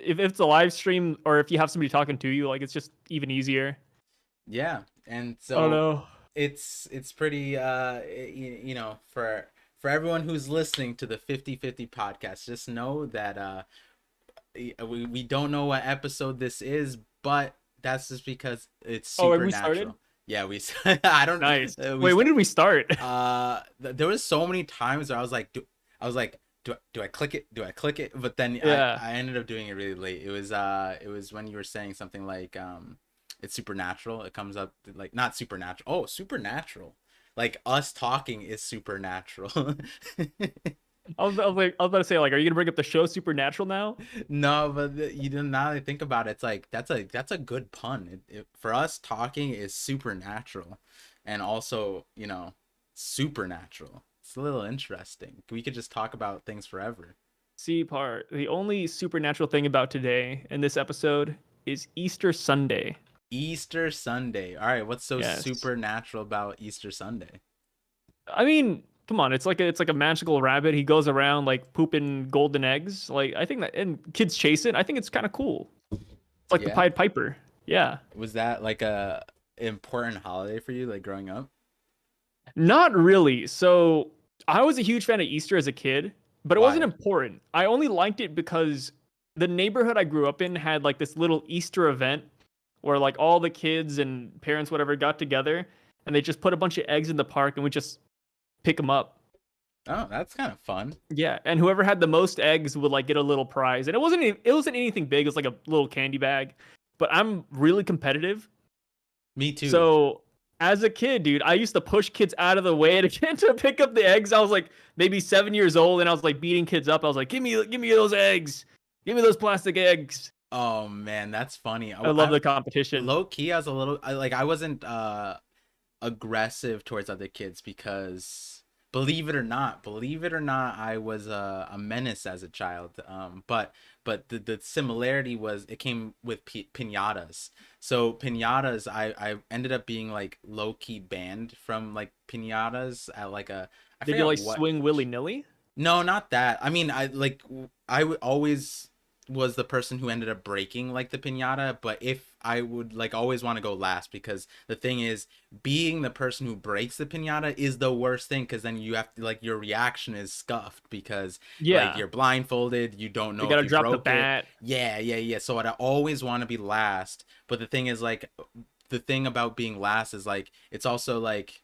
if it's a live stream or if you have somebody talking to you, like it's just even easier. Yeah, and Oh so no. it's pretty for everyone who's listening to the 50/50 podcast, just know that we don't know what episode this is, but that's just because it's Oh, have we started? supernatural. Yeah, we I don't Nice. we Wait, when did we start? there was so many times where I was like do I click it, do I click it, but then Yeah. I ended up doing it really late. It was when you were saying something like it's supernatural. It comes up like not supernatural. Oh, supernatural. Like us talking is supernatural. I was about to say, like, are you gonna bring up the show Supernatural now? No, but you know, now that I think about it, it's like that's a good pun. For us, talking is supernatural, and also supernatural. It's a little interesting. We could just talk about things forever. C part. The only supernatural thing about today in this episode is Easter Sunday. Easter Sunday. All right, what's so Yes. supernatural about Easter Sunday? I mean, come on, it's like a magical rabbit. He goes around like pooping golden eggs. Like I think that and kids chase it. I think it's kind of cool. It's like the Yeah, Pied Piper. Yeah. was that like a important holiday for you, like growing up? Not really. So I was a huge fan of Easter as a kid, but it wasn't Why? important. I only liked it because the neighborhood I grew up in had like this little Easter event where like all the kids and parents, whatever, got together and they just put a bunch of eggs in the park and we just pick them up. Oh, that's kind of fun. Yeah, and whoever had the most eggs would like get a little prize. And it wasn't anything big. It was like a little candy bag. But I'm really competitive. Me too. So as a kid, dude, I used to push kids out of the way to get to pick up the eggs. I was like maybe 7 years old, and I was like beating kids up. I was like, give me those eggs, give me those plastic eggs. Oh man, that's funny. I love the competition. Low key, I was a little I wasn't aggressive towards other kids because believe it or not, I was a menace as a child. But the similarity was it came with pinatas. So pinatas, I ended up being like low key banned from like pinatas at like a I Did you forget like what. swing willy nilly? No, not that. I mean, always was the person who ended up breaking like the piñata, but if I would like always want to go last because the thing is being the person who breaks the piñata is the worst thing because then you have to like your reaction is scuffed because like Yeah, you're blindfolded, you don't you know if gotta you drop the broke it. bat. Yeah, yeah, yeah. So I always want to be last, but the thing is like the thing about being last is like it's also like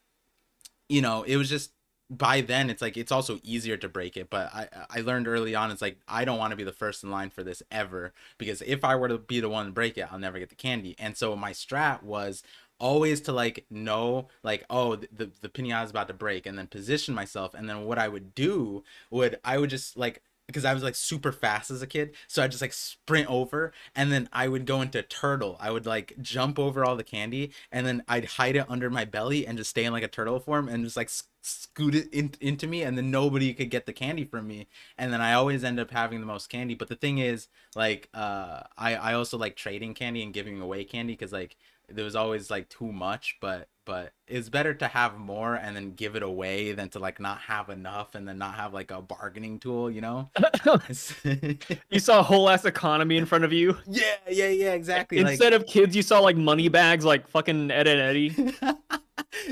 it was just by then it's like it's also easier to break it, but I learned early on it's like I don't want to be the first in line for this ever because if I were to be the one to break it, I'll never get the candy. And so my strat was always to like know like oh the piñata is about to break and then position myself, and then what I would do would I would just like because I was like super fast as a kid, so I just like sprint over and then I would go into turtle. I would like jump over all the candy and then I'd hide it under my belly and just stay in like a turtle form and just like scoot it into me, and then nobody could get the candy from me. And then I always end up having the most candy. But the thing is, like, I also like trading candy and giving away candy because like there was always like too much, but it's better to have more and then give it away than to like not have enough and then not have like a bargaining tool, you know? You saw a whole ass economy in front of you. Yeah, yeah, yeah, exactly. Like Instead of kids, you saw like money bags, like fucking Ed and Eddie.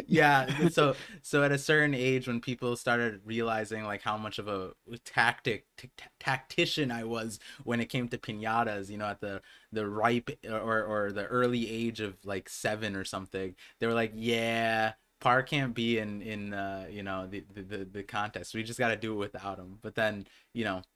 yeah, so at a certain age when people started realizing like how much of a tactician I was when it came to piñatas, at the ripe or the early age of like 7 or something, they were like, yeah, Par can't be in the contest. We just got to do it without him. But then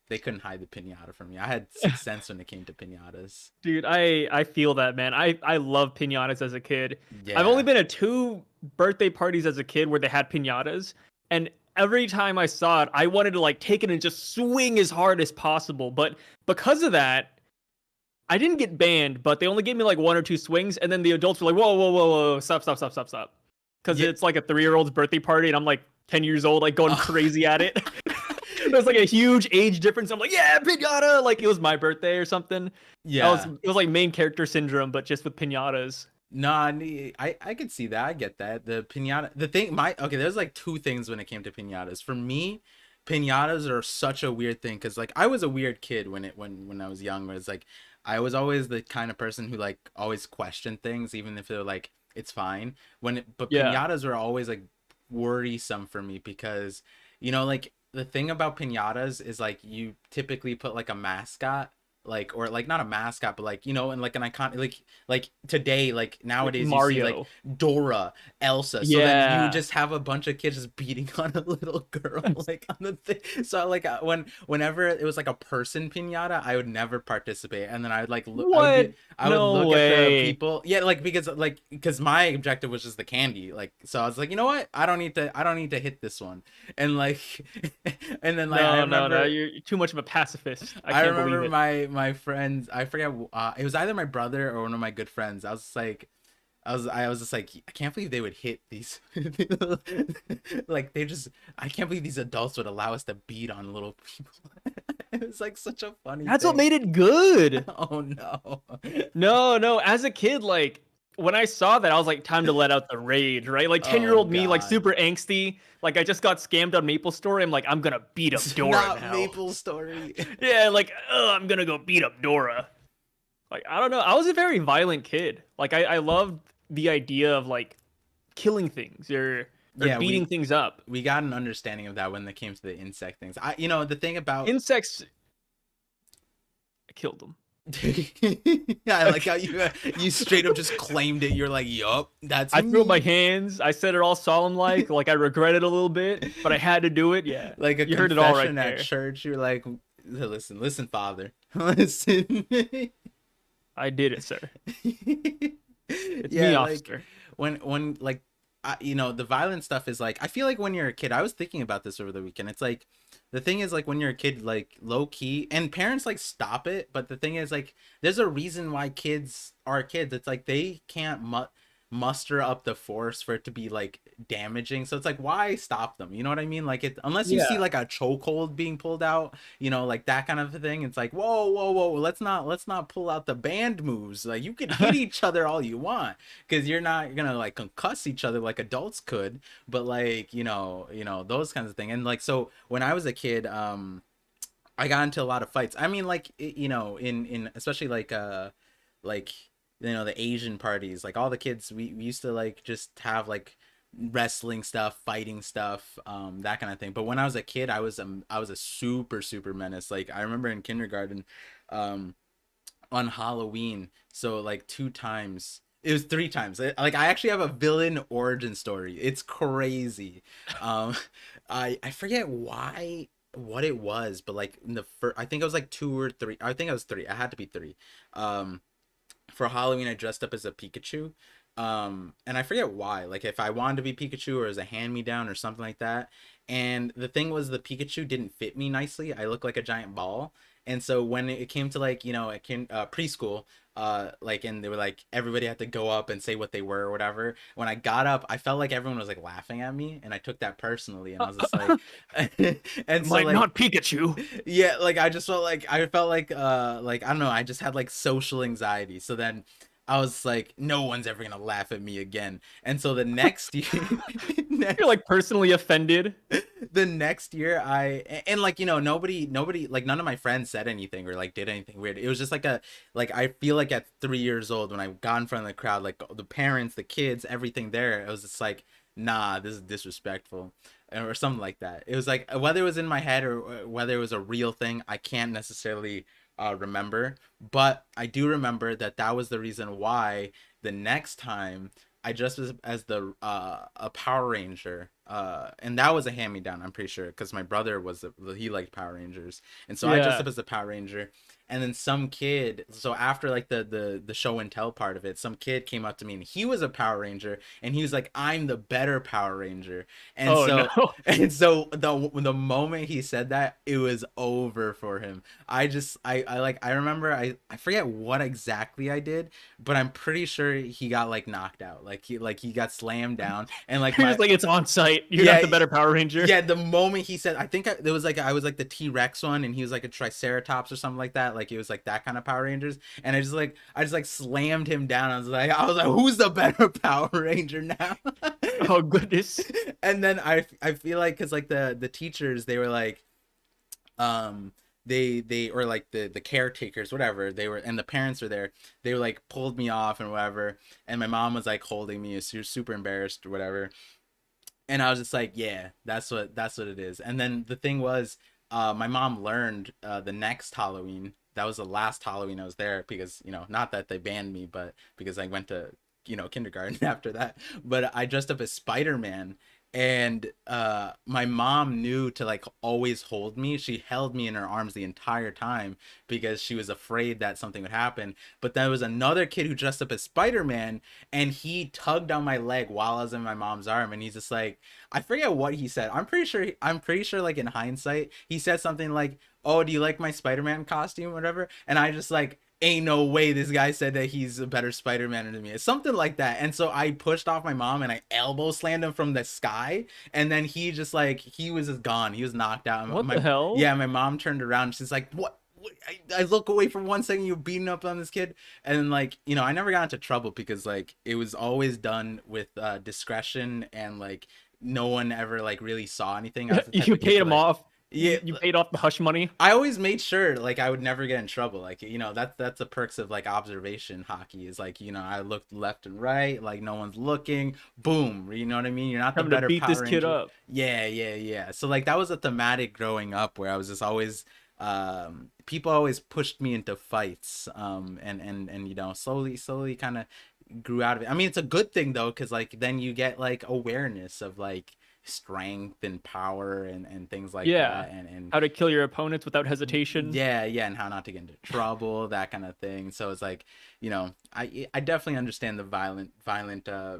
they couldn't hide the piñata from me. I had sixth sense when it came to piñatas. Dude, I feel that, man. I love piñatas as a kid. I've only Yeah. been at two birthday parties as a kid where they had piñatas, and every time I saw it, I wanted to like take it and just swing as hard as possible. But because of that, I didn't get banned, but they only gave me like one or two swings, and then the adults were like, "Whoa, whoa, whoa, whoa, stop, stop, stop, stop, stop," because Yeah. it's like a 3-year-old's birthday party, and I'm like 10 years old, like going crazy at it. There's like a huge age difference. I'm like, yeah, pinata, like it was my birthday or something. Yeah. It was like main character syndrome, but just with pinatas. No, I could see that. I get that. The piñata, the thing, my okay. There's like two things when it came to piñatas. For me, Piñatas are such a weird thing because like I was a weird kid when I was young. Where it's like I was always the kind of person who like always questioned things, even if they're like it's fine. But Yeah. piñatas were always like worrisome for me because like the thing about piñatas is like you typically put like a mascot like or like not a mascot but like and like an icon like today like Like nowadays you see like Mario. Dora, Elsa. So then you Yeah. just have a bunch of kids just beating on a little girl like on the thing. So like whenever it was like a person piñata, I would never participate. And then I would like look, What? I would No look at the way. people. Yeah, because my objective was just the candy. Like so I was like, you know what? I don't need to hit this one. And like and then like I No, no, no. remember You're too much of a pacifist. I I can't believe remember it. my friends. I forget. It was either my brother or one of my good friends. I was just like, I was just like, I can't believe they would hit these. Like they just, I can't believe these adults would allow us to beat on little people. It was like such a funny That's what thing. made it good. Oh no. No, no. As a kid, like when I saw that, I was like, time to let out the rage, right? Like 10-year-old Oh old me, like God. super angsty. Like I just got scammed on Maple Story. I'm like, I'm gonna beat up It's Dora not now. Maple Story. Yeah, like, I'm gonna go beat up Dora. Like, I don't know. I was a very violent kid. Like I loved the idea of like killing things or Yeah, beating things up. we got an understanding of that when it came to the insect things. The thing about Insects, I killed them. I like how you straight up just claimed it. You're like, yup, that's I threw up my me. hands. I said it all solemn like I regret it a little bit, but I had to do it. Yeah. Like a You heard it all right confession at there. church. You're like, listen, Father, listen. I did it, sir. It's me, Yeah, like officer. when like the violent stuff is like I feel like when you're a kid, I was thinking about this over the weekend. It's like the thing is like when you're a kid, like low key, and parents like stop it, but the thing is like there's a reason why kids are kids. It's like they can't muster up the force for it to be like damaging. So it's like why stop them? You know what I mean? Like it unless you see Yeah. like a chokehold being pulled out, like that kind of thing. It's like whoa, let's not pull out the band moves. Like you could hit each other all you want because you're not gonna like concuss each other like adults could. But like those kinds of thing. And like so when I was a kid, I got into a lot of fights. I mean, like in especially like the Asian parties, like all the kids, we used to like just have like wrestling stuff, fighting stuff, that kind of thing. But when I was a kid, I was a super menace. Like I remember in kindergarten, um, on Halloween, so like two times. It was three times. Like I actually have a villain origin story. It's crazy. Um, I forget why what it was, but like in the first, I think it was like two or three. I think it was three. I had to be three. Um, for Halloween, I dressed up as a Pikachu. And I forget why. Like if I wanted to be Pikachu or as a hand me down or something like that. And the thing was, the Pikachu didn't fit me nicely. I looked like a giant ball. And so when it came to like it came preschool, like and they were like everybody had to go up and say what they were or whatever. When I got up, I felt like everyone was like laughing at me, and I took that personally. And I was just like, and I'm so like, like not Pikachu. yeah, like I felt like I don't know, I just had like social anxiety. So then I was like, no one's ever gonna laugh at me again. And so the next year You're like personally offended. the next year and like nobody like none of my friends said anything or like did anything weird. It was just like I feel like at 3 years old when I got in front of the crowd, like the parents, the kids, everything there, it was just like, nah, this is disrespectful or something like that. It was like whether it was in my head or whether it was a real thing, I can't necessarily remember, but I do remember that that was the reason why the next time I dressed as the a Power Ranger, and that was a hand me down. I'm pretty sure because my brother he liked Power Rangers, and so I dressed Yeah. up as a Power Ranger. And then some kid, so after like the show and tell part of it, some kid came up to me and he was a Power Ranger, and he was like, "I'm the better Power Ranger." And Oh no. so and so the moment he said that, it was over for him. I remember I forget what exactly I did, but I'm pretty sure he got like knocked out. Like he got slammed down and like You're my just like, it's on site. You're not yeah, the better Power Ranger. yeah, the moment he said, I think there was like I was like the T-Rex one, and he was like a Triceratops or something like that. Like it was like that kind of Power Rangers, and I just like slammed him down. I was like, who's the better Power Ranger now? Oh goodness. And then I feel like because like the teachers, they were like, um they or like the caretakers, whatever, they were, and the parents were there, they were like pulled me off and whatever, and my mom was like holding me, she was super embarrassed or whatever, and I was just like, yeah, that's what it is. And then the thing was, my mom learned the next Halloween, that was the last Halloween I was there, because not that they banned me, but because I went to kindergarten after that. But I dressed up as Spider-Man, and my mom knew to like always hold me. She held me in her arms the entire time because she was afraid that something would happen. But there was another kid who dressed up as Spider-Man, and he tugged on my leg while I was in my mom's arm, and he's just like, I forget what he said. I'm pretty sure like in hindsight he said something like, "Oh, do you like my Spider-Man costume or whatever?" And I just like, ain't no way this guy said that he's a better Spider-Man than me. It's something like that. And so I pushed off my mom and I elbow slammed him from the sky. And then he just like, he was just gone. He was knocked out. What the hell? Yeah, my mom turned around. She's like, what? I look away for 1 second, you beating up on this kid. And like, I never got into trouble because like it was always done with discretion, and like no one ever like really saw anything. I was the type You of kid paid to, him like, off. yeah, You paid off the hush money. I always made sure like I would never get in trouble. Like, that's the perks of like observation hockey, is like, I looked left and right, like no one's looking. Boom, you know what I mean? You're not the Having to better beat this Power kid Ranger. up. Yeah, yeah, yeah. So like that was a thematic growing up where I was just always people always pushed me into fights, and slowly kind of grew out of it. I mean, it's a good thing though, because like then you get like awareness of like strength and power and things like Yeah. that, and How to kill your opponents without hesitation. yeah, yeah, and how not to get into trouble, that kind of thing. So it's like, I definitely understand the violent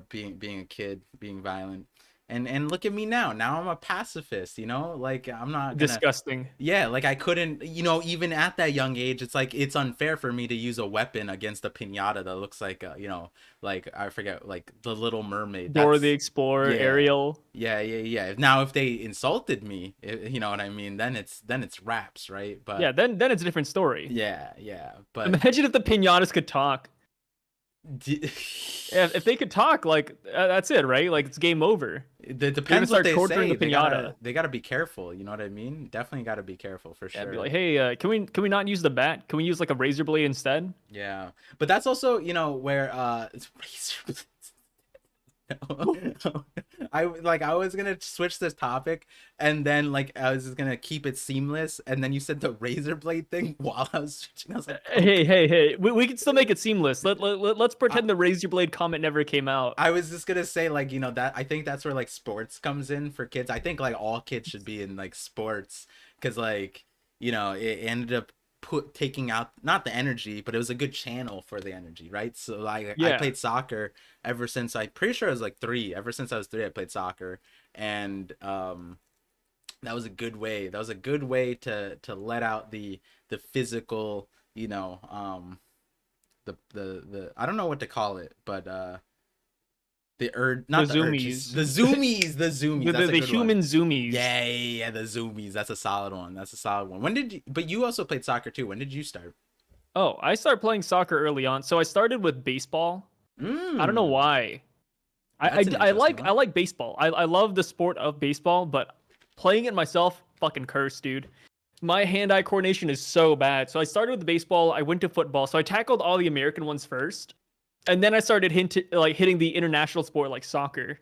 being a kid, being violent. And look at me now. Now I'm a pacifist, like I'm not gonna, Disgusting. yeah, like I couldn't, even at that young age, it's like it's unfair for me to use a weapon against a piñata that looks like like I forget, like the Little Mermaid. Dora the That's, Explorer, yeah. Ariel. Yeah, yeah, yeah. Now, if they insulted me, you know what I mean, then it's raps, right? Yeah, But then it's a different story. yeah, yeah. But Imagine if the pinatas could talk. d- Yeah, if they could talk, like that's it, right? Like it's game over. it They're gonna depends what start they torturing say. the They pinata. gotta they gotta be careful. You know what I mean? Definitely gotta be careful for Yeah, be sure. like, hey, can we not use the bat? Can we use like a razor blade instead? Yeah, but that's also where it's I was gonna switch this topic, and then like I was just gonna keep it seamless, and then you said the razor blade thing while I was switching. I was like, Hey, we can still make it seamless. Let's I, pretend the razor blade comment never came out. I was just gonna say, like, that I think that's where like sports comes in for kids. I think like all kids should be in like sports, because like it ended up taking out not the energy, but it was a good channel for the energy, right? So like I Yeah. played soccer ever since, I pretty sure I was like 3. Ever since I was 3, I played soccer, and that was a good way. That was a good way to let out the physical, the I don't know what to call it, but The not the urges, zoomies. the zoomies, The that's a good one. human zoomies. Yeah, yeah, yeah, the zoomies, that's a solid one, that's a solid one. When did you, but you also played soccer too, when did you start? Oh, I started playing soccer early on. So I started with baseball. I don't know Mm, why. that's an interesting I one. like baseball. I love the sport of baseball, but playing it myself, fucking curse, dude. My hand-eye coordination is so bad. So I started with baseball. I went to football. So I tackled all the American ones first, and then I started hitting the international sport like soccer.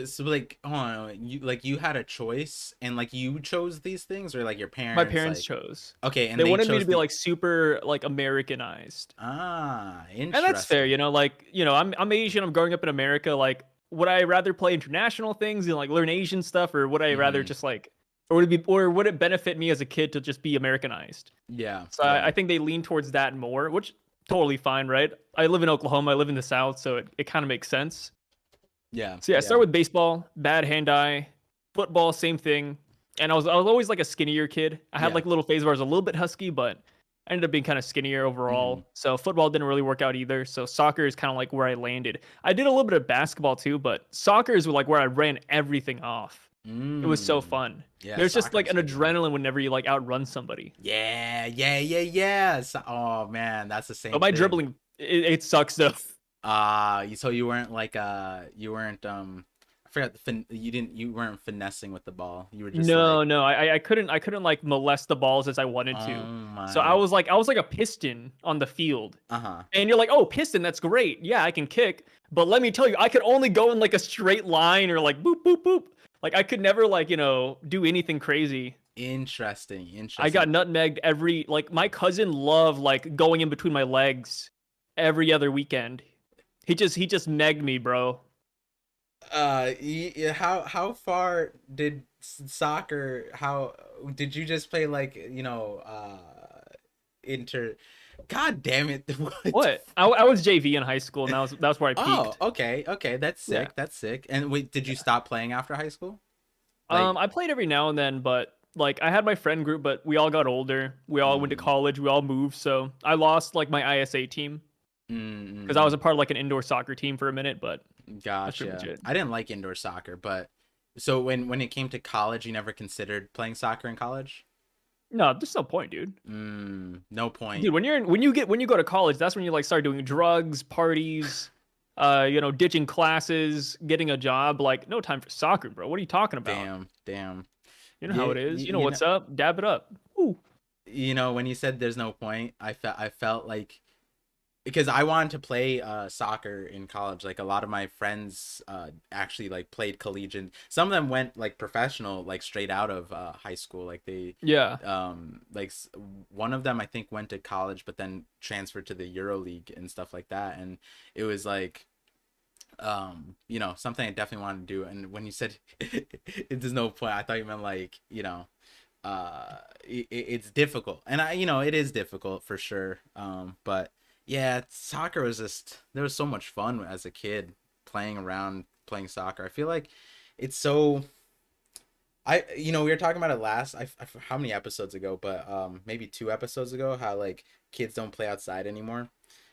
So like, hold on, you had a choice, and like you chose these things, or like your My parents parents like, chose. okay, and They they wanted me to chose be the, like super like Americanized. And that's fair, interesting. like, I'm Asian, I'm growing up in America, like would I rather play international things and like learn Asian stuff, or would I rather Hmm. just like, or would it benefit me as a kid to just be Americanized? Yeah, So yeah, I think they lean towards that more, which totally fine, right? I live in Oklahoma, I live in the South, so it kind of makes sense. yeah, So yeah, I yeah. start with baseball, bad hand eye, football, same thing. And I was always like a skinnier kid. I had Yeah. like a little phase where I was a little bit husky, but I ended up being kind of skinnier Hmm. overall. So football didn't really work out either. So soccer is kind of like where I landed. I did a little bit of basketball too, but soccer is like where I ran everything off. It was so Mm. fun. Yeah, There's just like soccer's an a good one. adrenaline whenever you like outrun somebody. Yeah, yeah, yeah, yeah. So, oh man, that's the But same my thing. dribbling, it sucks though. So you weren't like, you weren't, I forgot you weren't finessing with the ball. You were just like, No, no, I couldn't like molest the balls as I wanted oh to. So my. I was like a piston on the field. Uh-huh. And you're like, oh, piston, that's great. Yeah, I can kick. But let me tell you, I could only go in like a straight line or like boop, boop, boop. Like I could never like, do anything crazy. Interesting. I got Interesting. nutmegged like my cousin loved like going in between my legs every other weekend. He just negged me, bro. How far did soccer, how did you just play like, inter God damn it. What? What? I was JV in high school, and that was where I Oh, peaked. okay. Okay, that's Yeah. sick. That's sick. And wait, did you stop playing after high school? Like, I played every now and then, but like I had my friend group, but we all got older. We all went to mm, college. We all moved, so I lost like my ISA team because I was mm, a part of like an indoor soccer team for a minute, but that's pretty much gotcha. it. I didn't like indoor soccer, but so when it came to college, you never considered playing soccer in college? No, there's no point, dude. No point. Dude, when you go to college, that's when you like start doing drugs, parties, ditching classes, getting a job. Like, no time for soccer, bro. What are you talking about? Damn, damn. You know how Yeah, it is. You know you know, what's up. Dab it up. Ooh. when you said there's no point, I felt like, because I wanted to play soccer in college. Like a lot of my friends actually like played collegiate. Some of them went like professional, like straight out of high school. Like they Yeah. like one of them I think went to college but then transferred to the Euro League and stuff like that. And it was like something I definitely wanted to do. And when you said there's no point, I thought you meant like, it's difficult. And it is difficult for sure. But yeah, soccer was just, there was so much fun as a kid playing around, playing soccer. I feel like it's so, we were talking about it last, how many episodes ago, but maybe 2 episodes ago, how like kids don't play outside anymore.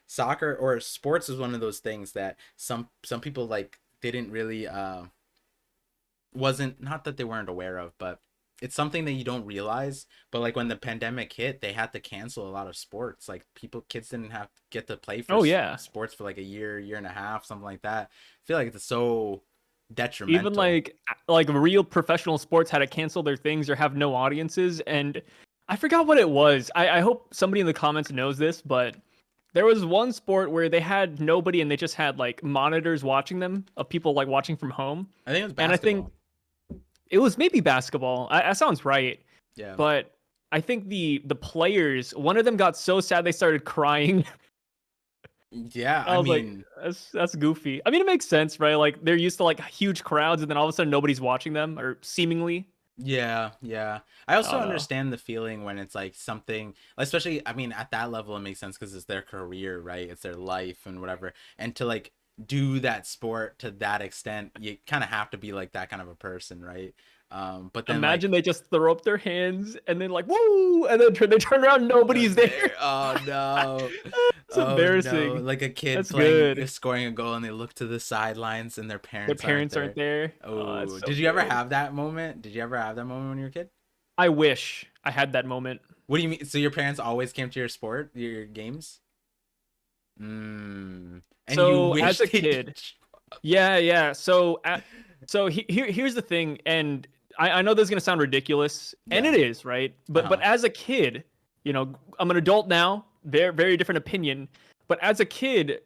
Soccer or sports is one of those things that some people like didn't really wasn't, not that they weren't aware of, but it's something that you don't realize. But like when the pandemic hit, they had to cancel a lot of sports. Like kids didn't have to get to play for Oh yeah. sports for like a year and a half, something like that. I feel like it's so Even detrimental. like real professional sports had to cancel their things or have no audiences. And I forgot what it was. I hope somebody in the comments knows this, but there was one sport where they had nobody and they just had like monitors watching them of people like watching from home. I think it was And I think basketball. it was maybe basketball. That sounds right. Yeah. But I think the players, one of them got so sad they started crying. Yeah, I I was like, mean, that's goofy. I mean, it makes sense, right? Like they're used to like huge crowds, and then all of a sudden nobody's watching them, or seemingly. yeah, yeah. I I also don't know. understand the feeling when it's like something, especially, I mean, at that level, it makes sense because it's their career, right? It's their life and whatever. And to like do that sport to that extent, you kind of have to be like that kind of a person, right? But then like, Imagine they just throw up their hands and then like woo, and then they turn around, nobody's there. there, oh no, It's oh no, embarrassing. like a kid That's good. scoring a goal and they look to the sidelines and their Their parents aren't parents aren't there. there. Oh, that's Oh, so did you ever good. have that moment? Did you ever have that moment when you were a kid? I wish I had that moment. What do you mean? So your parents always came to your sport, your games? And you So wish as a they kid, did. yeah, yeah. Here's the thing, and I know this is gonna sound ridiculous, and Yeah. it is, right? But Uh-huh. as a kid, I'm an adult now, very very different opinion. But as a kid,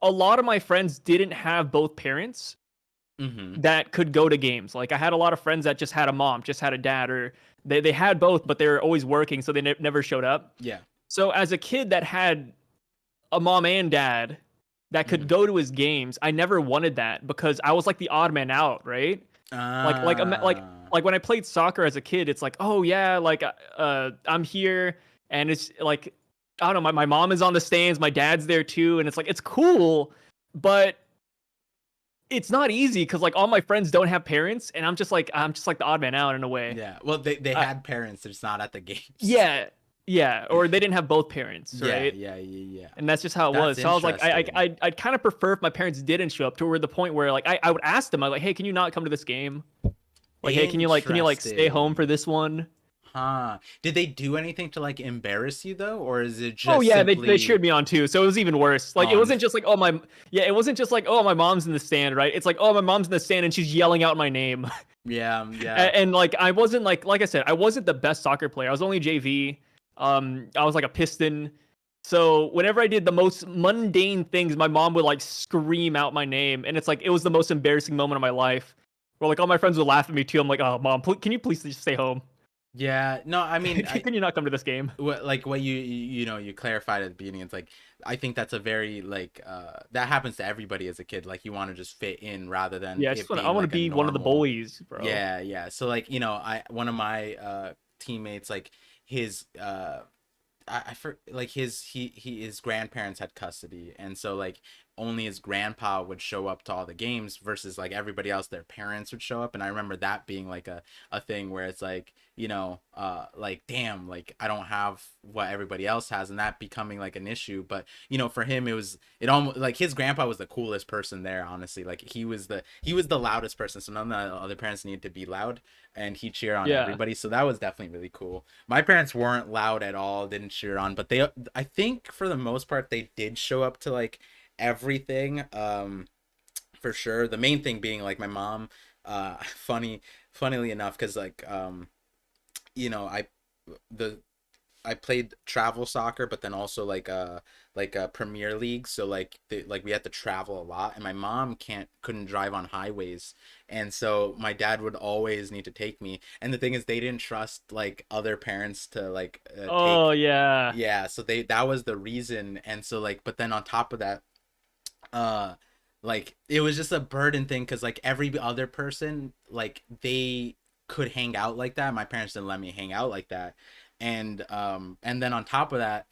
a lot of my friends didn't have both parents Mm-hmm. that could go to games. Like I had a lot of friends that just had a mom, just had a dad, or they had both, but they were always working, so they never showed up. Yeah. So as a kid that had a mom and dad that could Mm-hmm. go to his games, I never wanted that because I was like the odd man out, right? Like Ah. like when I played soccer as a kid, it's like, oh yeah, like I'm here, and it's like I don't know, my mom is on the stands, my dad's there too, and it's like it's cool, but it's not easy because like all my friends don't have parents, and I'm just like the odd man out in a way. Yeah. Well, they I, had parents, they're just not at the games. yeah, yeah, or they didn't have both parents, Yeah, right? yeah, yeah, yeah. And that's just how it That's was. So I was like, interesting. I'd kind of prefer if my parents didn't show up to where the point where like I would ask them, I like, hey, can you not come to this game? Like, hey, can you like stay home for Interesting. this one? Huh. Did they do anything to like embarrass you though, or is it Oh just yeah, they cheered simply me on too, so it was even worse. Like it on? wasn't just like oh my yeah, it wasn't just like oh my mom's in the stand, right? It's like oh my mom's in the stand and she's yelling out my name. Yeah, yeah. And like I wasn't like I said, I wasn't the best soccer player. I was only JV. I was like a piston. So whenever I did the most mundane things, my mom would like scream out my name, and it's like it was the most embarrassing moment of my life. Where like all my friends would laugh at me too. I'm like, oh mom, can you please just stay home? Yeah. No, I mean, Can you not come to this game? what like what you know you clarified at the beginning. It's like I think that's a very like that happens to everybody as a kid. Like you want to just fit in rather than Yeah, it I being want to like a be one of the normal. bullies, bro. Yeah, yeah. So like, you know, I one of my teammates, like his I for like his grandparents had custody, and so like only his grandpa would show up to all the games versus like everybody else, their parents would show up. And I remember that being like a thing where it's like, you know, like damn, like I don't have what everybody else has, and that becoming like an issue. But you know, for him it almost like his grandpa was the coolest person there, honestly. Like he was the loudest person, so none of the other parents needed to be loud, and he cheered on Yeah, everybody. So that was definitely really cool. My parents weren't loud at all, didn't cheer on, but they I think for the most part they did show up to like everything. For sure. The main thing being like my mom, funnily enough, because like you know, the I played travel soccer, but then also like a Premier League. So like we had to travel a lot, and my mom couldn't drive on highways, and so my dad would always need to take me. And the thing is, they didn't trust like other parents to like oh take. yeah. Yeah, so they that was the reason, and so like, but then on top of that, uh like it was just a burden thing because like every other person like they could hang out like that. My parents didn't let me hang out like that, and then on top of that,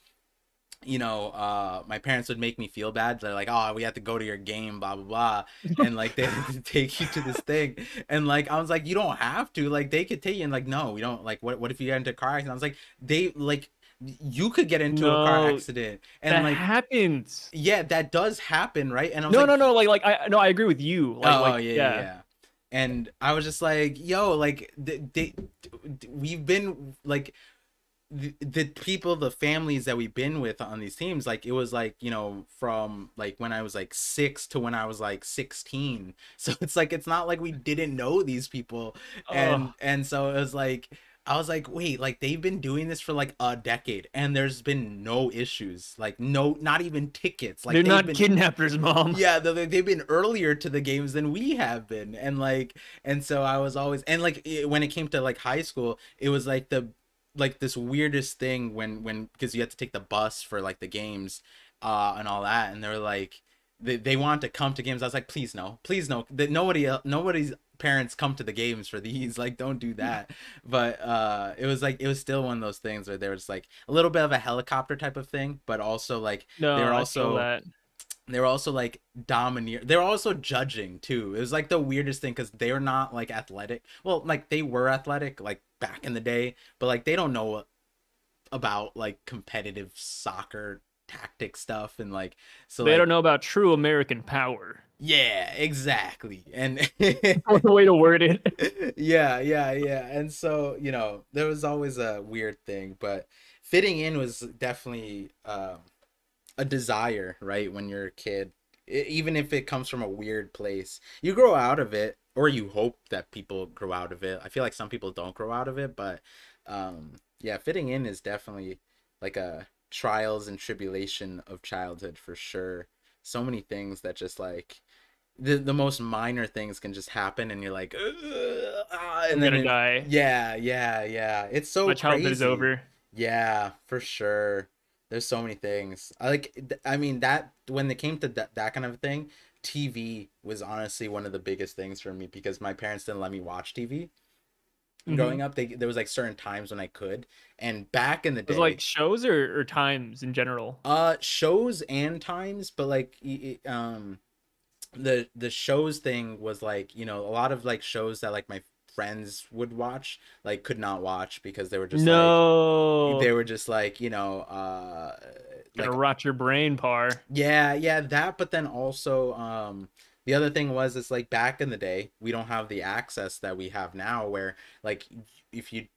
you know, my parents would make me feel bad. They're like, oh, we have to go to your game, blah blah blah, and like they had to take you to this thing, and like I was like, you don't have to, like they could take you, and like no, we don't, like what if you get into a car accident? I was like, they like you could get into a car No, accident, and that like happens. yeah, that does happen, right? And I was No, like, no, no. Like I no, I agree with you. oh Like yeah, yeah, yeah. yeah. And I was just like, yo, like we've been like the people, the families that we've been with on these teams, like it was like, you know, from like when I was like 6 to when I was like 16. So it's like it's not like we didn't know these people, Oh, and so it was like I was like, wait, like they've been doing this for like a decade and there's been no issues, like no, not even tickets, like they're they've not been, kidnappers, mom. yeah, they've been earlier to the games than we have been, and like, and so I was always, and like when it came to like high school, it was like the like this weirdest thing when because you had to take the bus for like the games, and all that, and they were like they wanted to come to games. I was like, please no, that nobody's parents come to the games for these, like don't do that. But it was like it was still one of those things where there was like a little bit of a helicopter type of thing, but also like they No, were I feel also that. they were also like domineer. They were also judging too. It was like the weirdest thing because they're not like athletic. Well, like they were athletic like back in the day, but like they don't know about like competitive soccer tactic stuff, and like so They don't like know about true American power. yeah, exactly. And What the way to word it. yeah, yeah, yeah. And so, you know, there was always a weird thing, but fitting in was definitely a desire, right? When you're a kid, even if it comes from a weird place, you grow out of it, or you hope that people grow out of it. I feel like some people don't grow out of it, but yeah, fitting in is definitely like a trials and tribulation of childhood for sure. So many things that just like the most minor things can just happen, and you're like, I'm and then gonna it, die. yeah, yeah, yeah. It's so My childhood is crazy. over. Yeah, for sure. There's so many things. I mean that when it came to that kind of thing, TV was honestly one of the biggest things for me because my parents didn't let me watch TV Hmm. growing up. There was like certain times when I could, and back in the Was it like day, shows or times in general? shows and times, but like the shows thing was like, you know, a lot of like shows that like my friends would watch like could not watch because No. they were just like, you know, Gonna like rot your brain, par. yeah, yeah, that. But then also the other thing was it's like back in the day we don't have the access that we have now where like if you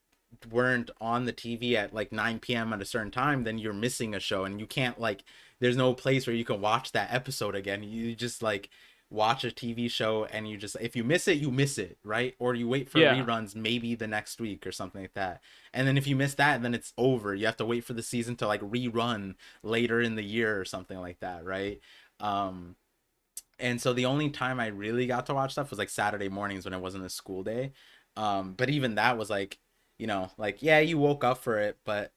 weren't on the TV at like 9 p.m. at a certain time, then you're missing a show, and you can't like, there's no place where you can watch that episode again. You just like watch a TV show, and you just, if you miss it, you miss it, right? Or you wait for Yeah. reruns maybe the next week or something like that. And then if you miss that, then it's over. You have to wait for the season to like rerun later in the year or something like that, right? Um and so the only time I really got to watch stuff was like Saturday mornings when it wasn't a school day. But even that was like, like, yeah, you woke up for it, but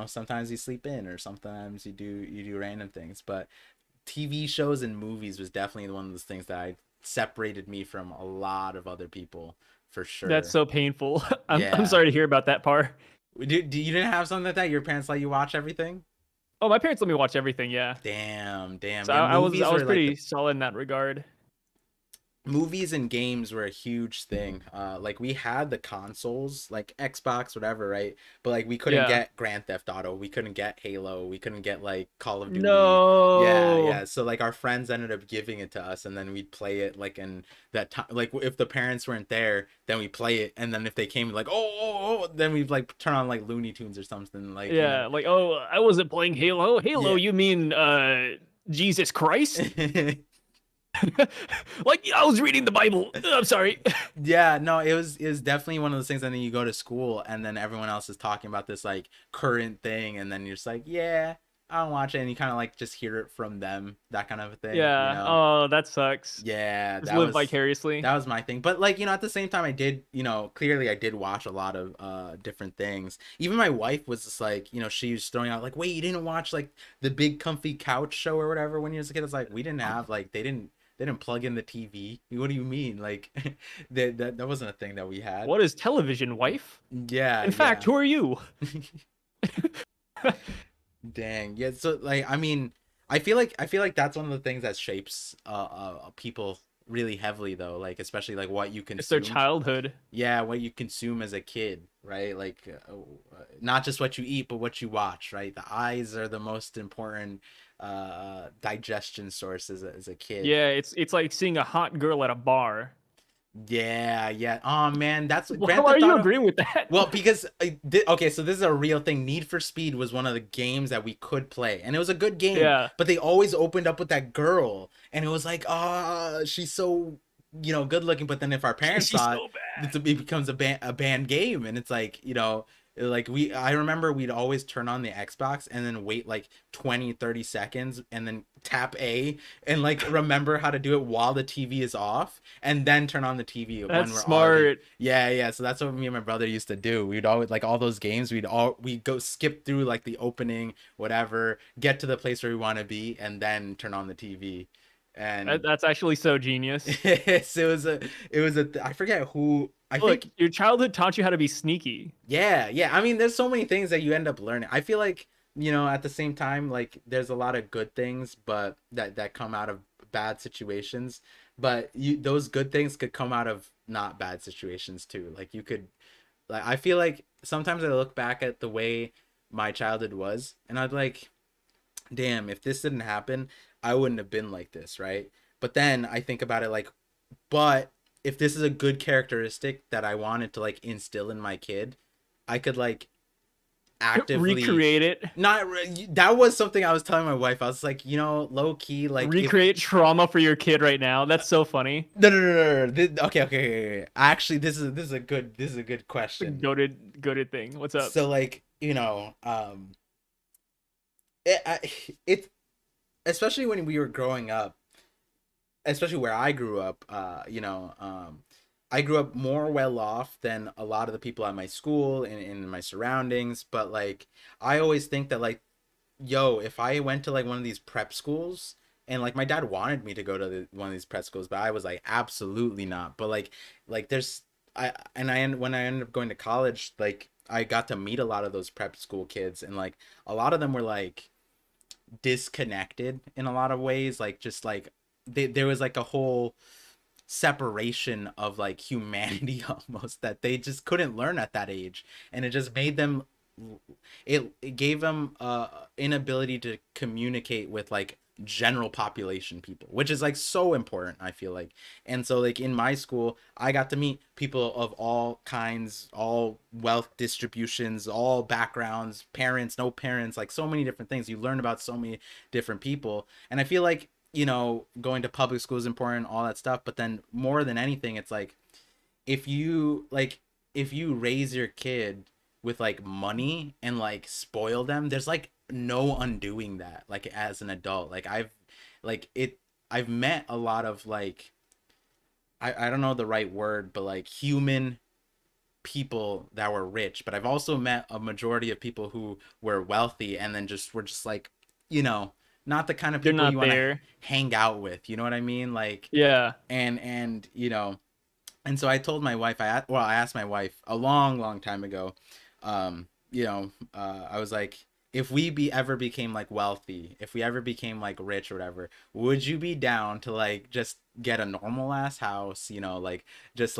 sometimes you sleep in, or sometimes you do random things. But TV shows and movies was definitely one of those things that I separated me from a lot of other people, for That's sure. so painful. I'm Yeah. sorry to hear about that part. Do you didn't have something like that? Your parents let you watch everything? Oh, my parents let me watch everything. Yeah. Damn, damn. So Yeah, I movies was were like the pretty solid in that regard. movies and games were a huge thing. Like we had the consoles, like Xbox, whatever, right? But like we couldn't Yeah. get Grand Theft Auto, we couldn't get Halo, we couldn't get like Call of Duty. Yeah, No. yeah. So like our friends ended up giving it to us, and then we'd play it like in that time. Like if the parents weren't there, then we play it, and then if they came, like then we'd like turn on like Looney Tunes or something, like Yeah, like, oh, I wasn't playing Halo. Halo, Yeah. you mean Jesus Christ? Like, I was reading the Bible. I'm sorry. Yeah, no, it was definitely one of those things. And then you go to school, and then everyone else is talking about this like current thing, and then you're just like, yeah, I don't watch it, and you kind of like just hear it from them, that kind of a thing, you Yeah. know? Oh, that sucks. Yeah, Just live vicariously. that was my thing. But like, at the same time, I did, clearly I did watch a lot of different things. Even my wife was just like, she was throwing out like, wait, you didn't watch like the Big Comfy Couch show or whatever when you was a kid? It's like, we didn't have like, they didn't plug in the TV. What do you mean? Like that wasn't a thing that we had. What is television, wife? Yeah, In fact, yeah. who are you? Dang. Yeah, so like I feel like that's one of the things that shapes people really heavily though, like especially like what you It's their consumed. childhood. Yeah, what you consume as a kid, right? Like not just what you eat, but what you watch, right? The eyes are the most important digestion source as a kid. Yeah, it's like seeing a hot girl at a bar. Yeah, yeah. Oh man, that's Why Grand are Theft you Auto. agreeing with that? Well, because okay, so this is a real thing. Need for Speed was one of the games that we could play, and it was a good game. Yeah. But they always opened up with that girl, and it was like, she's so good looking. But then if our parents She's saw it, so bad. it becomes a banned game, and it's like like I remember we'd always turn on the Xbox and then wait like 20-30 seconds and then tap A and like remember how to do it while the TV is off, and then turn on the TV when That's we're already. smart. Yeah, yeah. So that's what me and my brother used to do. We'd always like all those games. We'd go skip through like the opening, whatever, get to the place where we want to be, and then turn on the TV. And That's actually so genius. I forget who. I Look, think. your childhood taught you how to be sneaky. Yeah, yeah. I mean, there's so many things that you end up learning. I feel like at the same time, like there's a lot of good things, but that come out of bad situations. But those good things could come out of not bad situations too. Like you could, like I feel like sometimes I look back at the way my childhood was, and I'd like, damn, if this didn't happen, I wouldn't have been like this, right? But then I think about it like, but if this is a good characteristic that I wanted to like instill in my kid, I could like actively Recreate it. not that was something I was telling my wife. I was like, low key, like if Recreate trauma for your kid right now. That's so funny. no no no no, no. Okay, okay, okay. Actually, this is a good The question. goated thing. What's up? So like it especially when we were growing up, especially where I grew up, I grew up more well off than a lot of the people at my school and in my surroundings. But like, I always think that like, yo, if I went to like one of these prep schools, and like my dad wanted me to go to one of these prep schools, but I was like, absolutely not. But like there's when I ended up going to college, like I got to meet a lot of those prep school kids, and like a lot of them were like disconnected in a lot of ways, like just like there was like a whole separation of like humanity almost that they just couldn't learn at that age, and it just made them it gave them inability to communicate with like general population people, which is like so important, I feel like. And so like in my school I got to meet people of all kinds, all wealth distributions, all backgrounds, parents, no parents, like so many different things. You learn about so many different people, and I feel like, you know, going to public school is important, all that stuff, but then more than anything it's like, if you like, if you raise your kid with like money and like spoil them, there's like no undoing that, like as an adult. Like like it I've met a lot of like, I don't know the right word, but like human people that were rich, but I've also met a majority of people who were wealthy and then just were just like, you know, not the kind of They're people you not want to there. hang out with, you know what I mean? Like, Yeah. and you know, and so I told my wife, I asked my wife a long, long time ago, I was like, if we be ever became like wealthy, if we ever became like rich or whatever, would you be down to like just get a normal ass house, you know, like just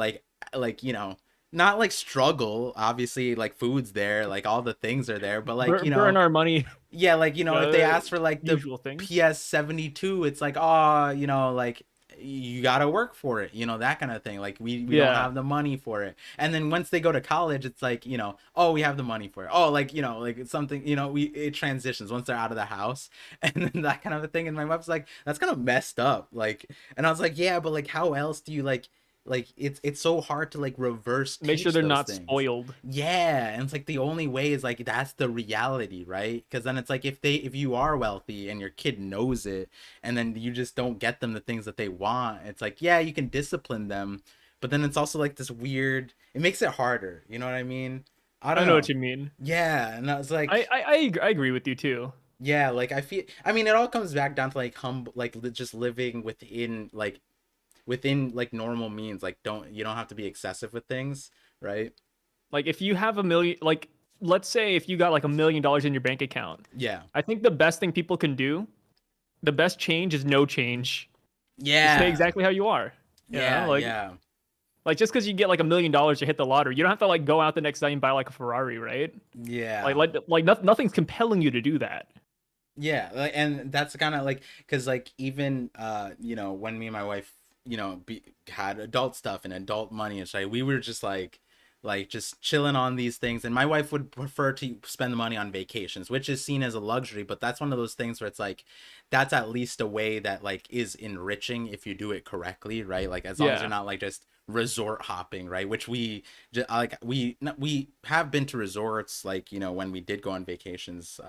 you know, not like struggle, obviously, like food's there, like all the things are there, but like, you Burn know, our money. yeah, like, you know, if they uh, ask for like the Usual things. PS72, it's like, oh, you know, like you gotta work for it, you know, that kind of thing. Like we don't Yeah. have the money for it. And then once they go to college, it's like, you know, oh, we have the money for it. Oh, like, you know, like it's something, you know, we it transitions once they're out of the house and then that kind of a thing. And my wife's like, that's kind of messed up. Like, and I was like, yeah, but like how else do you like it's so hard to like reverse Make sure teach they're those not things. spoiled. Yeah, and it's like the only way is like that's the reality, right? Because then it's like if you are wealthy and your kid knows it, and then you just don't get them the things that they want, it's like, yeah, you can discipline them, but then it's also like this weird. It makes it harder. You know what I mean? I I don't know what know. you mean. Yeah, and I was I like, I I, ag- I agree with you too. yeah, like I feel. I mean, it all comes back down to like just living within like normal means. Like, don't you don't have to be excessive with things, right? Like if you have a million, like let's say if you got like $1 million in your bank account, Yeah. I think the best thing people can do, the best change is no change. Just stay Yeah. exactly how you are. You know, Yeah, yeah. like just because you get like $1 million to hit the lottery, you don't have to like go out the next day and buy like a Ferrari, right? Yeah. Nothing's compelling you to do that. Yeah, like, and that's kind of like, because like even you know, when me and my wife, you know, had adult stuff and adult money and shit, we were just like just chilling on these things, and my wife would prefer to spend the money on vacations, which is seen as a luxury, but that's one of those things where it's like that's at least a way that like is enriching if you do it correctly, right? Like as long as you're Yeah. not like just resort hopping, right? Which like we have been to resorts, like, you know, when we did go on vacations,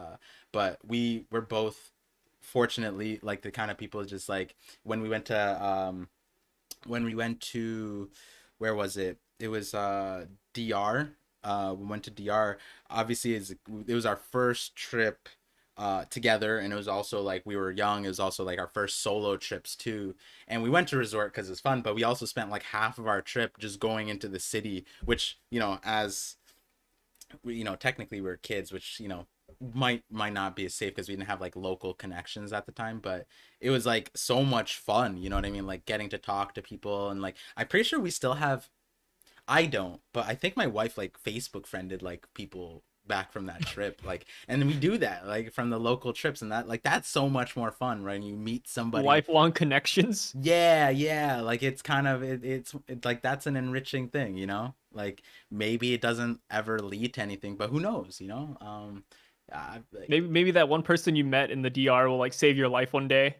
but we were both fortunately like the kind of people just like when we went to, where was it? It was DR. We went to DR. Obviously, it was our first trip together, and it was also like we were young. It was also like our first solo trips too. And we went to resort because it's fun, but we also spent like half of our trip just going into the city, which, you know, as you know, technically we were kids, which, you know, might not be as safe because we didn't have like local connections at the time, but it was like so much fun, you know what I mean, like getting to talk to people. And like I'm pretty sure we still have, I don't, but I think my wife like Facebook friended like people back from that trip, like, and we do that like from the local trips, and that like that's so much more fun, right? And you meet somebody. Lifelong connections. Yeah, yeah, like it's kind of it's like that's an enriching thing, you know, like maybe it doesn't ever lead to anything, but who knows, you know. Like Maybe that one person you met in the DR will like save your life one day.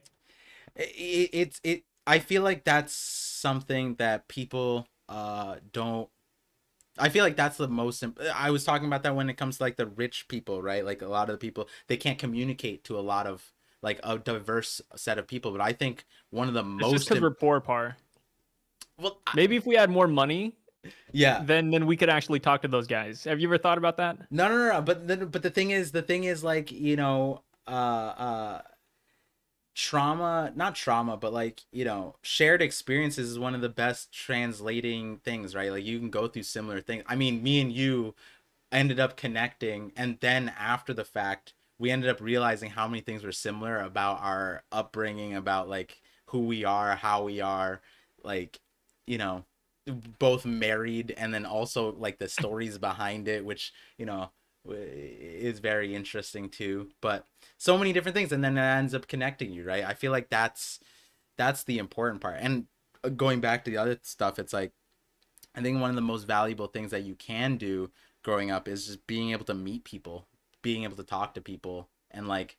it I feel like that's something that people don't. I feel like that's the most I was talking about that when it comes to like the rich people, right? Like a lot of the people, they can't communicate to a lot of like a diverse set of people, but I think one of the It's just most because we're poor, par. well, Maybe if we had more money, yeah. then we could actually talk to those guys. Have you ever thought about that? No, no, no, no. But the thing is like, you know, trauma, not trauma, but like, you know, shared experiences is one of the best translating things, right? Like you can go through similar things. I mean, me and you ended up connecting, and then after the fact we ended up realizing how many things were similar about our upbringing, about like who we are, how we are, like, you know, both married, and then also like the stories behind it, which, you know, is very interesting too. But so many different things, and then it ends up connecting you, right? I feel like that's the important part. And going back to the other stuff, it's like I think one of the most valuable things that you can do growing up is just being able to meet people, being able to talk to people, and like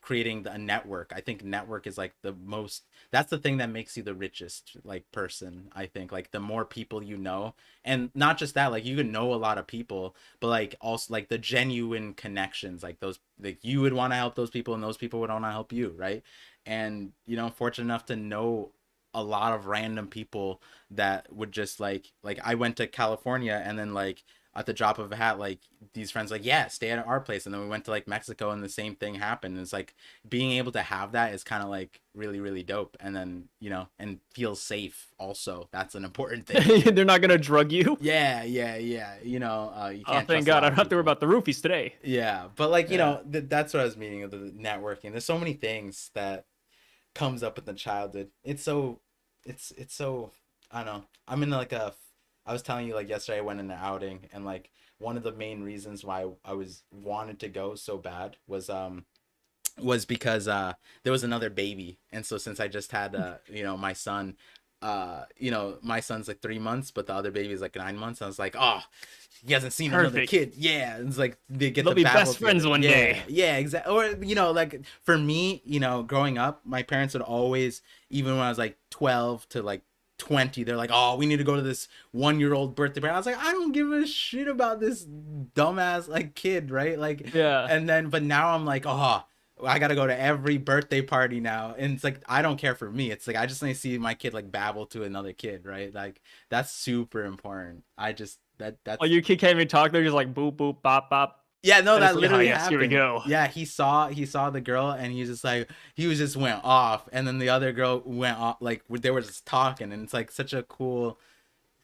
creating a network. I think network is like the most, that's the thing that makes you the richest like person. I think like the more people you know, and not just that, like you can know a lot of people, but like also like the genuine connections, like those, like you would want to help those people and those people would want to help you, right? And you know, fortunate enough to know a lot of random people that would just like I went to California, and then like at the drop of a hat, like these friends like, yeah, stay at our place, and then we went to like Mexico and the same thing happened. And it's like being able to have that is kind of like really really dope. And then you know, and feel safe also, that's an important thing too. They're not gonna drug you. Yeah, you know, you Oh, can't thank trust a God, I lot don't of have to worry people. about the roofies today. Yeah, but like you Yeah. know, that's what I was meaning of the networking. There's so many things that comes up in the childhood. It's so, I don't know. I'm in like a, I was telling you like yesterday I went in an outing, and like one of the main reasons why I was wanted to go so bad was because there was another baby. And so since I just had you know, my son, you know, my son's like 3 months, but the other baby is like 9 months. I was like, oh, he hasn't seen another Perfect. kid. Yeah, it's like they get They'll to be babble best together. friends one Yeah, day. yeah, exactly. Or you know, like for me, you know, growing up, my parents would always, even when I was like 12 to like 20, they're like, oh, we need to go to this 1-year-old birthday party. I was like, I don't give a shit about this dumbass like kid, right? Like, Yeah. and then but now I'm like, oh, I gotta go to every birthday party now. And it's like I don't care for me. It's like I just need to see my kid like babble to another kid, right? Like that's super important. I just Well, that's your kid can't even talk. They're just like boop boop bop bop, yeah, no, and it's that like, oh literally yes, here we happened. go. Yeah, he saw the girl, and he was just like, he was just went off, and then the other girl went off, like they were just talking, and it's like such a cool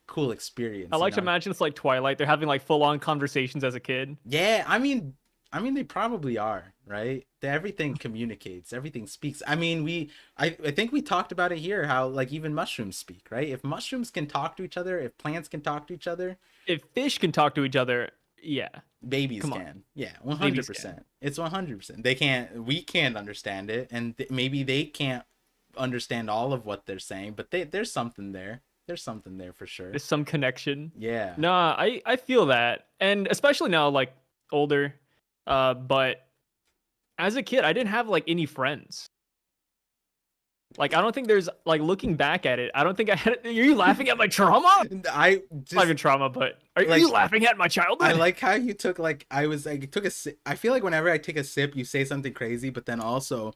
I experience, you like to know? imagine it's like Twilight. They're having like full on conversations as a kid. Yeah, I mean they probably are, right? Everything communicates, everything speaks. I mean, I think we talked about it here, how like even mushrooms speak, right? If mushrooms can talk to each other, if plants can talk to each other, If fish can talk to each other, yeah, babies come on, can. Yeah, babies can. 100%. It's 100%. They can't, we can't understand it, and maybe they can't understand all of what they're saying, but there's something there. There's something there for sure. There's some connection. Yeah. Nah, I feel that, and especially now, like older. But as a kid, I didn't have like any friends. Like I don't think there's like looking back at it. I don't think I had. Are you laughing at my trauma? I Not just even trauma, but are like you laughing at my I childhood? like how you took like I was like you took a sip. I feel like whenever I take a sip, you say something crazy, but then also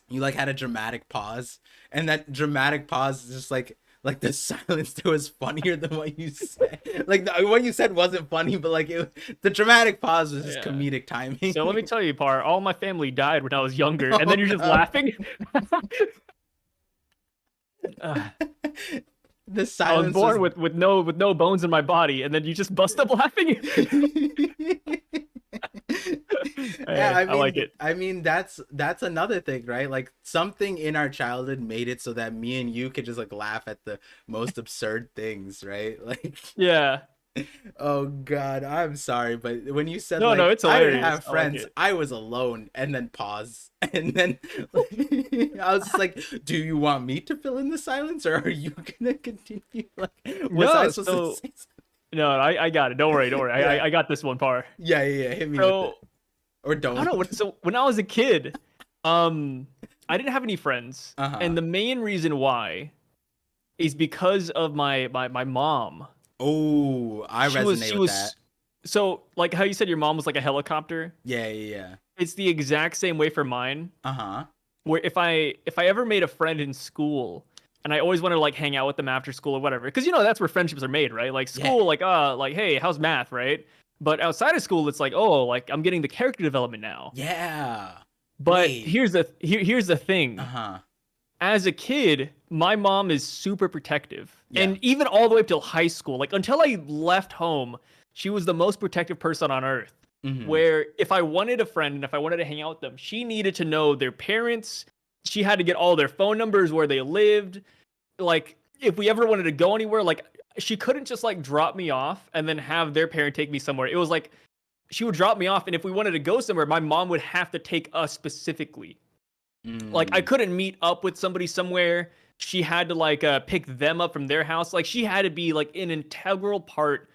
you like had a dramatic pause, and that dramatic pause is just like the silence that was funnier than what you said. Like what you said wasn't funny, but like the dramatic pause was just Yeah. comedic So let me timing. tell you, Par, all my family died when I was younger, and Oh then you're just god, laughing. uh, the I was silence was. born with no bones in my body, and then you just bust up laughing. Yeah, Hey, I like it. I mean that's another thing, right? Like something in our childhood made it so that me and you could just like laugh at the most absurd things, right? Like, Yeah. oh God, I'm sorry, but when you said No, no, like it's I didn't hilarious. have I like friends, it. I was alone, and then pause, and then I was just like, "Do you want me to fill in the silence, or are you gonna continue?" Like, was I No, supposed to so say something? no, I got it. Don't worry, don't worry. Yeah, I got this one, Par. yeah. Hit me with it, So or I don't know. don't. So when I was a kid, um, I didn't have any friends, Uh and huh. the main reason why is because of my mom. Oh, I resonate She with that. was so like how you said your mom was like a helicopter. Yeah. It's the exact same way for mine. Uh-huh. Where if I ever made a friend in school, and I always wanted to like hang out with them after school or whatever, because you know that's where friendships are made, right? Like Yeah. school, like hey, how's math, right? But outside of school, it's like, oh, like I'm getting the character development now. Yeah. But Wait. here's the thing. Uh-huh. As a kid, my mom is super protective. Yeah. And even all the way up till high school, like until I left home, she was the most protective person on earth. Mm-hmm. Where if I wanted a friend and if I wanted to hang out with them, she needed to know their parents. She had to get all their phone numbers, where they lived. Like if we ever wanted to go anywhere, like she couldn't just like drop me off and then have their parent take me somewhere. It was like she would drop me off, and if we wanted to go somewhere, my mom would have to take us specifically. Like I Mm, couldn't meet up with somebody somewhere. She had to like pick them up from their house. Like she had to be like an integral part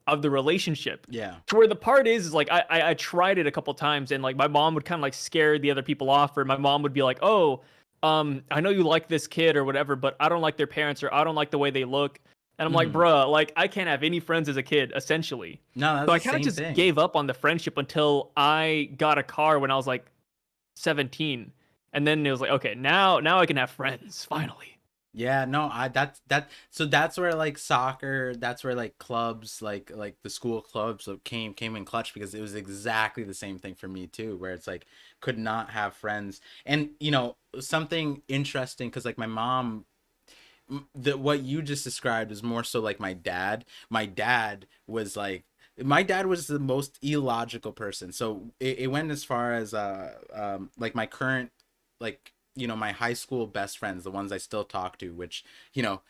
of the relationship. yeah. To where the part is like I tried it a couple times, and like my mom would kind of like scare the other people off, or my mom would be like, "Oh, I know you like this kid or whatever, but I don't like their parents, or I don't like the way they look." And I'm like, Mhm. "Bruh, like I can't have any friends as a kid, essentially." No, that's So I the kind of same just thing. gave up on the friendship until I got a car when I was like 17. And then it was like, okay, now I can have friends finally. Yeah, no, so that's where like soccer, that's where like clubs, like the school clubs came in clutch, because it was exactly the same thing for me too, where it's like could not have friends. And something interesting, because like my mom, the what you just described is more so like my dad. My dad was the most illogical person. So it went as far as like my current, like my high school best friends, the ones I still talk to, which you know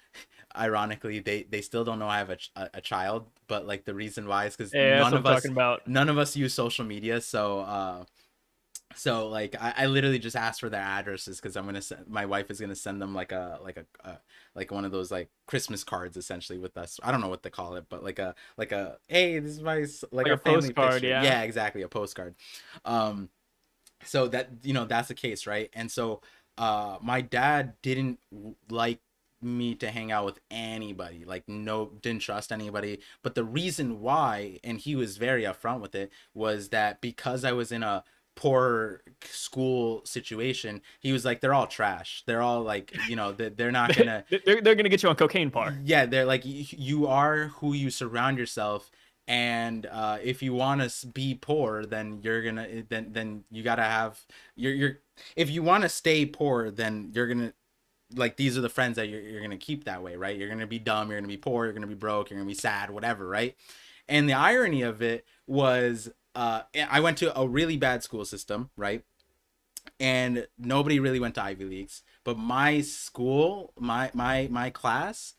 ironically they still don't know I have a child, but like the reason why is because Yeah, that's what I'm talking about. none of us use social media. So like I literally just asked for their addresses, because my wife is gonna send them like like one of those like Christmas cards essentially with us. I don't know what to call it, but like a hey, this is like Like our a family postcard, picture. yeah. Yeah, exactly, a postcard. Um, so that that's the case, right? And so my dad didn't like me to hang out with anybody, like no, didn't trust anybody. But the reason why, and he was very upfront with it, was that because I was in a poor school situation, he was like, they're all trash, they're all like, they're not gonna, They're gonna get you on cocaine par. yeah, they're like, you are who you surround yourself. And if you want to be poor, then you're gonna then you gotta have you're if you want to stay poor, then you're gonna, like, these are the friends that you're gonna keep that way, right? You're gonna be dumb, you're gonna be poor, you're gonna be broke, you're gonna be sad, whatever, right? And the irony of it was, I went to a really bad school system, right? And nobody really went to Ivy Leagues, but my school, my class,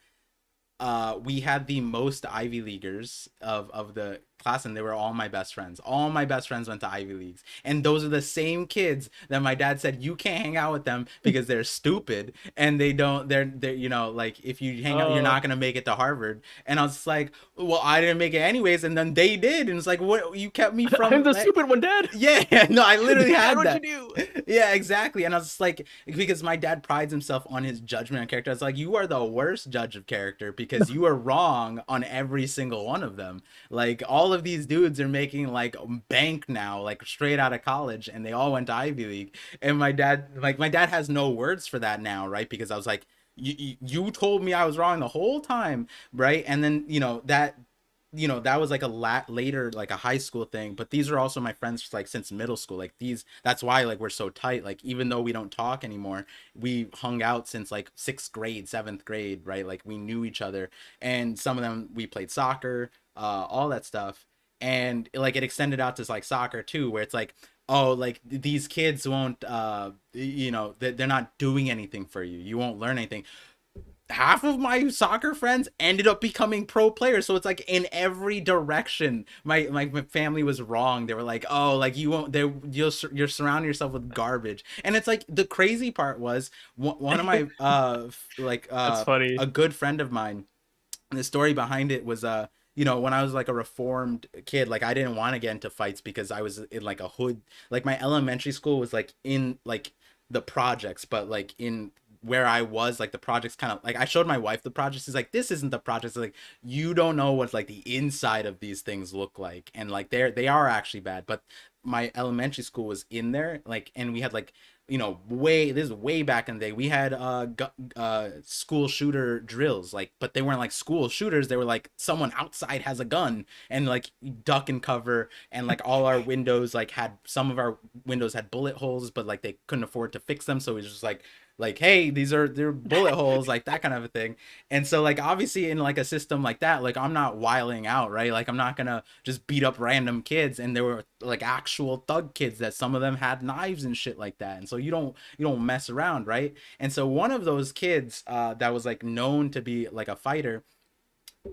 we had the most Ivy Leaguers of the class, and they were all my best friends. All my best friends went to Ivy Leagues, and those are the same kids that my dad said you can't hang out with them because they're stupid and they don't. They're like, if you hang out, you're Oh, not gonna make it to Harvard. And I was just like, well, I didn't make it anyways, and then they did, and it's like, what, you kept me I'm from the like, stupid one, Dad. yeah, no, I literally Dad, had what'd you that. do? Yeah, exactly. And I was just like, because my dad prides himself on his judgment on character. I was like, you are the worst judge of character because you are wrong on every single one of them. Like, all of these dudes are making like bank now, like straight out of college, and they all went to Ivy League. And my dad has no words for that now, right? Because I was like, you told me I was wrong the whole time, right? And then that was like a later, like a high school thing. But these are also my friends like since middle school. Like, that's why like we're so tight. Like, even though we don't talk anymore, we hung out since like sixth grade, seventh grade, right? Like, we knew each other, and some of them we played soccer, all that stuff. And like it extended out to like soccer too, where it's like, oh, like these kids won't they're not doing anything for you, you won't learn anything. Half of my soccer friends ended up becoming pro players. So it's like in every direction my family was wrong. They were like, oh, like you won't, you're surrounding yourself with garbage. And it's like, the crazy part was, one of my That's funny. a good friend of mine, the story behind it was, when I was like a reformed kid, like I didn't want to get into fights because I was in like a hood. Like, my elementary school was like in like the projects, but like in where I was, like the projects kind of like, I showed my wife the projects. Is like, this isn't the projects. Like, you don't know what like the inside of these things look like, and like they are actually bad. But my elementary school was in there, like, and we had like, this is way back in the day, we had school shooter drills, like, but they weren't like school shooters, they were like someone outside has a gun, and like duck and cover. And like all our windows, like, had, some of our windows had bullet holes, but like they couldn't afford to fix them, so it was just like, hey, they're bullet holes, like that kind of a thing. And so like, obviously in like a system like that, like, I'm not wiling out, right? Like, I'm not gonna just beat up random kids. And there were like actual thug kids that some of them had knives and shit like that, and so you don't mess around, right? And so one of those kids that was like known to be like a fighter,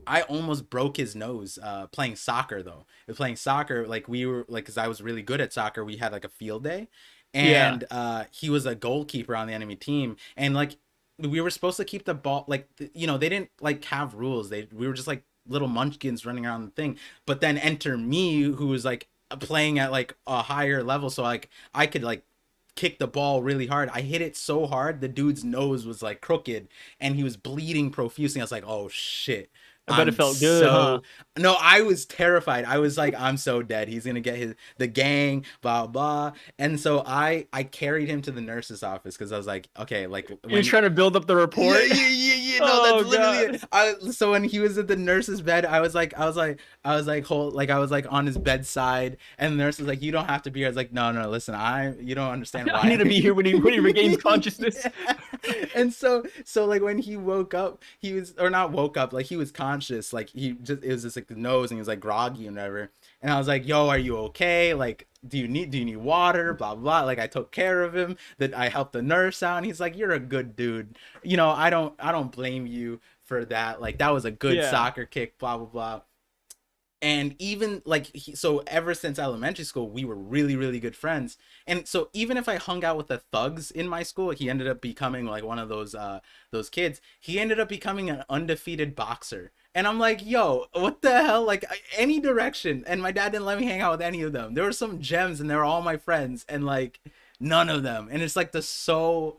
I almost broke his nose playing soccer though. Playing soccer, like we were like, because I was really good at soccer. We had like a field day, Yeah. and he was a goalkeeper on the enemy team, and like we were supposed to keep the ball. Like you know, they didn't like have rules. We were just like little munchkins running around the thing. But then enter me, who was like playing at like a higher level, so like I could like kick the ball really hard. I hit it so hard, the dude's nose was like crooked and he was bleeding profusely. I was like, oh shit. I bet it I'm felt good, huh? so no, I was terrified. I was like, I'm so dead. He's gonna get the gang, blah blah. And so I carried him to the nurse's office because I was like, okay, like You're when trying to build up the yeah, report. yeah, yeah, yeah. No, that's Oh literally god. it. So when he was at the nurse's bed, I was like, hold, like I was like on his bedside, and the nurse was like, "You don't have to be here." I was like, "No, no, listen, you don't understand I need why." to be here when he regains consciousness. Yeah. And so like when he woke up, he was or not woke up, like he was conscious, like he just it was just like the nose, and he was like groggy and whatever. And I was like, "Yo, are you okay? Like, do you need water? Blah blah." Like I took care of him. That I helped the nurse out, and he's like, "You're a good dude. You know, I don't blame you for that. Like that was a good Yeah. soccer kick. Blah blah blah." And even like so ever since elementary school we were really really good friends, and so even if I hung out with the thugs in my school, he ended up becoming like one of those kids. He ended up becoming an undefeated boxer, and I'm like, yo, what the hell, like any direction. And my dad didn't let me hang out with any of them. There were some gems and they were all my friends, and like none of them. And it's like the so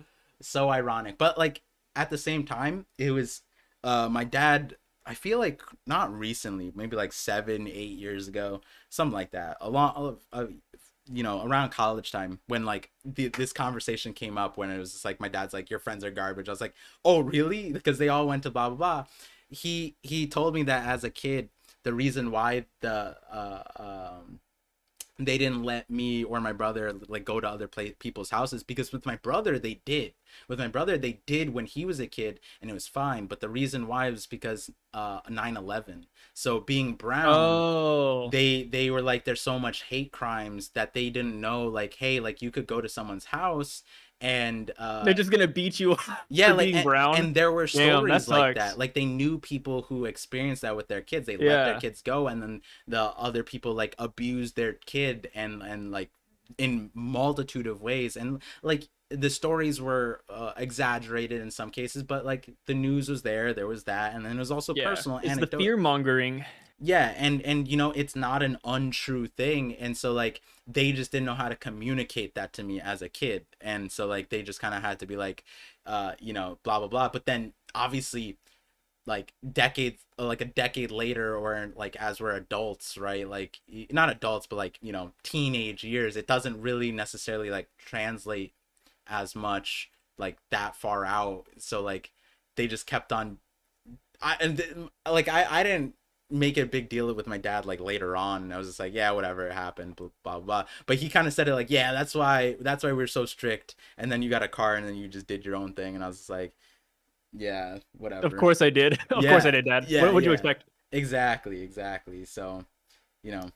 ironic, but like at the same time it was my dad, I feel like not recently, maybe like 7, 8 years ago, something like that. A lot of you know, around college time when like this conversation came up, when it was just like my dad's like, your friends are garbage. I was like, oh really? Because they all went to blah blah blah. He told me that as a kid, the reason why they didn't let me or my brother like go to other people's houses, because with my brother they did. With my brother they did when he was a kid, and it was fine. But the reason why was because 9/11. So being brown, Oh. they were like, there's so much hate crimes that they didn't know, like, hey, like you could go to someone's house and They're just gonna beat you yeah, for like being brown. and there were Damn, that stories like that. sucks. Like they knew people who experienced that with their kids. They let their Yeah. kids go, and then the other people like abused their kid, and like in multitude of ways. And like the stories were exaggerated in some cases, but like the news was there was that, and then it was also Yeah. personal It's the anecdote. fear mongering. Yeah, and you know, it's not an untrue thing. And so like they just didn't know how to communicate that to me as a kid, and so like they just kind of had to be like you know, blah blah blah. But then obviously like decades, like a decade later, or like as we're adults, right, like not adults but like, you know, teenage years, it doesn't really necessarily like translate as much like that far out. So like they just kept on. Like I didn't make a big deal with my dad like later on. I was just like, yeah, whatever, it happened, blah blah blah. But he kind of said it like, yeah, that's why we're so strict. And then you got a car, and then you just did your own thing. And I was just like, yeah, Of whatever. course I did. Of course I Yeah, did, Dad. yeah, What'd you yeah. expect? Exactly, exactly. So, you know,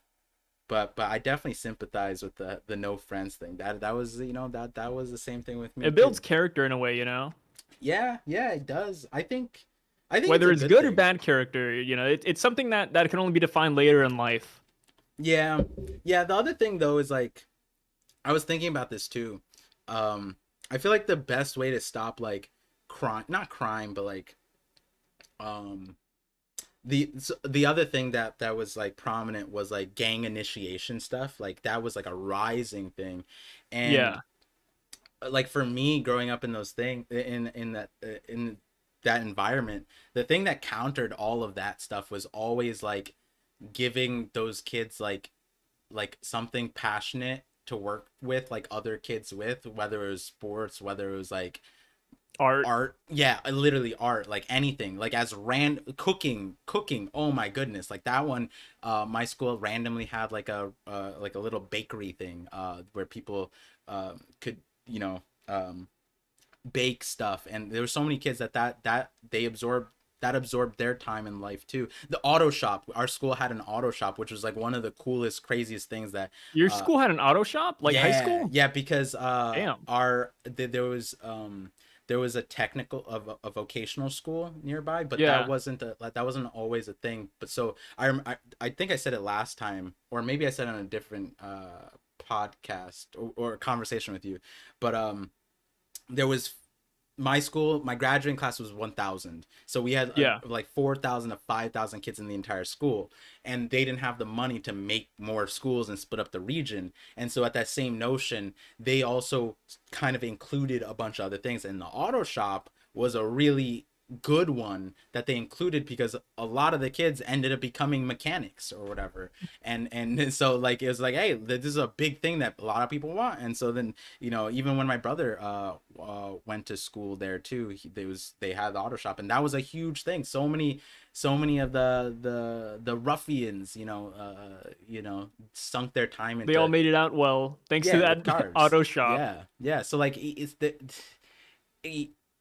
but I definitely sympathize with the no friends thing. That was, you know, that was the same thing with me It builds too. character in a way, you know? Yeah, yeah, it does. I think it's Whether a it's good good or thing. bad character, you know, it's something that can only be defined later in life. Yeah. Yeah, the other thing though is like I was thinking about this too. I feel like the best way to stop like crime, not crime, but like um the other thing that was like prominent was like gang initiation stuff. Like that was like a rising thing. And Yeah. like for me growing up in those things, in that environment, the thing that countered all of that stuff was always like giving those kids like something passionate to work with like other kids with, whether it was sports, whether it was like Art. art. Yeah, literally art, like anything, like as cooking. Oh my goodness, like that one. My school randomly had like a little bakery thing where people could, you know, bake stuff. And there were so many kids that they absorbed their time in life too. The auto shop, our school had an auto shop, which was like one of the coolest, craziest things that Your uh school had an auto shop? Like high yeah, school? yeah, because Damn. there was there was a technical a vocational school nearby, but Yeah. that wasn't always a thing. But so I think I said it last time, or maybe I said it on a different podcast or conversation with you, but there was my school, my graduating class was 1,000. So we had Yeah. like 4,000 to 5,000 kids in the entire school, and they didn't have the money to make more schools and split up the region. And so at that same notion, they also kind of included a bunch of other things. And the auto shop was a really good one that they included because a lot of the kids ended up becoming mechanics or whatever. And so like it was like, hey, this is a big thing that a lot of people want. And so then, you know, even when my brother went to school there too, they had the auto shop, and that was a huge thing. So many of the ruffians, you know, sunk their time They all into, made it out well thanks to yeah, with that cars. auto shop. Yeah, yeah. So like it's the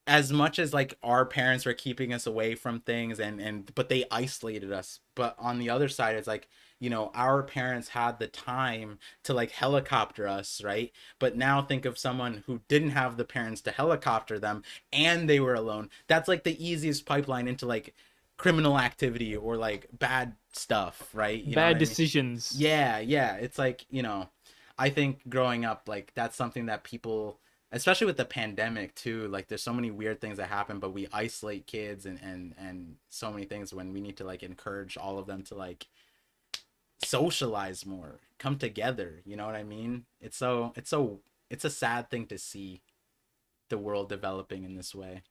as much as like our parents were keeping us away from things, and but they isolated us, but on the other side it's like, you know, our parents had the time to like helicopter us, right? But now think of someone who didn't have the parents to helicopter them, and they were alone. That's like the easiest pipeline into like criminal activity or like bad stuff, right? You know what Bad I mean? decisions. Yeah, yeah. It's like, you know, I think growing up, like that's something that people, especially with the pandemic too, like there's so many weird things that happen, but we isolate kids and so many things when we need to like encourage all of them to like socialize more, come together, you know what I mean? It's a sad thing to see the world developing in this way.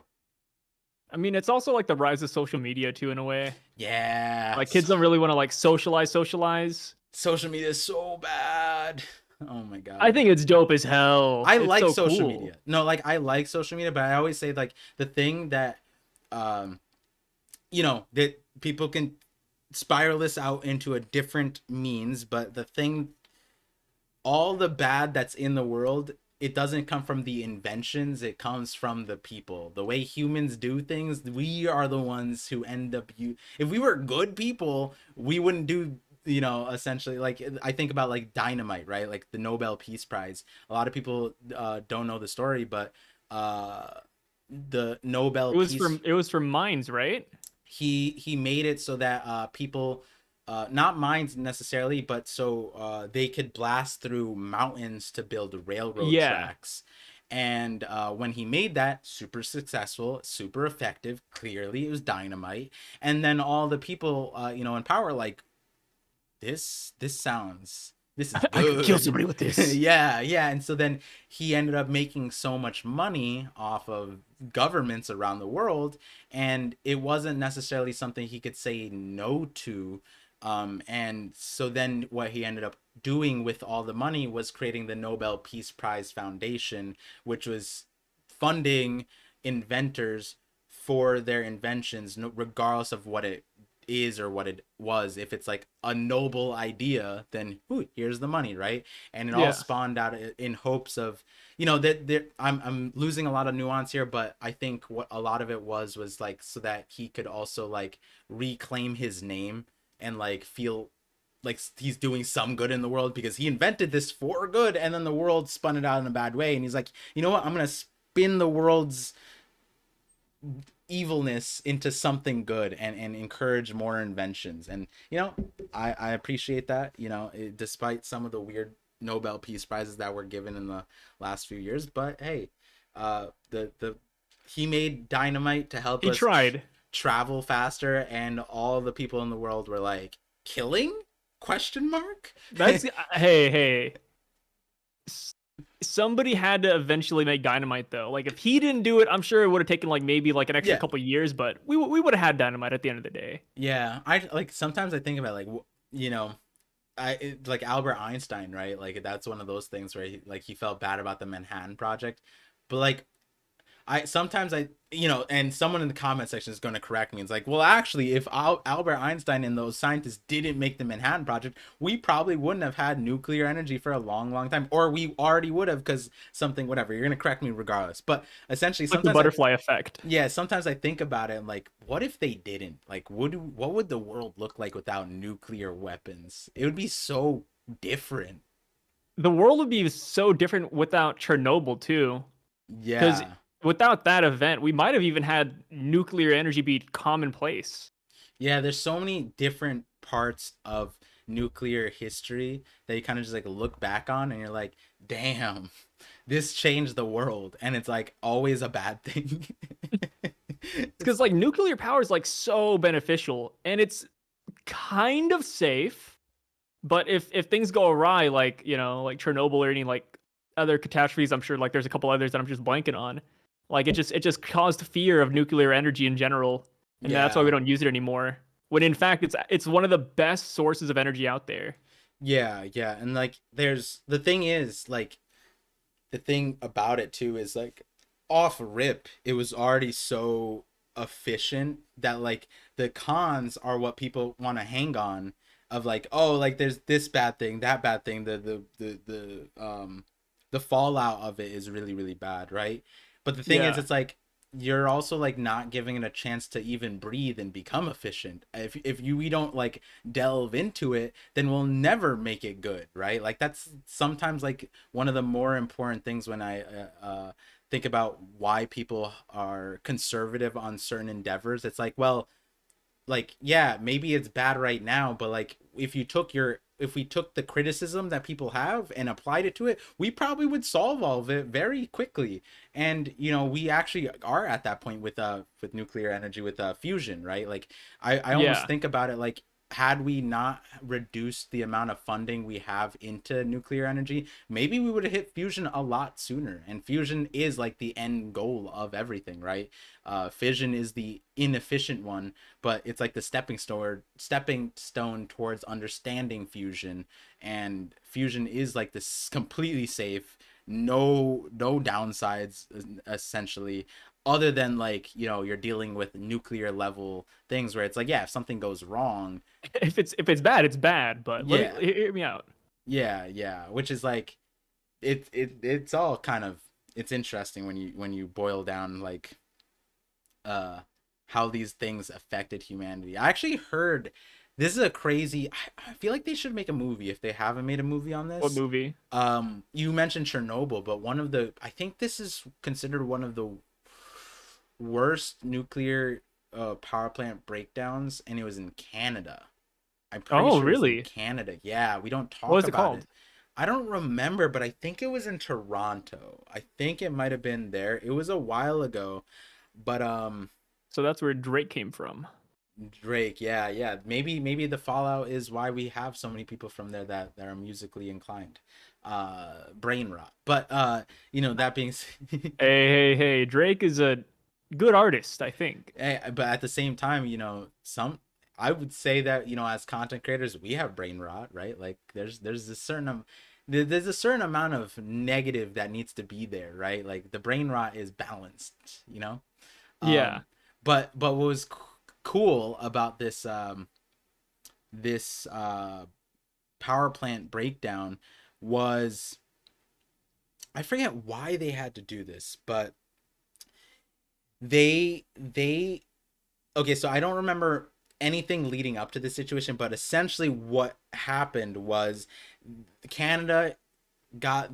I mean, it's also like the rise of social media too, in a way. Yeah. Like kids don't really want to like socialize. Social media is so bad. Oh my I god. think it's dope as hell. I It's like so social cool. media. No, like I like social media, but I always say like the thing that um you know, that people can spiral this out into a different means, but the thing, all the bad that's in the world, it doesn't come from the inventions, it comes from the people. The way humans do things, we are the ones who end up, you if we were good people, we wouldn't do, you know, essentially, like I think about like dynamite, right? Like the Nobel Peace Prize. A lot of people don't know the story, but uh the Nobel Peace, It was from mines, right? he made it so that people, not mines necessarily, but so they could blast through mountains to build railroad Yeah. tracks. And when he made that, super successful, super effective, clearly it was dynamite. And then all the people, you know, in power, like, this is I could kill good. somebody with this. Yeah, yeah. And so then he ended up making so much money off of governments around the world, and it wasn't necessarily something he could say no to. And so then what he ended up doing with all the money was creating the Nobel Peace Prize Foundation, which was funding inventors for their inventions, regardless of what it is or what it was. If it's like a noble idea, then ooh, here's the money, right? And it all Yeah. spawned out in hopes of, you know, that there, I'm losing a lot of nuance here, but I think what a lot of it was like so that he could also like reclaim his name and like feel like he's doing some good in the world because he invented this for good, and then the world spun it out in a bad way, and he's like, you know what, I'm gonna spin the world's evilness into something good and encourage more inventions. And you know, I appreciate that, you know, despite some of the weird Nobel Peace Prizes that were given in the last few years. But hey, the he made dynamite to help He us tried. travel faster, and all the people in the world were like, killing, question mark. That's hey. Somebody had to eventually make dynamite though. Like if he didn't do it, I'm sure it would have taken like maybe like an extra Yeah, couple years, but we would have had dynamite at the end of the day. yeah. I like sometimes I think about like, you know, like Albert Einstein, right? Like that's one of those things where he felt bad about the Manhattan Project, but like I sometimes I, you know, and someone in the comment section is going to correct me. It's like, well, actually, if Albert Einstein and those scientists didn't make the Manhattan Project, we probably wouldn't have had nuclear energy for a long, long time, or we already would have because something, whatever. You're going to correct me regardless. But essentially, Like the sometimes butterfly effect. yeah, sometimes I think about it and like, what if they didn't? Like, what would the world look like without nuclear weapons? It would be so different. The world would be so different without Chernobyl too. Because Yeah. without that event, we might have even had nuclear energy be commonplace. Yeah, there's so many different parts of nuclear history that you kind of just like look back on and you're like, damn, this changed the world. And it's like always a bad thing. Because It's like nuclear power is like so beneficial and it's kind of safe. But if things go awry, like like Chernobyl or any like other catastrophes, I'm sure like there's a couple others that I'm just blanking on. Like it just caused fear of nuclear energy in general, and that's why we yeah. don't use it anymore. When in fact it's one of the best sources of energy out there. Yeah, yeah. And like there's the thing is like the thing about it too is like off rip it was already so efficient that like the cons are what people want to hang on of like oh like there's this bad thing that bad thing the fallout of it is really really bad, right? But the thing is Yeah, it's like you're also like not giving it a chance to even breathe and become efficient. If you we don't like delve into it, then we'll never make it good, right? Like that's sometimes like one of the more important things when I think about why people are conservative on certain endeavors. It's like, well, like yeah, maybe it's bad right now, but like if we took the criticism that people have and applied it to it, we probably would solve all of it very quickly. And we actually are at that point with nuclear energy with fusion, right? Like I almost yeah. think about it like had we not reduced the amount of funding we have into nuclear energy, maybe we would have hit fusion a lot sooner. And fusion is like the end goal of everything, right? Fission is the inefficient one, but it's like the stepping stone towards understanding fusion. And fusion is like this completely safe, no downsides essentially, other than like you're dealing with nuclear level things where it's like yeah, if something goes wrong. If it's bad, it's bad. But let me Yeah, hear me out. yeah, yeah, which is like it's all kind of it's interesting when you boil down like uh how these things affected humanity. I actually heard this is a crazy I feel like they should make a movie if they haven't made a movie on What this. movie? You mentioned Chernobyl, but one of the I think this is considered one of the worst nuclear power plant breakdowns, and it was in Canada. I'm pretty Oh, sure it was in really? Canada. Yeah, we don't What talk was it about it. called? I don't remember, but I think it was in Toronto. I think it might have been there. It was a while ago, but So that's where Drake came from. Drake, yeah, yeah. Maybe the fallout is why we have so many people from there that are musically inclined. Brain rot. But that being said, Hey. Drake is a good artist, I think. but at the same time, some I would say that, as content creators, we have brain rot, right? Like there's a certain there's a certain amount of negative that needs to be there, right? Like the brain rot is balanced. Yeah. Um, but what was cool about this power plant breakdown was I forget why they had to do this, but they okay, so I don't remember anything leading up to this situation, but essentially what happened was Canada got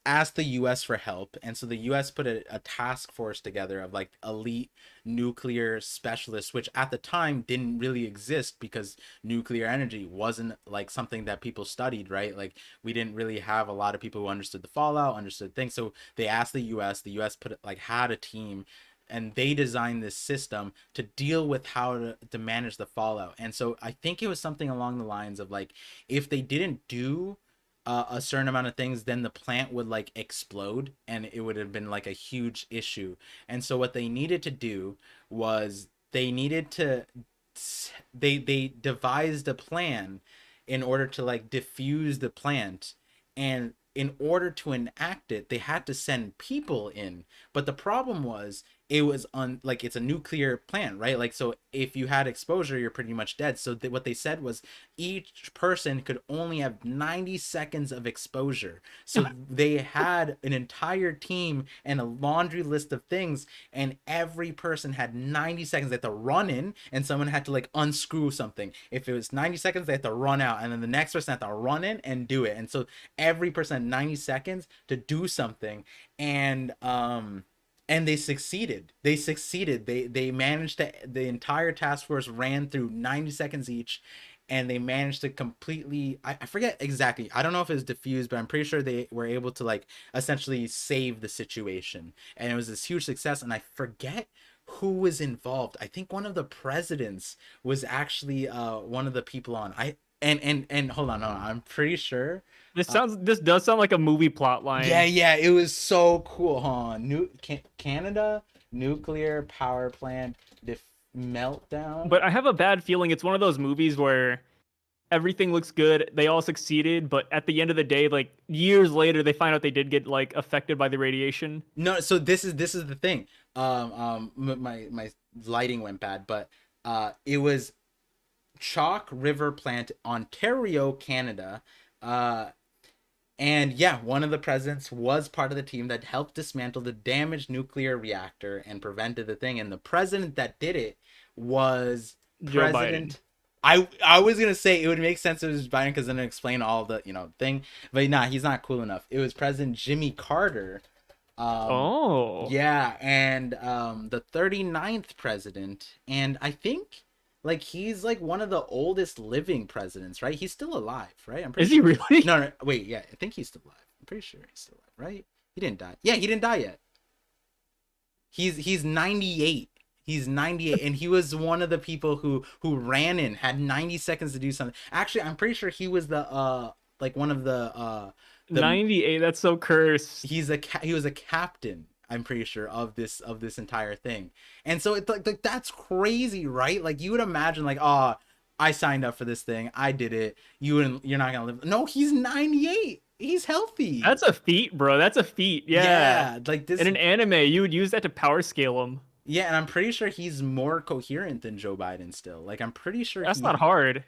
asked the US for help, and so the US put a task force together of like elite nuclear specialists, which at the time didn't really exist because nuclear energy wasn't like something that people studied, right? Like we didn't really have a lot of people who understood the fallout, understood things. So they asked the US put like had a team, and they designed this system to deal with how to manage the fallout. And so I think it was something along the lines of like if they didn't do a certain amount of things, then the plant would like explode and it would have been like a huge issue. And so what they needed to do was they needed to they devised a plan in order to like diffuse the plant, and in order to enact it they had to send people in. But the problem was it was on like it's a nuclear plant, right? Like so if you had exposure you're pretty much dead. So what they said was each person could only have 90 seconds of exposure. So they had an entire team and a laundry list of things, and every person had 90 seconds. They had to run in, and someone had to like unscrew something. If it was 90 seconds, they had to run out, and then the next person had to run in and do it. And so every person had 90 seconds to do something. And and they succeeded. They managed to, the entire task force ran through 90 seconds each, and they managed to completely, I forget exactly, I don't know if it was diffused, but I'm pretty sure they were able to like essentially save the situation, and it was this huge success. And I forget who was involved. I think one of the presidents was actually one of the people on. And hold on, I'm pretty sure. This does sound like a movie plot Yeah, line. yeah, it was so cool, huh? Canada nuclear power plant meltdown. But I have a bad feeling it's one of those movies where everything looks good, they all succeeded, but at the end of the day, like years later, they find out they did get like affected by the radiation. No, so this is the thing. My lighting went bad, but it was Chalk River Plant, Ontario, Canada. And yeah, one of the presidents was part of the team that helped dismantle the damaged nuclear reactor and prevented the thing. And the president that did it was Joe Biden. President. I was gonna say it would make sense if it was Biden, because then it explain all the thing, but nah, he's not cool enough. It was President Jimmy Carter. Oh, Yeah, and the 39th president, and I think like he's like one of the oldest living presidents, right? He's still alive, right? I'm pretty is he sure. really? No, no, wait, yeah, I think he's still alive. I'm pretty sure he's still alive, right? He didn't die. Yeah, he didn't die yet. He's 98. He's 98, and he was one of the people who ran in, had 90 seconds to do something. Actually, I'm pretty sure he was the like one of the 98. That's so cursed. he was a captain, I'm pretty sure, of this entire thing. And so it's like that's crazy, right? Like you would imagine like, oh, I signed up for this thing, I did it, you're not gonna live. No, he's 98, he's healthy. That's a feat, bro. That's a feat. Yeah. Yeah, like this. In an anime, you would use that to power scale him. Yeah, and I'm pretty sure he's more coherent than Joe Biden still. Like I'm pretty sure That's he not hard.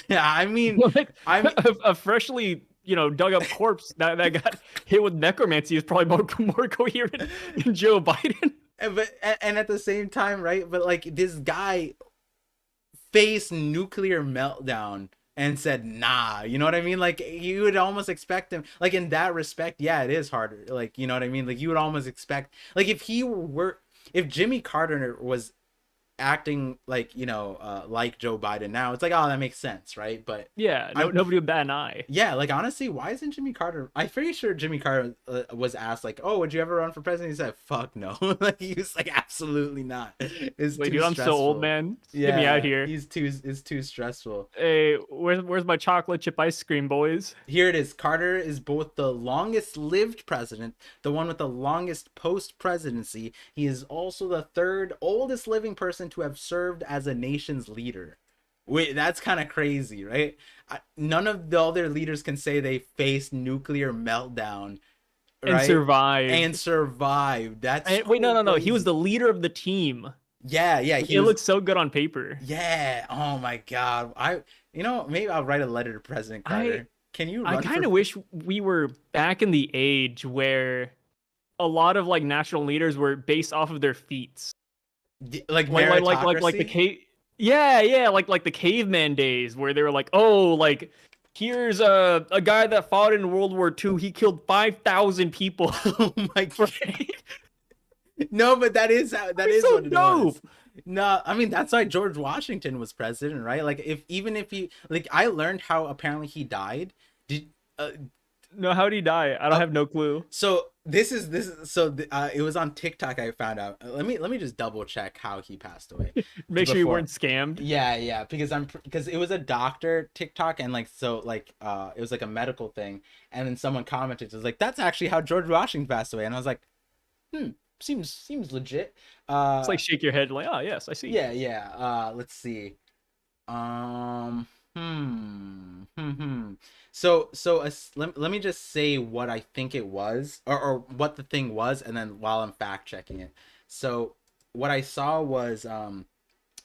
I mean, Like I mean, a freshly, dug up corpse that got hit with necromancy is probably more coherent than Joe Biden. and at the same time, right? But like this guy faced nuclear meltdown and said nah, you know what I mean? Like you would almost expect him, like in that respect, yeah, it is harder, like, you know what I mean? Like you would almost expect, like if Jimmy Carter was acting like, like Joe Biden now, it's like, oh, that makes sense, right? But Yeah, I'm nobody would bat an eye. yeah, like honestly, why isn't Jimmy Carter? I'm pretty sure Jimmy Carter was asked like, "Oh, would you ever run for president?" He said, "Fuck no." Like he was like, "Absolutely not." It's Wait, too dude, I'm so old, stressful. man. Get me out Yeah, here. it's too stressful. Hey, where's my chocolate chip ice cream, boys? Here it is. Carter is both the longest lived president, the one with the longest post presidency. He is also the third oldest living person to have served as a nation's leader. Wait, that's kind of crazy, right? None of the other leaders can say they faced nuclear meltdown, And right? And survived. survived. That's Wait, no, so no, no. He was the crazy. leader of the team. Yeah, yeah, Like, he it was. looks so good on paper. Yeah. Oh my God. Maybe I'll write a letter to President I Carter. Can you I run kind for of wish we were back in the age where a lot of like national leaders were based off of their feats. like Like the meritocracy? cave. Yeah, yeah, like the caveman days where they were like, oh, like here's a guy that fought in World War II. He killed 5,000 people. Oh my God. Right? No, but that That'd be is so what it dope. was. No, I mean that's why George Washington was president, right? Like if he, like, I learned how apparently he died. Did uh, No, how'd he die? I don't uh have no clue. so this is it was on TikTok I found out. Let me just double check how he passed away Make sure you before. weren't scammed. Yeah, yeah, because it was a doctor TikTok, and like so like it was like a medical thing, and then someone commented, it was like, that's actually how George Washington passed away, and I was like, seems legit. It's like shake your head like, oh yes, I see. Yeah, yeah. Let's see. Um, let me just say what I think it was, or what the thing was, and then while I'm fact checking it. So what I saw was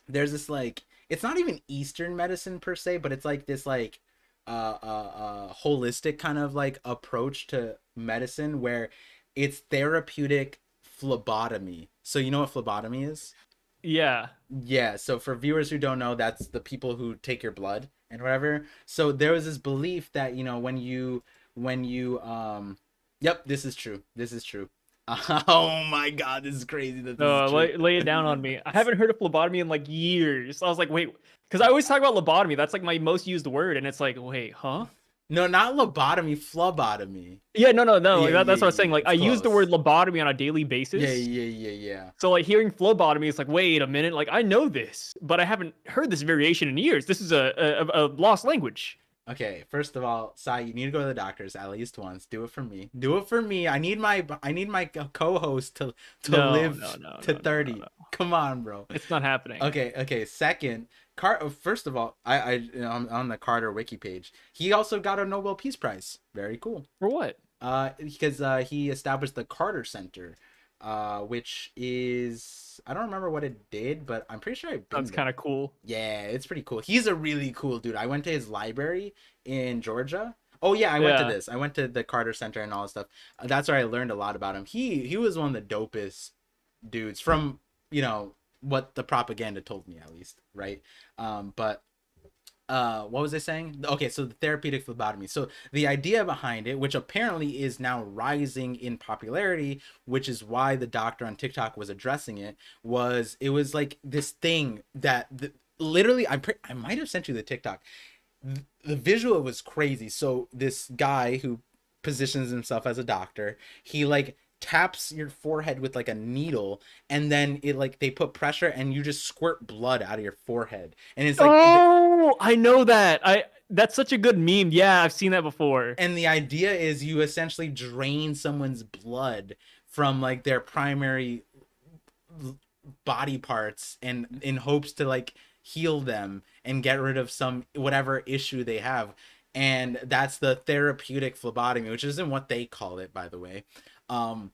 there's this, like, it's not even Eastern medicine per se, but it's like this like holistic kind of like approach to medicine where it's therapeutic phlebotomy. So you know what phlebotomy is? Yeah. Yeah, so for viewers who don't know, that's the people who take your blood and whatever. So there was this belief that, when you yep, this is true. This is true. Oh my god, this is crazy that this is No, true. lay it down on me. I haven't heard of phlebotomy in like years. I was like, wait, because I always talk about lobotomy. That's like my most used word, and it's like, wait, huh? No, not lobotomy, phlebotomy. Yeah, no. Yeah, Like yeah, that's what I was yeah. saying. Like I It's use the word close. lobotomy on a daily Yeah, basis. yeah, yeah, yeah. So like hearing phlebotomy is like, wait a minute, like I know this, but I haven't heard this variation in years. This is a lost language. Okay, first of all, Sai, you need to go to the doctors at least once. Do it for me. Do it for me. I need my co-host to No, live no, no, to no, no, no, 30. no. Come on, bro. It's not happening. Okay. Second, first of all, I'm on the Carter wiki page. He also got a Nobel Peace Prize. Very cool. For what? Because he established the Carter Center, which is, I don't remember what it did, but I'm pretty sure I've been Sounds there. kind of cool. Yeah, it's pretty cool. He's a really cool dude. I went to his library in Georgia. Oh yeah, I went to Yeah. this. I went to the Carter Center and all this stuff. That's where I learned a lot about him. He was one of the dopest dudes from, what the propaganda told me, at least, right? But what was I saying? Okay, so the therapeutic phlebotomy. So the idea behind it, which apparently is now rising in popularity, which is why the doctor on TikTok was addressing it, was like this thing that literally I might have sent you the TikTok. The visual was crazy. So this guy who positions himself as a doctor, he like taps your forehead with like a needle, and then it like they put pressure and you just squirt blood out of your forehead, and it's like Oh, I know that. That's such a good meme. Yeah, I've seen that before. and the idea is you essentially drain someone's blood from like their primary body parts, and in hopes to like heal them and get rid of some whatever issue they have. And that's the therapeutic phlebotomy, which isn't what they call it, by the way. Um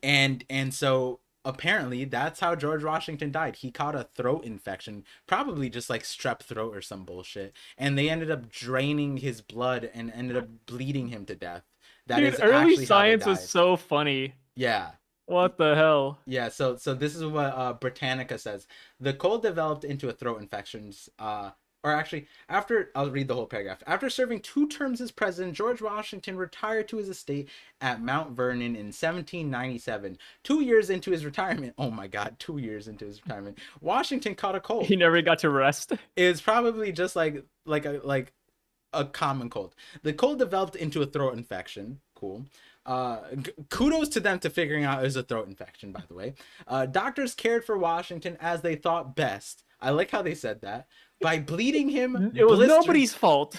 and and so apparently that's how George Washington died. He caught a throat infection, probably just like strep throat or some bullshit, and they ended up draining his blood and ended up bleeding him to death. That Dude, is early actually how they science was died. so funny. Yeah. What the hell? Yeah, so this is what Britannica says. The cold developed into a throat infections. Or actually, after I'll read the whole paragraph. After serving 2 terms as president, George Washington retired to his estate at Mount Vernon in 1797. 2 years into his retirement, oh my God, 2 years into his retirement, Washington caught a He cold. never got to rest. It's probably just like a common cold. The cold developed into a throat infection. Cool. Kudos to them to figuring out it was a throat infection, by the way. Doctors cared for Washington as they thought best. I like how they said that. By bleeding him, It was blister. nobody's fault.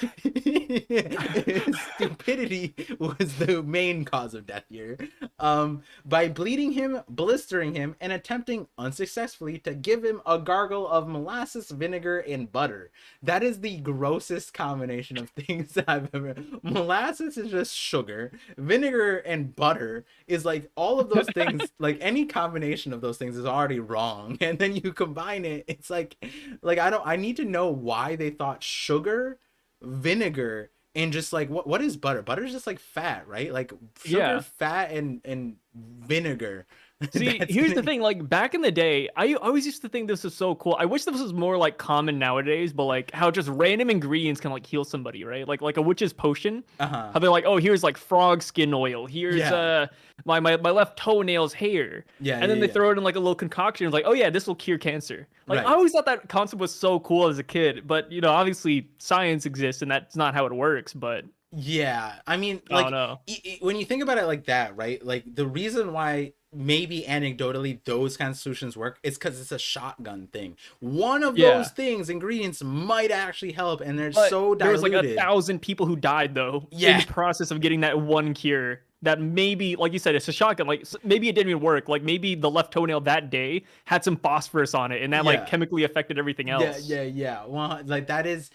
Stupidity was the main cause of death here. By bleeding him, blistering him, and attempting unsuccessfully to give him a gargle of molasses, vinegar, and butter. That is the grossest combination of things that I've ever. Molasses is just sugar. Vinegar and butter is like all of those things. Like any combination of those things is already wrong, and then you combine it. It's like I need to know why they thought sugar, vinegar, and just like what is butter? Butter is just like fat, right? Like sugar, Yeah. fat, and vinegar. See, That's here's the gonna. thing. Like back in the day, I always used to think this was so cool. I wish this was more like common nowadays, but like how just random ingredients can like heal somebody, right? Like a witch's potion. Uh-huh. How they're like, oh, here's like frog skin oil. Here's Yeah. my left toenail's hair. Yeah, And yeah, then they yeah. throw it in like a little concoction. It's like, oh yeah, this will cure cancer. Like I Right. always thought that concept was so cool as a kid, but obviously science exists and that's not how it works. But Yeah. I mean, I don't like know. when you think about it like that, right? Like the reason why maybe anecdotally those kind of solutions work is because it's a shotgun thing. One of those Yeah. things, ingredients, might actually help, and they're But so there was like diluted. 1,000 people who died though in Yeah. the process of getting that one cure. That maybe, like you said, it's a shotgun. Like maybe it didn't even work. Like maybe the left toenail that day had some phosphorus on it, and that like Yeah. chemically affected everything Yeah, else. yeah, yeah. Well, like that is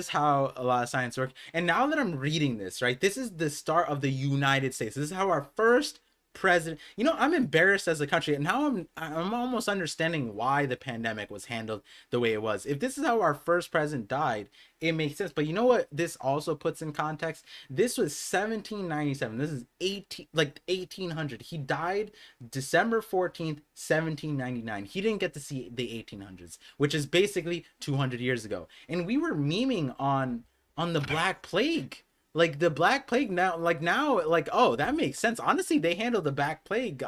how a lot of science work. And now that I'm reading this, right, this is the start of the United States. This is how our first president. I'm embarrassed as a country, and now I'm almost understanding why the pandemic was handled the way it was. If this is how our first president died, it makes sense. But you know what? This also puts in context. This was 1797. This is 1800. He died December 14th, 1799. He didn't get to see the 1800s, which is basically 200 years ago. And we were memeing on the Black Plague. Like the Black Plague now, like oh, that makes sense. Honestly, they handled the Black Plague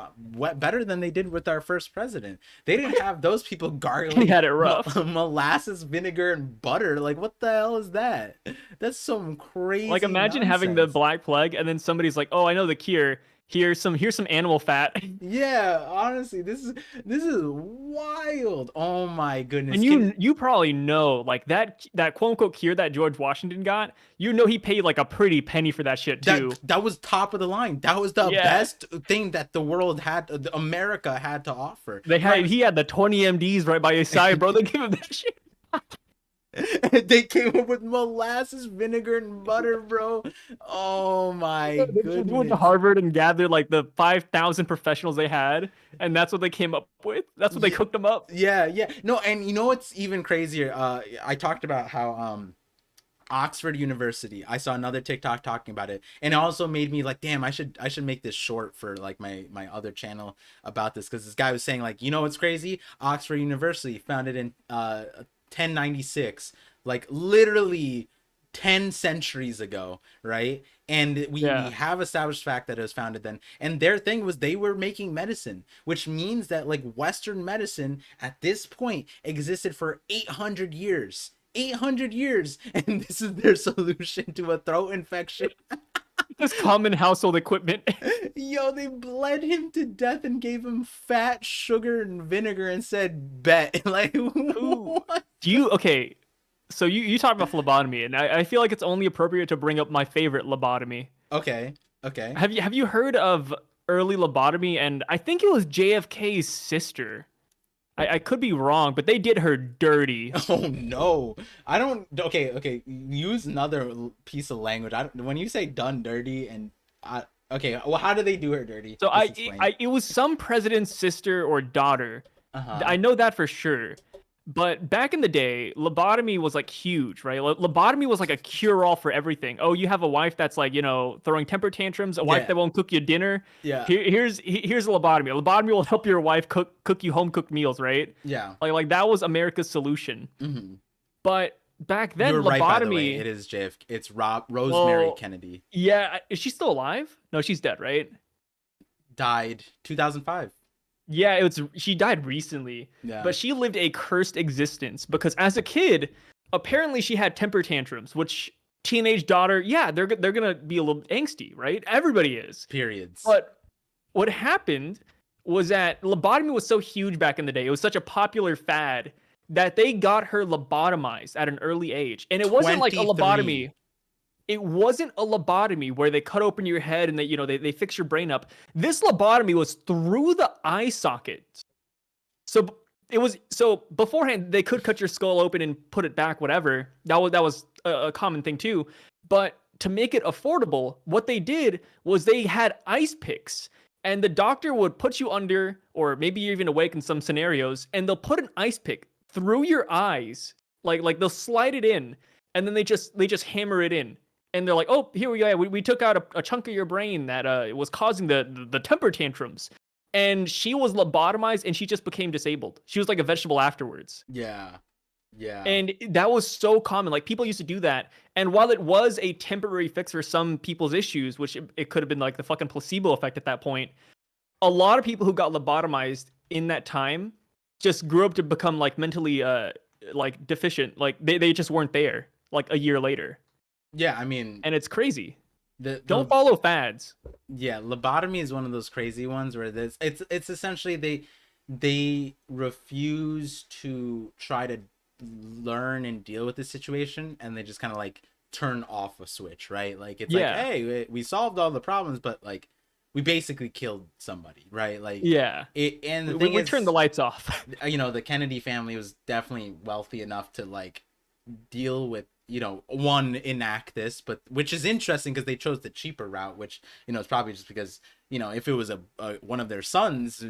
better than they did with our first president. They didn't have those people He gargling had it rough. molasses, vinegar, and butter. Like what the hell is that? That's some Like crazy imagine having the nonsense. Black Plague and then somebody's like, "Oh, I know the cure. Here's some animal fat." Yeah, honestly, this is wild. Oh my goodness. And you probably know like that quote unquote cure that George Washington got. You know he paid like a pretty penny for that shit too. That was top of the line. That was the Yeah. best thing that the world had, America had to offer. He had the 20 MDs right by his side, bro. They gave him that shit. They came up with molasses, vinegar, and butter, bro. Oh my They just went to goodness. Harvard and gathered like the 5,000 professionals they had, and that's what they came up with. That's what they Yeah, cooked them up. yeah, yeah. No, and you know what's even crazier? I talked about how Oxford University. I saw another TikTok talking about it, and it also made me like, damn, I should make this short for like my other channel about this, because this guy was saying like, you know what's crazy? Oxford University founded in 1096, like literally 10 centuries ago, right? And we Yeah. have established fact that it was founded then, and their thing was they were making medicine, which means that like Western medicine at this point existed for 800 years. 800 years, and this is their solution to a throat infection. Just common household equipment. Yo, they bled him to death and gave him fat, sugar, and vinegar and said, bet. Like, Who what? do you okay? So you talked about phlebotomy, and I feel like it's only appropriate to bring up my favorite lobotomy. Okay, okay. Have you heard of early lobotomy? And I think it was JFK's sister. I could be wrong, but they did her dirty. Oh no, I don't. Okay, okay. Use another piece of language. When you say done dirty, and okay, well, how do they do her dirty? So Just explain. it was some president's sister or daughter. Uh-huh. I know that for sure. But back in the day, lobotomy was like huge, right? Lobotomy was like a cure-all for everything. Oh, you have a wife that's like, throwing temper tantrums, a wife Yeah, that won't cook you dinner. yeah, Here's a lobotomy. A lobotomy will help your wife cook you home cooked meals, right? yeah. Like that was America's solution. Mm-hmm. But back then, You're right, by the way. lobotomy, It is JFK. It's Rosemary well, Kennedy. yeah, is she still alive? No, she's dead, right? Died 2005. Yeah, she died recently, Yeah. but she lived a cursed existence because as a kid, apparently she had temper tantrums, which teenage daughter, yeah, they're gonna be a little angsty, right? Everybody is. Periods. But what happened was that lobotomy was so huge back in the day. It was such a popular fad that they got her lobotomized at an early age, and it wasn't like a 23. lobotomy. It wasn't a lobotomy where they cut open your head and they fix your brain up. This lobotomy was through the eye socket. So beforehand they could cut your skull open and put it back, whatever. That was a common thing too. But to make it affordable, what they did was they had ice picks, and the doctor would put you under, or maybe you're even awake in some scenarios, and they'll put an ice pick through your eyes, like they'll slide it in, and then they just hammer it in. And they're like, oh, here we go. We took out a chunk of your brain that was causing the temper tantrums. And she was lobotomized and she just became disabled. She was like a vegetable afterwards. Yeah. Yeah. And that was so common. Like people used to do that. And while it was a temporary fix for some people's issues, which it could have been like the fucking placebo effect at that point, a lot of people who got lobotomized in that time just grew up to become like mentally like deficient. Like they just weren't there like a year later. Yeah, I mean, And it's crazy. the Don't follow fads. yeah, lobotomy is one of those crazy ones where it's essentially they refuse to try to learn and deal with the situation, and they just kind of like turn off a switch, right? Like it's like, Yeah. hey, we solved all the problems, but like we basically killed somebody, right? Like Yeah. it, and the We, thing we is, turned the lights off. the Kennedy family was definitely wealthy enough to like deal with, one, enact this, but which is interesting because they chose the cheaper route, which it's probably just because if it was a one of their sons,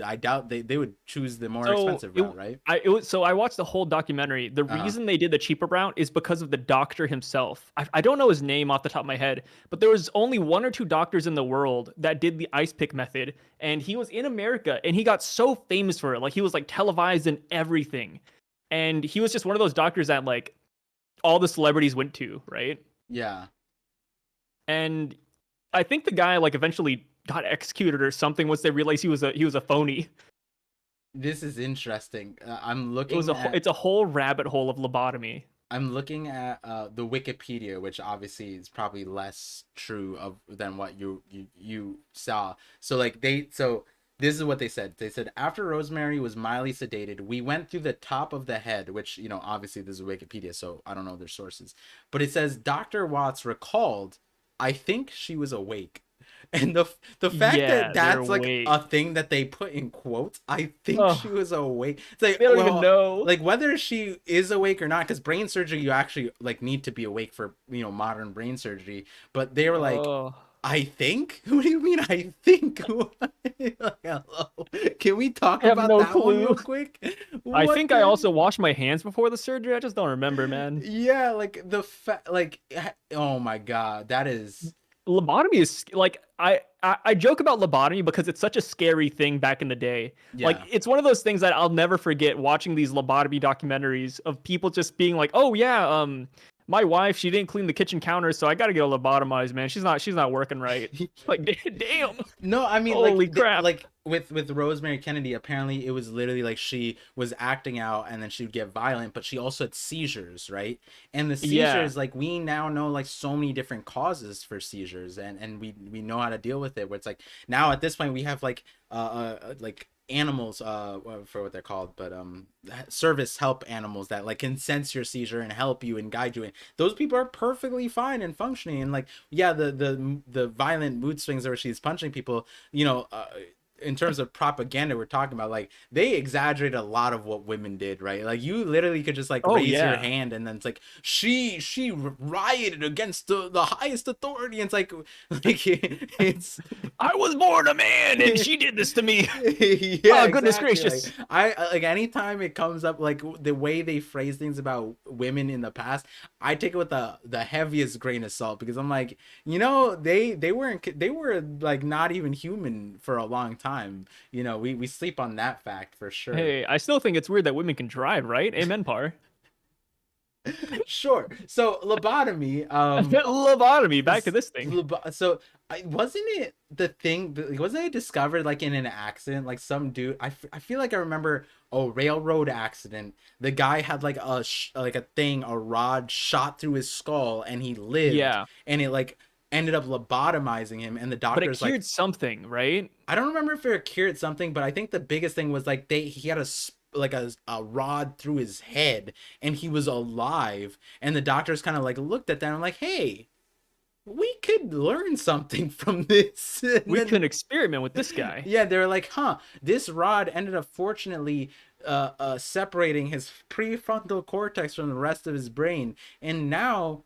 I doubt they would choose the more expensive route, right? So I watched the whole documentary. The reason they did the cheaper route is because of the doctor himself. I don't know his name off the top of my head, but there was only one or two doctors in the world that did the ice pick method, and he was in America, and he got so famous for it. Like he was like televised and everything, and he was just one of those doctors that like all the celebrities went to, right? Yeah. and I think the guy like eventually got executed or something once they realized he was a phony. This is interesting. I'm It was looking at it's a whole rabbit hole of lobotomy. the Wikipedia, which obviously is probably less true of than what you saw. So like this is what they said. They said after Rosemary was mildly sedated, we went through the top of the head, which obviously this is Wikipedia, so I don't know their sources, but it says Dr. Watts recalled, I think she was awake. And the fact that Yeah, they're that's like way. a thing that they put in quotes, I think she Oh, was awake. It's like, they don't even well, know. like whether she is awake or not, because brain surgery you actually like need to be awake for modern brain surgery. But they were like, Oh, I think. What do you mean? I think. Like, hello. Can we talk I have about no that one clue. real quick? I What think I also the? washed my hands before the surgery. I just don't remember, man. Yeah, like like, oh my god, that is. Lobotomy is like I joke about lobotomy because it's such a scary thing back in the day. Like Yeah. it's one of those things that I'll never forget watching these lobotomy documentaries of people just being like, "Oh yeah, my wife, she didn't clean the kitchen counter, so I got to get lobotomized, man. She's not working right." Like, damn. No, I mean like Holy crap. like with Rosemary Kennedy, apparently it was literally like she was acting out and then she would get violent, but she also had seizures, right? And the Yeah. seizures, like we now know like so many different causes for seizures, and we know how to deal with it. Where it's like now at this point we have like animals for what they're called, but service help animals that like can sense your seizure and help you and guide you, and those people are perfectly fine and functioning. And like yeah, the violent mood swings where she's punching people, in terms of propaganda we're talking about, like they exaggerate a lot of what women did, right? Like you literally could just like Oh raise your yeah. hand and then it's like she rioted against the highest authority, and it's like it's I was born a man and she did this to me. yeah, Oh, goodness exactly. Like gracious. I like anytime it comes up, like the way they phrase things about women in the past, I take it with the heaviest grain of salt, because I'm like, they were like not even human for a long time. We sleep on that fact for sure. Hey, I still think it's weird that women can drive, right? Amen, par. Sure. So lobotomy, Lobotomy, back to this thing. so wasn't it the thing, wasn't it discovered like in an accident, like some dude, I feel like I remember a railroad accident, the guy had like like a rod shot through his skull and he lived, Yeah. and it like ended up lobotomizing him, and the But it doctor's like, cured something, right? I don't remember if it cured something, but I think the biggest thing was like he had like a rod through his head and he was alive, and the doctors kind of like looked at that and like, hey, we could learn something from this. And We then can experiment with this guy. yeah, they were like, huh, this rod ended up fortunately separating his prefrontal cortex from the rest of his brain, and now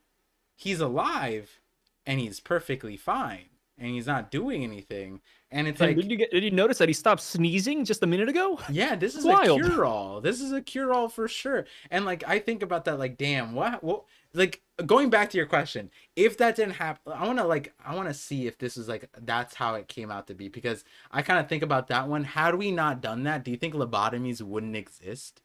he's alive and he's perfectly fine and he's not doing anything. And it's And like, did you notice that he stopped sneezing just a minute ago? yeah, this It's is a wild. cure-all. This is a cure-all for sure. And like I think about that, like, damn, what like going back to your question, if that didn't happen, I want to see if this is like that's how it came out to be, because I kind of think about that one. Had we not done that, do you think lobotomies wouldn't exist?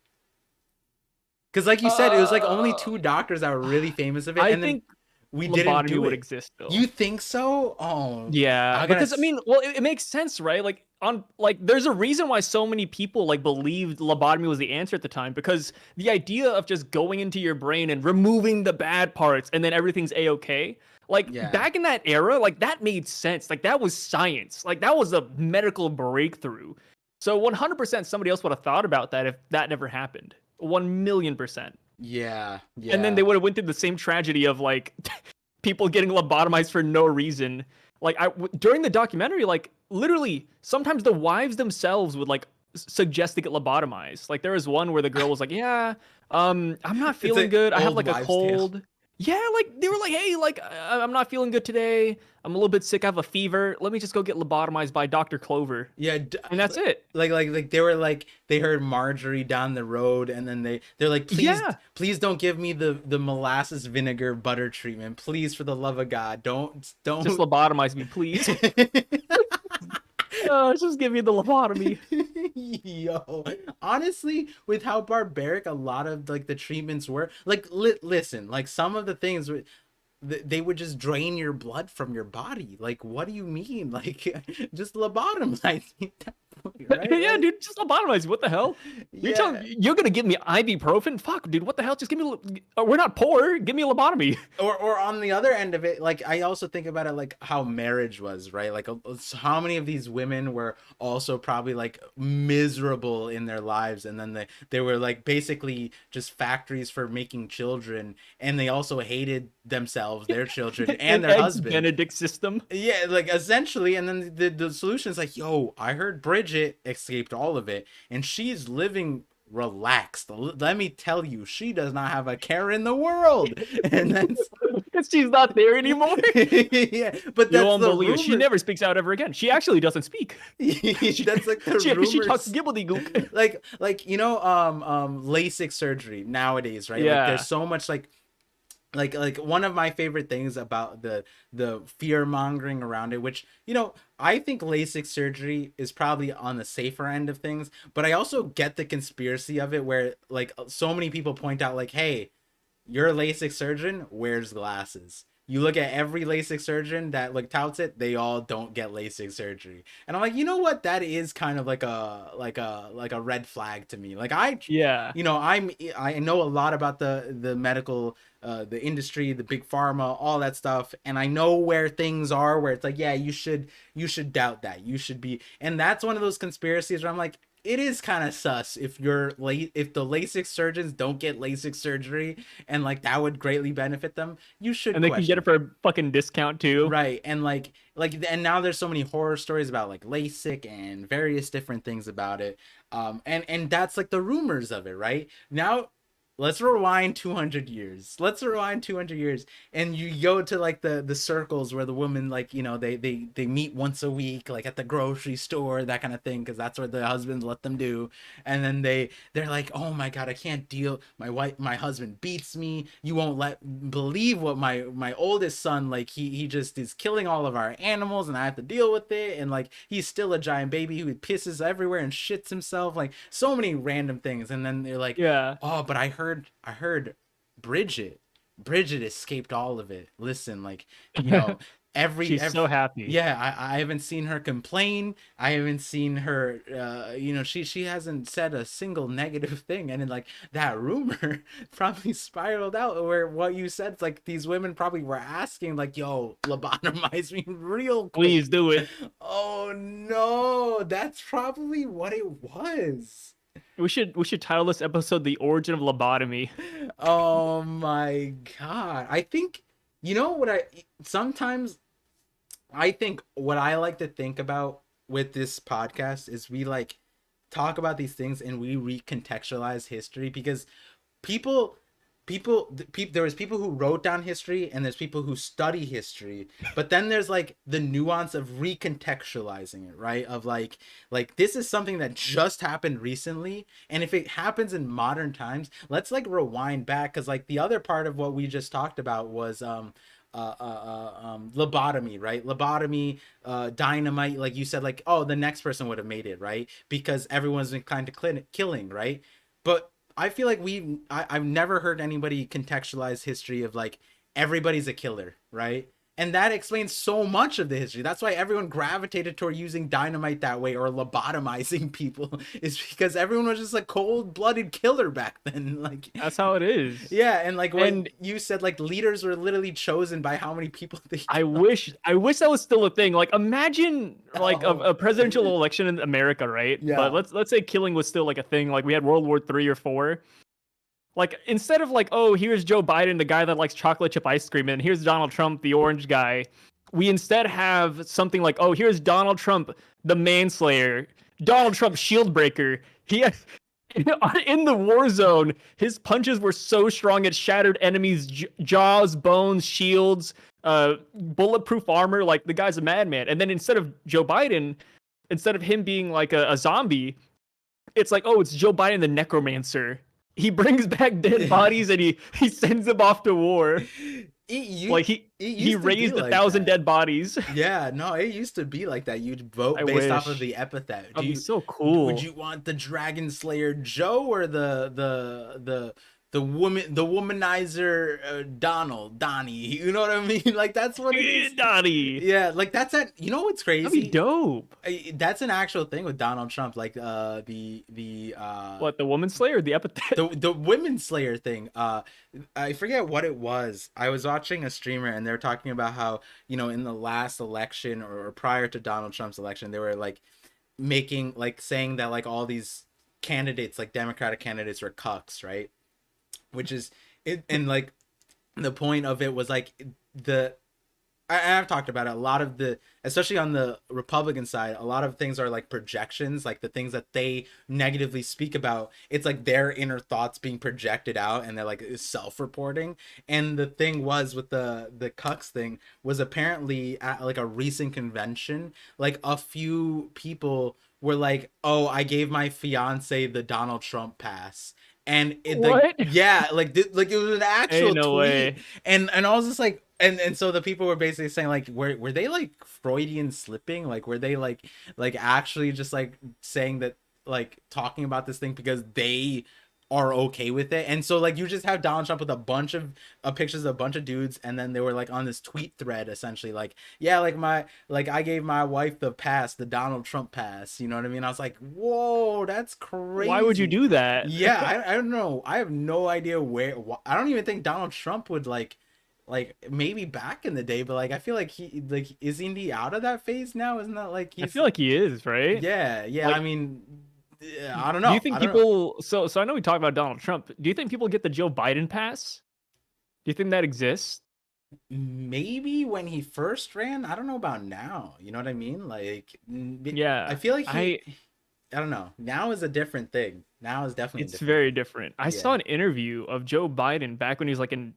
Because like you said, it was like only Uh, two doctors that were really famous of it, I and then think we didn't lobotomy do would it. exist You though. think so? Oh, Yeah, I gotta. because I mean, well, it makes sense, right? Like on like there's a reason why so many people like believed lobotomy was the answer at the time, because the idea of just going into your brain and removing the bad parts and then everything's a-okay. Like Yeah. back in that era, like that made sense. Like that was science. Like that was a medical breakthrough. So 100% somebody else would have thought about that if that never happened. 1,000,000%. Yeah. And then they Yeah. would have went through the same tragedy of like people getting lobotomized for no reason. Like during the documentary, like literally sometimes the wives themselves would like suggest to get lobotomized. Like there was one where the girl was like, "Yeah, I'm not It's feeling an good. I have old like a wives' tale. cold." Yeah, like they were like, "Hey, like I'm not feeling good today. I'm a little bit sick. I have a fever. Let me just go get lobotomized by Dr. Clover." Yeah, And that's it. like they were like they heard Marjorie down the road, and then they're like, Yeah, please don't give me the molasses vinegar butter treatment, please, for the love of God, just don't. lobotomize me, please. Just give me the lobotomy. Yo, honestly, with how barbaric a lot of like the treatments were, like listen, like some of the things they would just drain your blood from your body. Like, what do you mean? Like, just lobotomize me at that point, right? Yeah, Like, dude, just lobotomize. What the hell? yeah. You're gonna give me ibuprofen? Fuck, dude, what the hell? Just give me. We're not poor. Give me a lobotomy. Or on the other end of it, like, I also think about it like how marriage was, right? Like, how many of these women were also probably like miserable in their lives, and then they were like basically just factories for making children, and they also hated themselves, their children, and An their eggs husband. Benedict system. Yeah, like essentially, and then the solution is like, yo, I heard Bridget escaped all of it, and she's living relaxed. Let me tell you, she does not have a care in the world. And that's Because she's not there anymore. yeah, but You that's won't the believe it. She rumor. never speaks out ever again. She actually doesn't speak. That's like the She talks rumors. gibbledygook. Like you know, LASIK surgery nowadays, right? Like there's Yeah. so much like one of my favorite things about the fear mongering around it, which, you know, I think LASIK surgery is probably on the safer end of things, but I also get the conspiracy of it, where like so many people point out like, hey, your LASIK surgeon wears glasses. You look at every LASIK surgeon that like touts it, they all don't get LASIK surgery. And I'm like, you know what? That is kind of like a red flag to me. Like Yeah. you know, I know a lot about the medical the industry, the big pharma, all that stuff, and I know where things are where it's like, yeah, you should doubt that. You should be, and that's one of those conspiracies where I'm like, it is kind of sus if you're late, if the LASIK surgeons don't get LASIK surgery, and like that would greatly benefit them. You should And they can get question it it. for a fucking discount too. Right. And and now there's so many horror stories about like LASIK and various different things about it. And that's like the rumors of it, right? Now let's rewind 200 years. Let's rewind 200 years, and you go to like the circles where the women, like, you know, they meet once a week, like at the grocery store, that kind of thing, because that's what the husbands let them do. And then they're like, oh my god, I can't deal, my husband beats me, you won't let believe what my oldest son, like, he just is killing all of our animals, and I have to deal with it, and like he's still a giant baby who pisses everywhere and shits himself, like so many random things. And then they're like, Yeah. oh, but I heard Bridget. Bridget escaped all of it. Listen, like, you know, She's every so happy. yeah, I haven't seen her complain. I haven't seen her you know, she hasn't said a single negative thing. And then like that rumor probably spiraled out where what you said, it's like these women probably were asking like, yo, lobotomize me real quick. Please do it. Oh no, that's probably what it was. We should title this episode "The Origin of Lobotomy." Oh my god. I think, you know what, sometimes I think what I like to think about with this podcast is we like talk about these things and we recontextualize history, because people there was people who wrote down history and there's people who study history, but then there's like the nuance of recontextualizing it, right? Of like this is something that just happened recently, and if it happens in modern times, let's like rewind back, because like the other part of what we just talked about was lobotomy, right? Lobotomy, dynamite, like you said, like, oh, the next person would have made it, right? Because everyone's been kind of killing, right? But I feel like I've never heard anybody contextualize history of like everybody's a killer, right? And that explains so much of the history. That's why everyone gravitated toward using dynamite that way, or lobotomizing people, is because everyone was just a cold-blooded killer back then. Like, That's how it is. yeah, and like when And you said like leaders were literally chosen by how many people they I killed. wish that was still a thing. Like, imagine like a, Oh, a presidential election in America, right? But yeah. let's say killing was still like a thing. Like we had World War III or IV. Like instead of like, oh, here's Joe Biden, the guy that likes chocolate chip ice cream, and here's Donald Trump, the orange guy, we instead have something like, oh, here's Donald Trump, the manslayer, Donald Trump, shield breaker. He in the war zone, his punches were so strong it shattered enemies' jaws, bones, shields, bulletproof armor. Like the guy's a madman. And then instead of Joe Biden, instead of him being like a zombie, it's like, oh, it's Joe Biden, the necromancer. He brings back dead bodies and he sends them off to war. Like It he used to be raised like 1,000 that. dead bodies. Yeah, no, it used to be like that. You'd vote I based off of wish. the epithet. That'd be so Would cool. you want the Dragon Slayer Joe, or the the womanizer, Donnie. You know what I mean? Like that's what it is. Donnie. Yeah, like that's that. You know what's That'd be crazy? dope. That's an actual thing with Donald Trump. Like What, the woman slayer, the epithet? the women slayer thing. I forget what it was. I was watching a streamer and they were talking about how, you know, in the last election or prior to Donald Trump's election, they were like making like saying that like all these candidates, like Democratic candidates, were cucks, right? Which is it, and like the point of it was like the I've talked about it. A lot of the, especially on the Republican side, a lot of things are like projections, like the things that they negatively speak about. It's like their inner thoughts being projected out, and they're like self-reporting. And the thing was with the Cucks thing was apparently at like a recent convention, like a few people were like, "Oh, I gave my fiance the Donald Trump pass." And it like What? yeah, like it was an Ain't actual no tweet, way. and I was just like, and so the people were basically saying like, were they like Freudian slipping, like were they like actually just like saying that, like talking about this thing because they are okay with it. And so like you just have Donald Trump with a bunch of pictures of a bunch of dudes, and then they were like on this tweet thread essentially like, yeah, like my, like I gave my wife the pass, the Donald Trump pass, you know what I mean? I was like, whoa, that's Why would you crazy. do that? Yeah, I don't know. I have no idea where. I don't even think Donald Trump would like maybe back in the day, but like I feel like he like, isn't he out of that phase now? Isn't that like I he's, feel like he is, right? yeah, yeah. I Like, mean, yeah, I don't do you know. think I don't know. people? So I know we talk about Donald Trump. Do you think people get the Joe Biden pass? Do you think that exists? Maybe when he first ran, I don't know about now. You know what I mean? Like, I Yeah, feel like he, I. I don't know. Now is a different thing. Now is definitely a It's different very thing. different. I saw Yeah. an interview of Joe Biden back when he was like in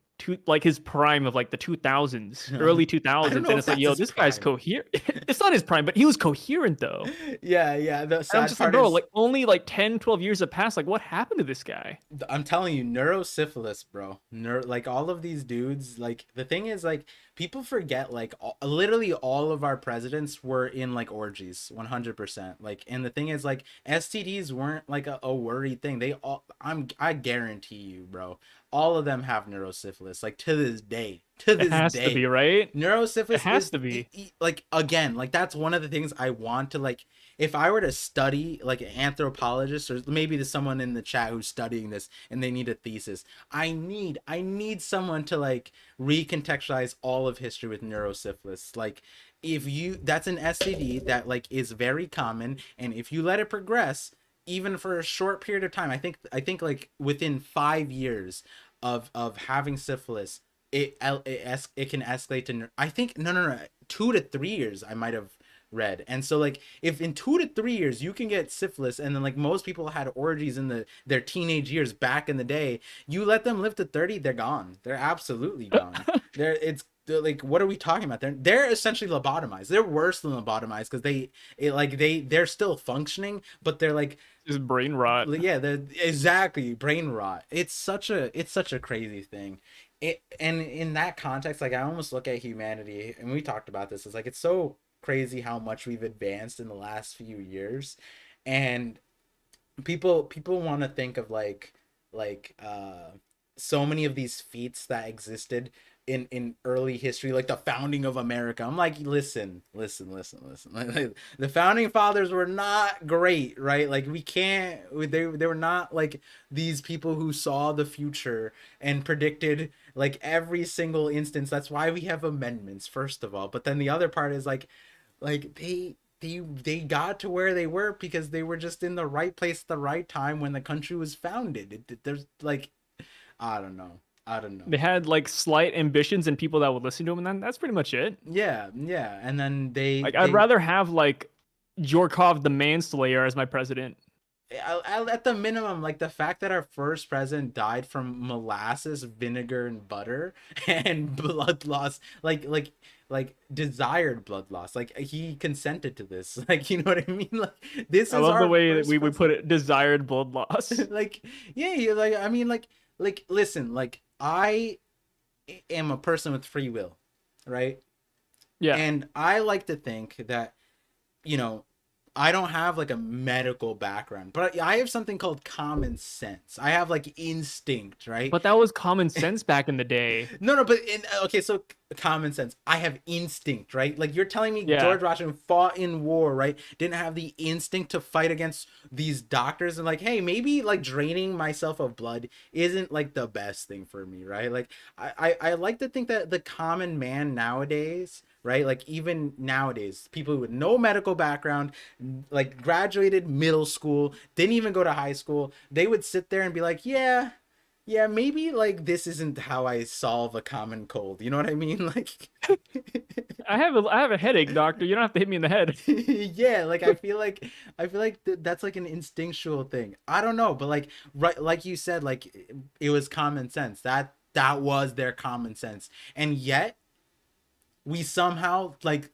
like his prime of like the 2000s, early I don't 2000s, know and if it's like, that's yo, his this guy's prime. coherent. It's not his prime, but he was coherent though. Yeah, yeah. The And I'm sad just like, part bro, is, like only like 10, 12 years have passed. Like, what happened to this guy? I'm telling you, neurosyphilis, bro. Like all of these dudes, like the thing is, like people forget, like literally all of our presidents were in like orgies, 100%. Like, and the thing is, like STDs weren't like a worried thing. They all, I guarantee you, bro, all of them have neurosyphilis. Like to this day, to It this has to be, day, right? It neurosyphilis has is to be. like again, like that's one of the things I want to like, if I were to study like an anthropologist, or maybe to someone in the chat who's studying this and they need a thesis, I need someone to like recontextualize all of history with neurosyphilis. Like if you, that's an STD that like is very common, and if you let it progress even for a short period of time, I think like within 5 years of having syphilis, it can escalate to, I think, no, 2 to 3 years I might have read. And so like if in 2 to 3 years you can get syphilis, and then like most people had orgies in their teenage years back in the day, you let them live to 30, they're gone. They're absolutely gone. They're like, what are we talking about? They're essentially lobotomized. They're worse than lobotomized because they're still functioning, but they're like, Just brain rot. yeah, they're exactly brain rot. It's such a crazy thing. And in that context, like I almost look at humanity, and we talked about this, it's like it's so crazy how much we've advanced in the last few years. And people want to think of like so many of these feats that existed in early history, like the founding of America. I'm like, listen. The founding fathers were not great, right? Like we can't, they were not like these people who saw the future and predicted like every single instance. That's why we have amendments, first of all. But then the other part is like they got to where they were because they were just in the right place at the right time when the country was founded. There's like, I don't know. I don't know. They had like slight ambitions and people that would listen to him, and then that's pretty much it. Yeah, yeah. And then they Like, I'd rather have like Jorkov the Manslayer as my president. at the minimum, like the fact that our first president died from molasses, vinegar, and butter, and blood loss, like desired blood loss, like he consented to this, like you know what I mean, like this I is love the our way that first we put president. it, desired blood loss. Like yeah, like I mean like listen, like I am a person with free will, right? Yeah. And I like to think that, you know, I don't have like a medical background, but I have something called common sense. I have like instinct, right? But that was common sense back in the day. No, but okay, so common sense. I have instinct, right? Like you're telling me Yeah. George Washington fought in war, right? Didn't have the instinct to fight against these doctors and like, hey, maybe like draining myself of blood isn't like the best thing for me, right? Like I like to think that the common man nowadays, right? Like even nowadays, people with no medical background, like graduated middle school, didn't even go to high school, they would sit there and be like, yeah, maybe like this isn't how I solve a common cold. You know what I mean? Like I have a headache, doctor. You don't have to hit me in the head. yeah, like I feel like that's like an instinctual thing. I don't know, but like right like you said, like it was common sense. That was their common sense. And yet we somehow like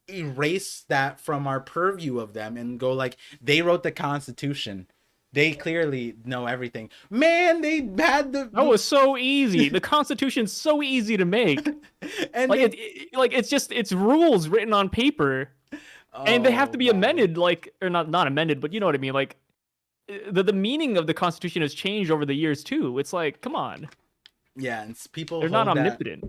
erase that from our purview of them and go like they wrote the Constitution. They clearly know everything. Man, they had the That was so easy. The Constitution's so easy to make. and Like they, like it's just it's rules written on paper, and they have to be wow. amended. Like or not amended, but you know what I mean. Like the meaning of the Constitution has changed over the years too. It's like come on, Yeah, and people they're not hold omnipotent.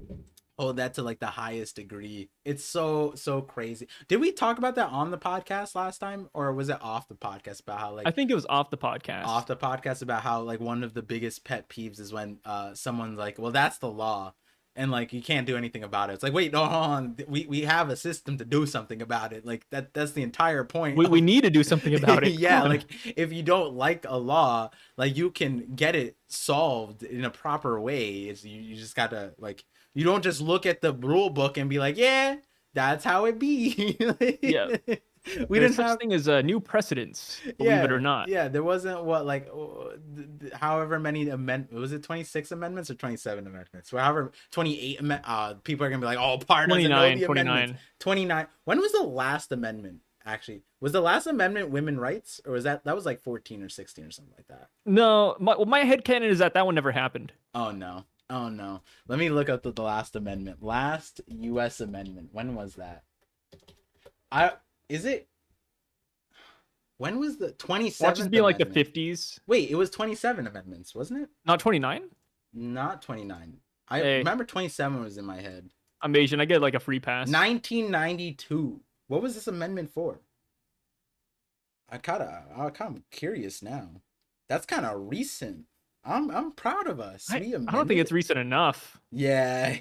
that to like the highest degree. It's so crazy. Did we talk about that on the podcast last time, or was it off the podcast about how like I think it was off the podcast. off the podcast about how like one of the biggest pet peeves is when someone's like, well, that's the law, and like you can't do anything about it. It's like, wait, no, hold on, we have a system to do something about it. Like that's the entire point. We need to do something about it. Yeah, like if you don't like a law, like you can get it solved in a proper way. It's you just gotta like you don't just look at the rule book and be like, yeah, that's how it be. Yeah. We There's didn't such have thing as new precedents, believe it or not. yeah, there wasn't what like however many was it 26 amendments or 27 amendments? Well, however 28 people are gonna be like, oh, pardon doesn't know 29, the 29. amendments. 29. When was the last amendment? Actually, was the last amendment women rights, or was that was like 14 or 16 or something like that? No, my headcanon is that one never happened. Oh no. Oh no. Let me look up the last amendment. Last US amendment. When was that? Is it when was the 27th? Watch this be like the amendment? 50s. Wait, it was 27 amendments, wasn't it? Not 29? Not 29. I Hey. remember 27 was in my head. I'm Asian. I get like a free pass. 1992. What was this amendment for? I'm kind of curious now. That's kind of recent. I'm proud of us. I don't think it's recent enough. Yeah.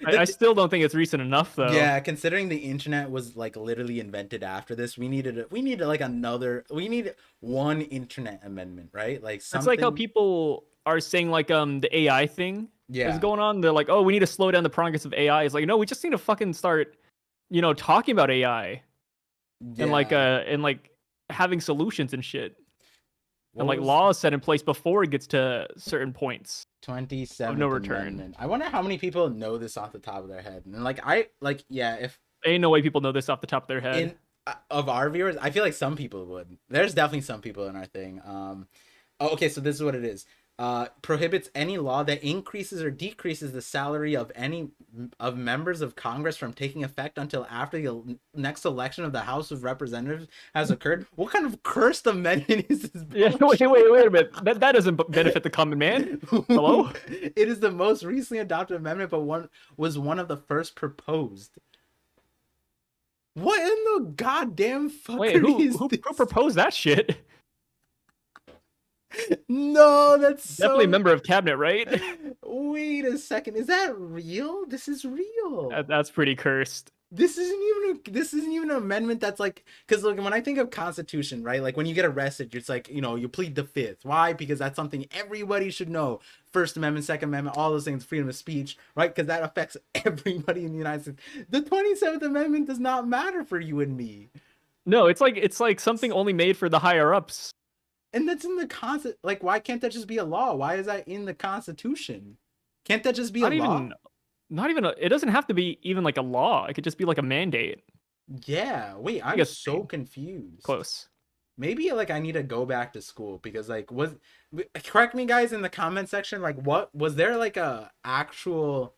I still don't think it's recent enough though. Yeah, considering the internet was like literally invented after this, we needed one internet amendment, right? Like something. It's like how people are saying like the AI thing is going on. They're like, oh, we need to slow down the progress of AI. It's like, no, we just need to fucking start, talking about AI and like having solutions and shit. And like laws set in place before it gets to certain points. 27th no return. Amendment. I wonder how many people know this off the top of their head. And like if ain't no way people know this off the top of their head. Of our viewers, I feel like some people would. There's definitely some people in our thing. Okay, so this is what it is. Prohibits any law that increases or decreases the salary of any of members of Congress from taking effect until after the next election of the House of Representatives has occurred. What kind of cursed amendment is this? Yeah, wait a minute. That doesn't benefit the common man. Hello? It is the most recently adopted amendment, but was one of the first proposed. What in the goddamn fuck? Wait, who proposed that shit? No, that's definitely a member of cabinet, right? Wait a second, is that real? This is real. That's pretty cursed. This isn't even an amendment that's like, because look, when I think of Constitution, right, like when you get arrested, it's like, you plead the fifth. Why? Because that's something everybody should know. First Amendment, Second Amendment, all those things, freedom of speech, right? Because that affects everybody in the United States. The 27th Amendment does not matter for you and me. No, it's like something only made for the higher ups. And that's in the Constitution. Like, why can't that just be a law? Why is that in the Constitution? Can't that just be a law? Not even it doesn't have to be even like a law. It could just be like a mandate. Yeah. Wait, I'm so confused. Close. Maybe like I need to go back to school because like correct me guys in the comment section, like what was there like a actual,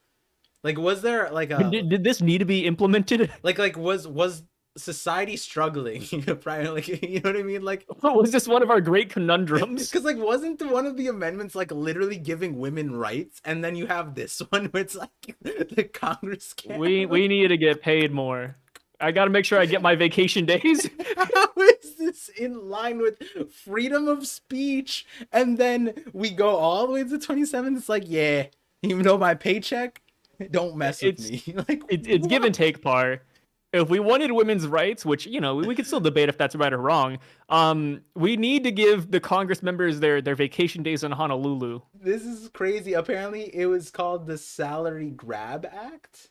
like was there like a did this need to be implemented? like was society struggling, probably, like, you know what I mean, like. Was this one of our great conundrums? Because like wasn't one of the amendments like literally giving women rights, and then you have this one where it's like the Congress can't. We need to get paid more. I got to make sure I get my vacation days. How is this in line with freedom of speech? And then we go all the way to the 27th. It's like, yeah, even though my paycheck, don't mess with It's me. Like, it's give and take par. If we wanted women's rights, which we could still debate if that's right or wrong, we need to give the Congress members their vacation days in Honolulu. this is crazy. Apparently, it was called the Salary Grab Act.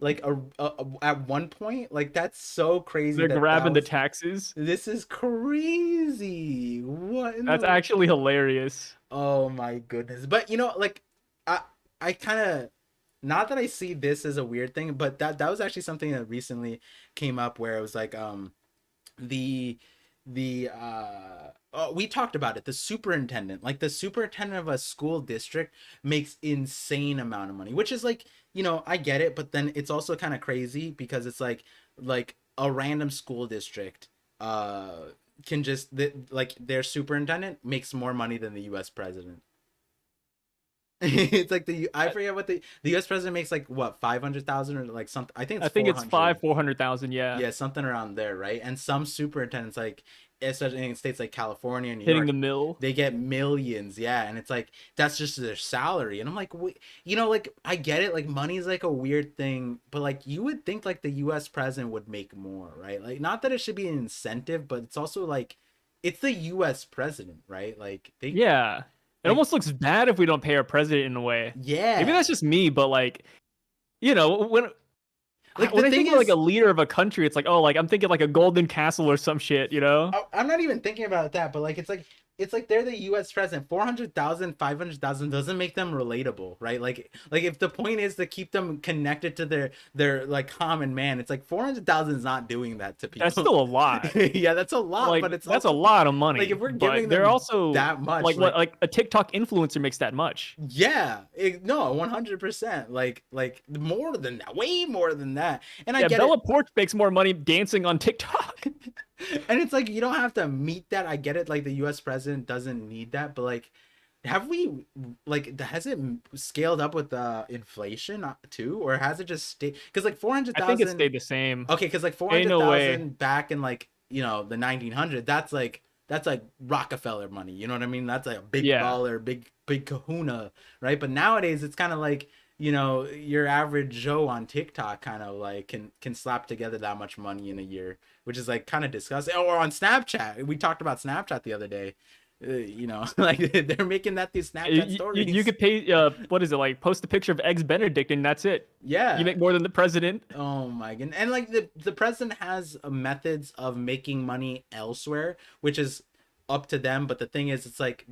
Like at one point, like that's so crazy They're that grabbing the was. taxes. This is crazy. What in That's the. actually hilarious. Oh my goodness. But like I I kind of, not that I see this as a weird thing, but that was actually something that recently came up where it was like the oh, we talked about it, the superintendent, like the superintendent of a school district makes insane amount of money, which is like, I get it, but then it's also kind of crazy because it's like a random school district can just like their superintendent makes more money than the US president. It's like I forget what the US president makes, like what, 500,000 or like something. I think it's I think it's 400. 400,000. Yeah, Yeah, something around there, right? And some superintendents, like especially in states like California and New hitting York, the mill. they get millions. Yeah, and it's like that's just their salary. And I'm like, wait, like I get it, like money's like a weird thing, but like you would think like the US president would make more, right? Like not that it should be an incentive, but it's also like it's the US president, right? Like they Yeah, it like almost looks bad if we don't pay our president in a way. Maybe yeah. that's just me, but like, when Like the when I thing think of like a is, leader of a country, it's like, oh, like I'm thinking like a golden castle or some shit, you know? I'm not even thinking about that, but like it's like they're the U.S. president. 400,000, 500,000 doesn't make them relatable, right? Like if the point is to keep them connected to their like common man, it's like 400,000 is not doing that to That's people. still a lot. Yeah, that's a lot, Like but it's that's a also lot of like money. if we're But giving they're them also that much, like what like like a TikTok influencer makes that much. yeah, no, 100%, like more than that, way more than that, and I Yeah, get it. Bella Poarch makes more money dancing on TikTok. And it's like you don't have to meet that. I get it. Like the U.S. president doesn't need that, but like, have we like has it scaled up with inflation too, or has it just stayed? Because like four hundred I think it thousand. stayed the same. Okay, because like four Ain't hundred no way. thousand back in like the 1900s. That's like Rockefeller money. You know what I mean? That's like a big Yeah. baller, big kahuna, right? But nowadays it's kind of like your average Joe on TikTok kind of like can slap together that much money in a year, which is like kind of disgusting. Or on Snapchat, we talked about Snapchat the other day. Like they're making that these Snapchat You stories. could pay what is it, like post a picture of eggs Benedict and that's it. You Yeah. make more than the president. Oh my goodness. And like the president has methods of making money elsewhere, which is up to them. But the thing is, it's like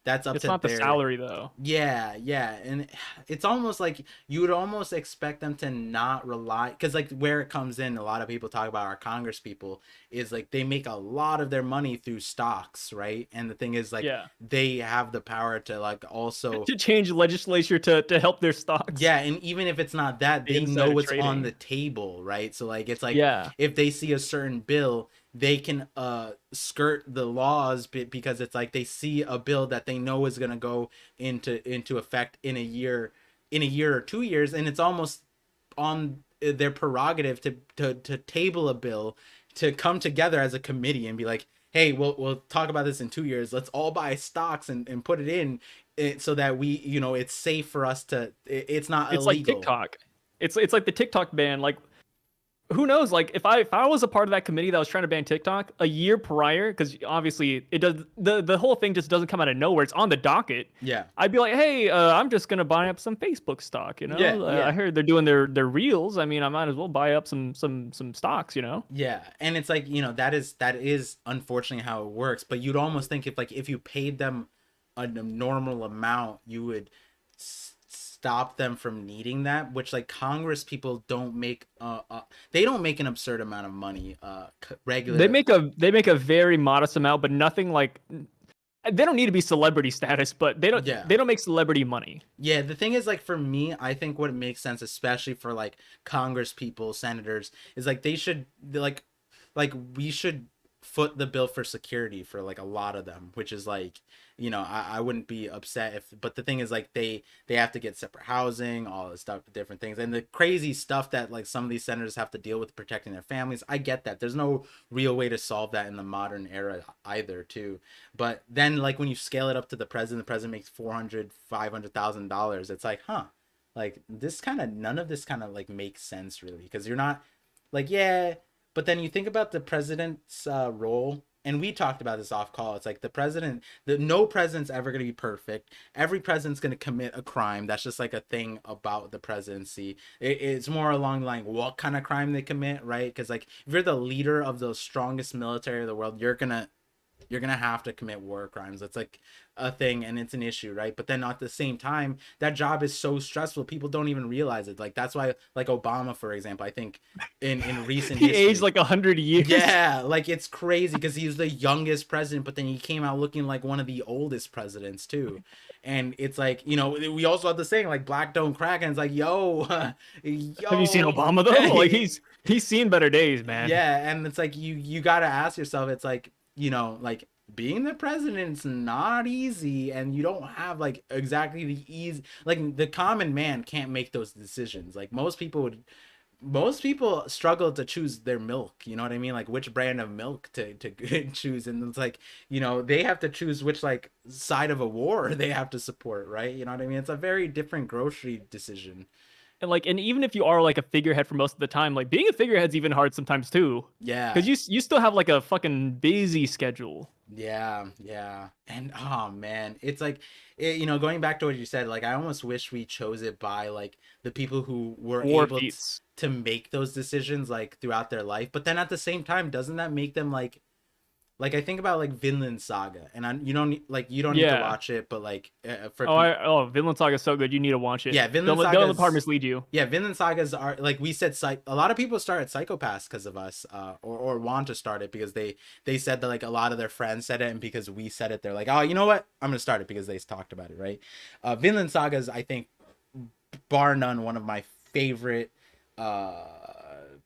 that's up It's to not the their. salary though. Yeah, yeah, and it's almost like you would almost expect them to not rely, because like where it comes in, a lot of people talk about our Congress people is like they make a lot of their money through stocks, right? And the thing is like Yeah. they have the power to like also. To change the legislature to help their stocks. Yeah, and even if it's not that, The they know insider what's on trading. the table, right? So like it's like Yeah. if they see a certain bill, they can skirt the laws because it's like they see a bill that they know is going to go into effect in a year or 2 years, and it's almost on their prerogative to table a bill, to come together as a committee and be like, hey, we'll talk about this in 2 years. Let's all buy stocks and put it in so that it's safe for us it's not It's like illegal. TikTok. It's like the TikTok ban. Like who knows? Like if I was a part of that committee that was trying to ban TikTok a year prior, because obviously it does the whole thing just doesn't come out of nowhere. It's on the docket. Yeah. I'd be like, hey, I'm just gonna buy up some Facebook stock. Yeah, I yeah. heard they're doing their reels. I mean, I might as well buy up some stocks. Yeah, and it's like that is unfortunately how it works. But you'd almost think if you paid them a normal amount, you would stop them from needing that. Which like Congress people don't make they don't make an absurd amount of money They regular. make a very modest amount, but nothing like They don't need to be celebrity status, but Yeah. they don't make celebrity money. Yeah, the thing is, like, for me, I think what makes sense, especially for like Congress people, senators, is like they should like we should foot the bill for security for like a lot of them, which is like, I wouldn't be upset if, but the thing is like they have to get separate housing, all this stuff, different things, and the crazy stuff that like some of these senators have to deal with protecting their families. I get that. There's no real way to solve that in the modern era either, too. But then, like, when you scale it up to the president makes $400,000, $500,000. It's like, huh, like this kind of none of this kind of like makes sense really, because you're not like, yeah. But then you think about the president's role, and we talked about this off call. It's like no president's ever gonna be perfect. Every president's gonna commit a crime. That's just like a thing about the presidency. It's more along the line what kind of crime they commit, right? Because like if you're the leader of the strongest military of the world, you're gonna have to commit war crimes. That's like a thing, and it's an issue, right? But then at the same time, that job is so stressful, people don't even realize it. Like that's why, like Obama, for example, I think in recent He history, aged like 100 years. yeah, like it's crazy because he was the youngest president, but then he came out looking like one of the oldest presidents too. And it's like, we also have the saying like black don't crack, and it's like, yo, yo. Have you seen Obama though? Like he's seen better days, man. Yeah, and it's like you got to ask yourself, it's like, like being the president's not easy, and you don't have like exactly the ease, like the common man can't make those decisions. Like most people struggle to choose their milk, you know what I mean, like which brand of milk to choose, and it's like, they have to choose which like side of a war they have to support, right? You know what I mean? It's a very different grocery decision. And even if you are like a figurehead for most of the time, like being a figurehead's even hard sometimes too. Yeah. Because you still have like a fucking busy schedule. Yeah, yeah. And oh man, it's like going back to what you said, like I almost wish we chose it by like the people who were War able feats. to make those decisions like throughout their life. But then at the same time, doesn't that make them like I think about like Vinland Saga, and you don't need to Yeah. watch it, but like Vinland Saga is so good. You need to watch it. yeah, Vinland Don't Saga let the part mislead you. yeah, Vinland Sagas are like we said. A lot of people start at Psychopaths because of us, or want to start it because they said that like a lot of their friends said it, and because we said it, they're like, oh, you know what? I'm gonna start it because they talked about it, right? Vinland Saga is, I think, bar none, one of my favorite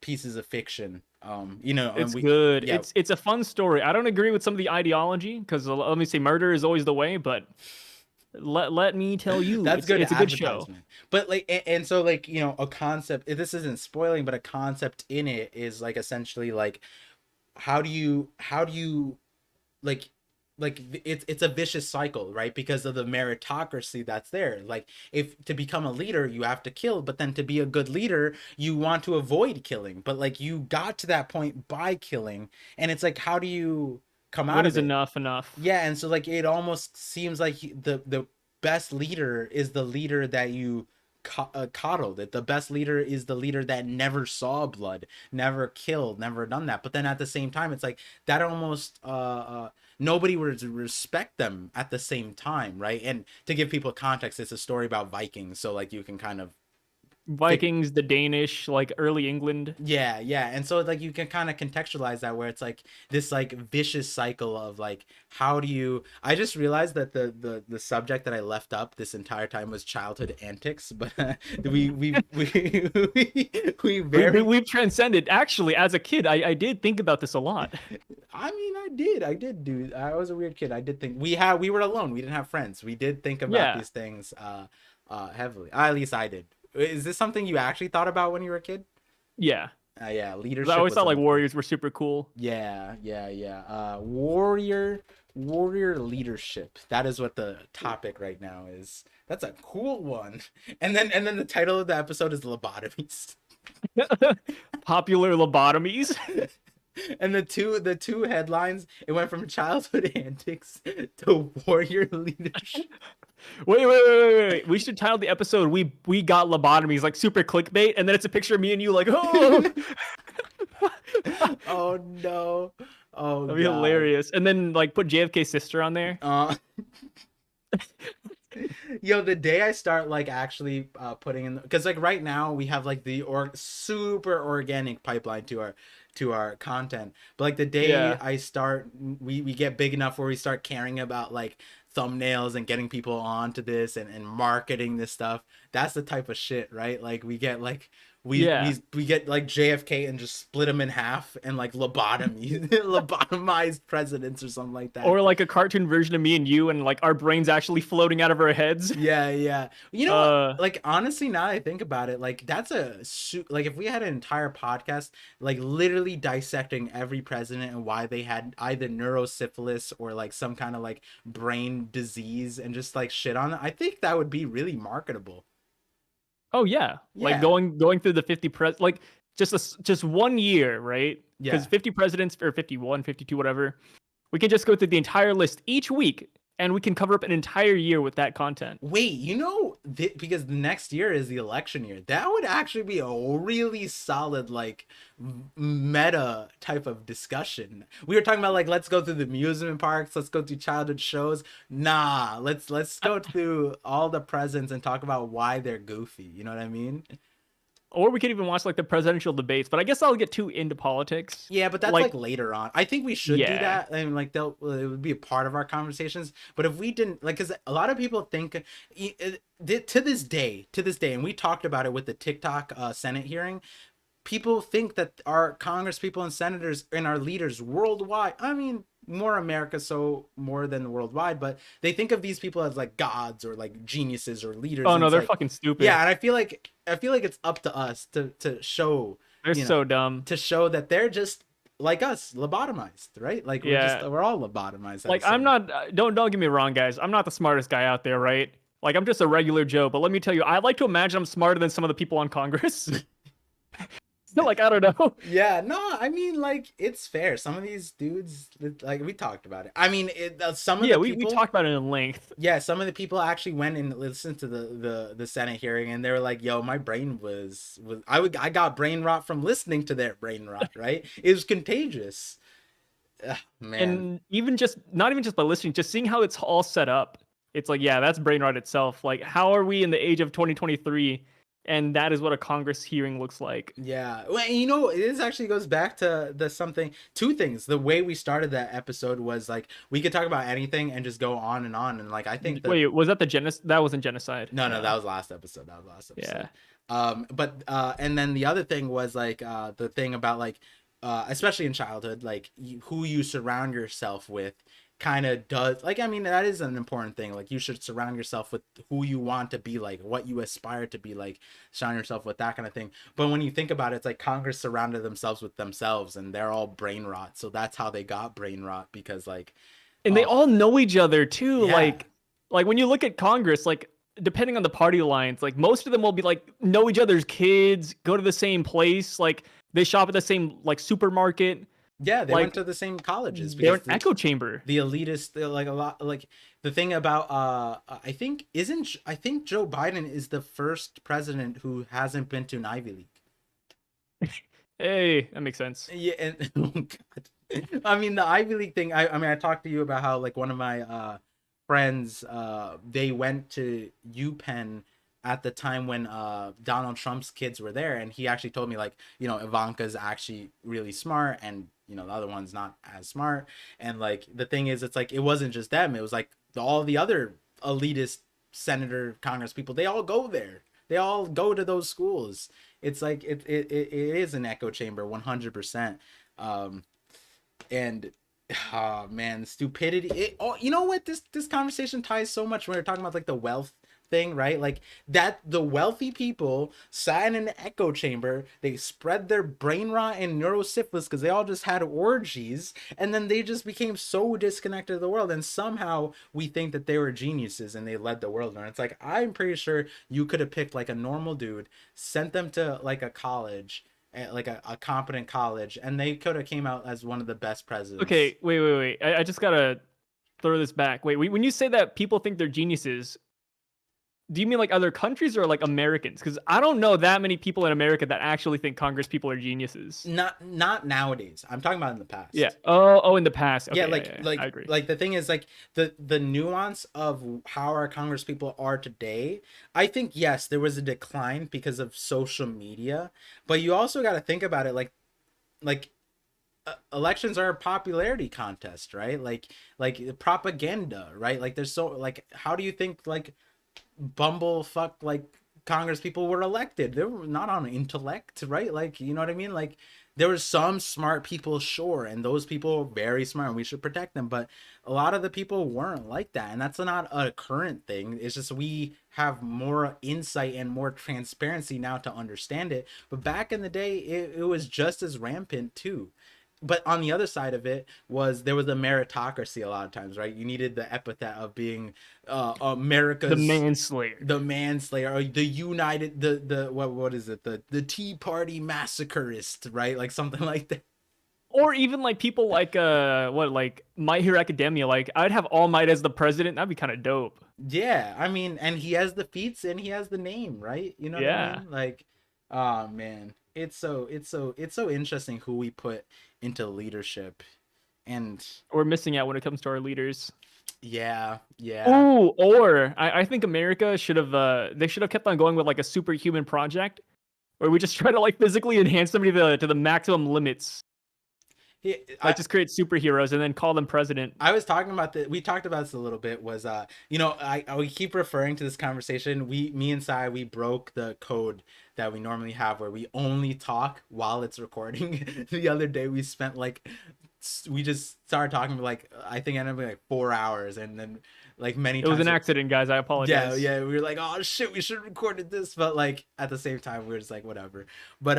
pieces of fiction. It's good. Yeah, It's a fun story. I don't agree with some of the ideology because let me say murder is always the way, but let me tell you, that's good. It's a good show. But like, and so like, a concept. This isn't spoiling, but a concept in it is like essentially like, how do you like it's a vicious cycle, right? Because of the meritocracy that's there. Like if to become a leader you have to kill, but then to be a good leader you want to avoid killing, but like you got to that point by killing, and it's like, how do you come out What of is it? enough? Yeah, and so like it almost seems like the best leader is the leader that you coddled. That the best leader is the leader that never saw blood, never killed, never done that. But then at the same time, it's like that almost nobody would respect them at the same time, right? And to give people context, it's a story about Vikings, so like you can kind of Vikings, the Danish, like early England. yeah, yeah. And so like you can kind of contextualize that, where it's like this like vicious cycle of like, how do you I just realized that the subject that I left up this entire time was childhood antics, but We've transcended. Actually, as a kid, I did think about this a lot. I mean, I did do. I was a weird kid. I did think we were alone. We didn't have friends. We did think about Yeah. these things heavily. At least I did. Is this something you actually thought about when you were a kid? Yeah. Yeah, 'Cause leadership. I always was thought like something. warriors were super cool. Yeah, yeah, yeah. Warrior leadership. That is what the topic right now is. That's a cool one. And then the title of the episode is lobotomies. Popular lobotomies. And the two headlines, it went from childhood antics to warrior leadership. Wait. We should title the episode "We Got Lobotomies," like super clickbait, and then it's a picture of me and you like, oh. Oh no. Oh, That'd be God. hilarious. And then like put JFK's sister on there. Yo, the day I start like actually putting in, because like right now we have like the super organic pipeline to our content. But like the day Yeah. I start, we get big enough where we start caring about like thumbnails and getting people onto this and marketing this stuff. That's the type of shit, right? Like we get like Yeah. we get like JFK and just split him in half and like lobotomy lobotomized presidents or something like that. Or like a cartoon version of me and you, and like our brains actually floating out of our heads. Yeah, yeah. You know what? Uh, Like honestly, now that I think about it, like that's like if we had an entire podcast, like literally dissecting every president and why they had either neurosyphilis or like some kind of like brain disease and just like shit on it, I think that would be really marketable. oh yeah, like Yeah, going through the 50 like just 1 year, right? Because yeah. 50 presidents, or 51, 52, whatever. We can just go through the entire list each week, and we can cover up an entire year with that content. Wait, because next year is the election year. That would actually be a really solid like meta type of discussion. We were talking about like let's go through the amusement parks, let's go through childhood shows. Nah, let's go through all the presidents and talk about why they're goofy. You know what I mean? Or we could even watch like the presidential debates, but I guess I'll get too into politics. Yeah, but that's Like, like later on. I think we should do yeah. that, and like it would be a part of our conversations. But if we didn't, like, because a lot of people think to this day, and we talked about it with the TikTok Senate hearing. People think that our Congress people and senators and our leaders worldwide. I mean, more America, so more than worldwide, but they think of these people as like gods or like geniuses or leaders. Oh And no, it's they're like, fucking stupid. yeah, and I feel like it's up to us to show, They're you know, so dumb. to show that they're just like us, lobotomized, right? Like Yeah. we're all lobotomized at a Like I'm certain. not don't get me wrong, guys. I'm not the smartest guy out there, right? Like I'm just a regular Joe, but let me tell you, I like to imagine I'm smarter than some of the people on Congress. So like I don't know. Yeah, no, I mean like it's fair. Some of these dudes, like we talked about it. I mean, some of Yeah, the we people, talked about it in length. yeah, some of the people actually went and listened to the Senate hearing, and they were like, "Yo, my brain was I got brain rot from listening to their brain rot. Right? It was contagious." Ugh, man. And even just not even just by listening, just seeing how it's all set up. It's like, yeah, that's brain rot itself. Like, how are we in the age of 2023? And that is what a Congress hearing looks like. Yeah. Well, you know, this actually goes back to two things. The way we started that episode was like we could talk about anything and just go on and on. And like I think that Wait, was that the genocide? That wasn't genocide. no, that No. was last episode. That was last Yeah. episode. But and then the other thing was like the thing about like especially in childhood, like who you surround yourself with kind of does, like, I mean, that is an important thing. Like you should surround yourself with who you want to be, like what you aspire to be, like surround yourself with that kind of thing. But when you think about it, it's like Congress surrounded themselves with themselves and they're all brain rot, so that's how they got brain rot, because like And they oh all know each other too. yeah, Like when you look at Congress, like depending on the party lines, like most of them will be like know each other's kids, go to the same place, like they shop at the same like supermarket. yeah, they went Like to the same colleges they're because an echo chamber. the elitist, like a lot, like the thing about I think isn't I think Joe Biden is the first president who hasn't been to an Ivy League. Hey, that makes sense. Yeah, and oh God. I mean the Ivy League thing, I mean I talked to you about how like one of my friends, they went to UPenn at the time when Donald Trump's kids were there, and he actually told me like, you know, Ivanka's actually really smart, and you know the other one's not as smart. And like the thing is, it's like it wasn't just them, it was like all the other elitist senator, Congress people, they all go there, they all go to those schools. It's like it is an echo chamber 100%. um and oh man, stupidity, you know what, this conversation ties so much when we're talking about like the wealth thing, right? Like that the wealthy people sat in an echo chamber, they spread their brain rot and neurosyphilis because they all just had orgies, and then they just became so disconnected to the world, and somehow we think that they were geniuses and they led the world. And it's like, I'm pretty sure you could have picked like a normal dude, sent them to like a college, like a competent college, and they could have came out as one of the best presidents. Okay, wait. I just gotta throw this back. Wait, when you say that people think they're geniuses, do you mean like other countries or like Americans? Because I don't know that many people in America that actually think Congress people are geniuses. Not nowadays, I'm talking about in the Yeah. past. Oh, in the past. Okay, Yeah, yeah, I agree. like the thing is like the nuance of how our Congress people are today. I think yes, there was a decline because of social media, but you also got to think about it like elections are a popularity contest, right? Like propaganda, right? Like there's so like how do you think like bumblefuck like Congress people were elected? They were not on intellect, right? Like, you know what I mean? Like there were some smart people, sure, and those people were very smart and we should protect them, but a lot of the people weren't like that, and that's not a current thing. It's just we have more insight and more transparency now to understand it, but back in the day it was just as rampant too. But on the other side of it was there was a meritocracy a lot of times, right? You needed the epithet of being The America's manslayer. the manslayer, or the united, the what is it, the Tea Party massacreist, right? Like something like that. Or even like people like like My Hero Academia. Like I'd have All Might as the president. That'd be kind of dope. Yeah, I mean, and he has the feats and he has the name, right? You know what I Yeah. mean? Like, oh man, it's so interesting who we put into leadership. And We're missing out when it comes to our leaders. yeah, yeah. Ooh, or I think America should have they should have kept on going with like a superhuman project where we just try to like physically enhance somebody to the maximum limits. He, Like just create superheroes and then call them president. I was talking about we talked about this a little bit, was you know, I we keep referring to this conversation, me and Sai, we broke the code that we normally have where we only talk while it's recording. The other day we spent like we just started talking for like I think it ended up being like 4 hours, and then like many It was times an accident, guys. I yeah, apologize. yeah, we were like, oh shit, we should have recorded this, but like at the same time we were just like whatever. But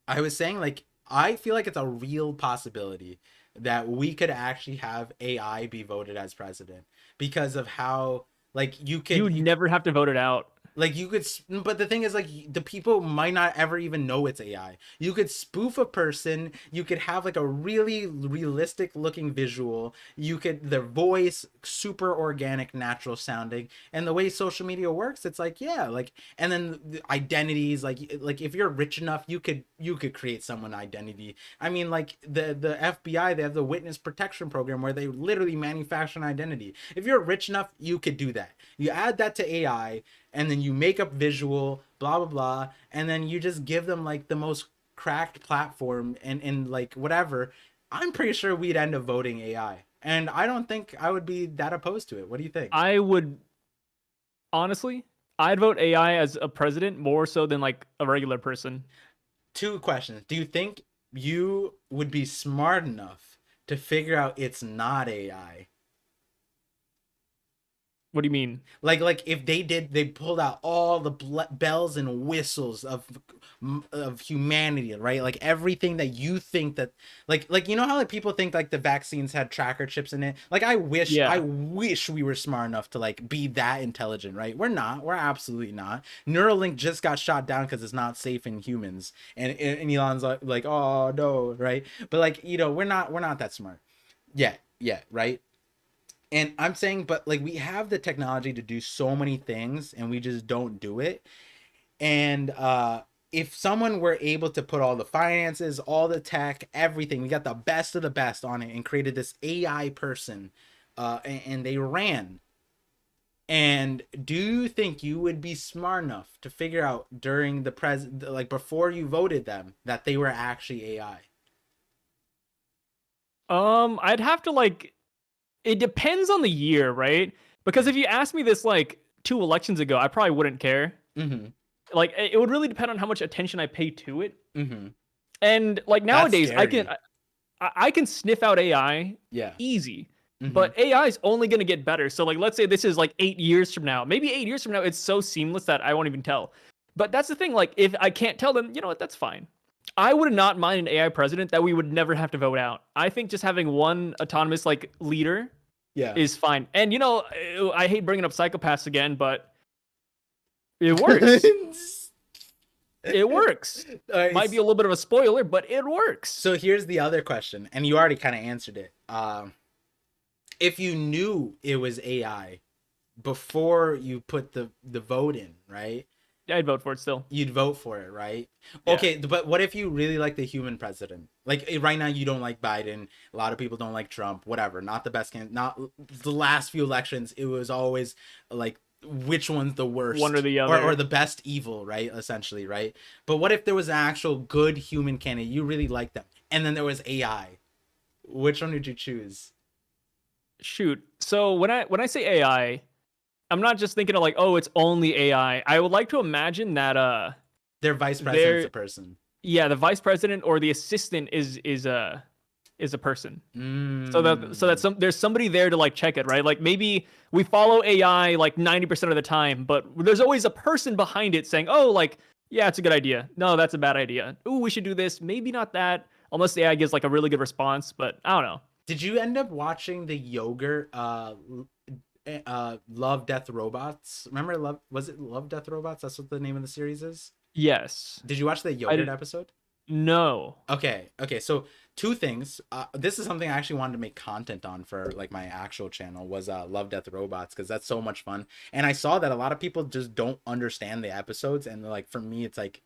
I was saying, like, I feel like it's a real possibility that we could actually have AI be voted as president because of how, like, You would never have to vote it out. like you could, but the thing is, like, the people might not ever even know it's AI. You could spoof a person. You could have like a really realistic looking visual. You could their voice super organic, natural sounding, and the way social media works, it's like yeah, like and then the identities, like if you're rich enough, you could create someone identity. I mean, like the FBI, they have the witness protection program where they literally manufacture an identity. If you're rich enough, you could do that. You add that to AI, and then you make up visual blah blah blah, and then you just give them like the most cracked platform and like whatever. I'm pretty sure we'd end up voting AI, and I don't think I would be that opposed to it. What do you think? I would honestly, I'd vote AI as a president more so than like a regular person. Two questions. Do you think you would be smart enough to figure out it's not AI? What do you mean? Like if they pulled out all the bells and whistles of humanity, right? Like everything that you think that like you know how like people think like the vaccines had tracker chips in it. Like I Yeah. wish we were smart enough to like be that intelligent, right? We're not. We're absolutely not. Neuralink just got shot down because it's not safe in humans, and Elon's like oh no, right? But like you know we're not that smart yet, right? And I'm saying, but like we have the technology to do so many things and we just don't do it. And if someone were able to put all the finances, all the tech, everything, we got the best of the best on it and created this AI person, and they ran. And do you think you would be smart enough to figure out during the like before you voted them, that they were actually AI? I'd have to like it depends on the year, right? Because if you asked me this like 2 elections ago, I probably wouldn't care. Mm-hmm. Like it would really depend on how much attention I pay to it. Mm-hmm. And like That's nowadays, scary. I can sniff out AI Yeah. easy. Mm-hmm. But AI is only going to get better. So like let's say this is like 8 years from now. Maybe 8 years from now it's so seamless that I won't even tell. But that's the thing, like if I can't tell them, you know what, that's fine. I would not mind an AI president that we would never have to vote out. I think just having one autonomous like leader Yeah. is fine. And you know, I hate bringing up psychopaths again, but it works. It works. Might be a little bit of a spoiler, but it works. So here's the other question, and you already kind of answered it. If you knew it was AI before you put the vote in, right? I'd vote for it still. You'd vote for it, right? Yeah. Okay, but what if you really like the human president? Like right now, you don't like Biden. A lot of people don't like Trump. Whatever, not the best candidate. Not the last few elections. It was always like which one's the worst, One or the other, or the best evil, right? Essentially, right? But what if there was an actual good human candidate? You really like them. and then there was AI. Which one did you choose? Shoot. So when I say AI, I'm not just thinking of like, oh, it's only AI. I would like to imagine that Their vice president's a there person. yeah, the vice president or the assistant is a person. So that Mm. there's somebody there to like check it, right? Like maybe we follow AI like 90% of the time, but there's always a person behind it saying, "Oh, like yeah, it's a good idea. No, that's a bad idea. Ooh, we should do this. Maybe not that." Unless the AI gives like a really good response, but I don't know. Did you end up watching the yogurt Love Death Robots? Remember Love, was it Love Death Robots? That's what the name of the series is. Yes. Did you watch the I yogurt did episode? no. Okay. So two things. This is something I actually wanted to make content on for like my actual channel was Love Death Robots because that's so much fun. And I saw that a lot of people just don't understand the episodes, and like for me, it's like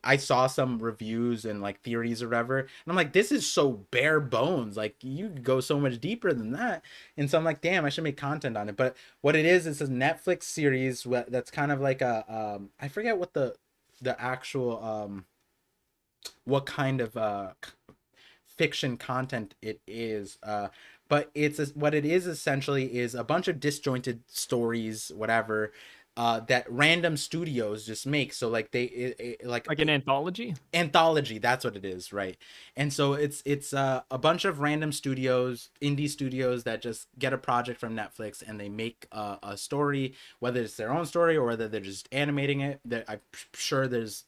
I saw some reviews and like theories or whatever, and I'm like, this is so bare bones. Like you could go so much deeper than that. And so I'm like, damn, I should make content on it. But what it is, it's a Netflix series that's kind of like a I forget what the actual what kind of fiction content it is, but what it is essentially is a bunch of disjointed stories, whatever, that random studios just make. So like like Like an anthology? anthology, that's what it is, right? And so it's a bunch of random studios, indie studios that just get a project from Netflix and they make a story, whether it's their own story or whether they're just animating it. I'm sure there's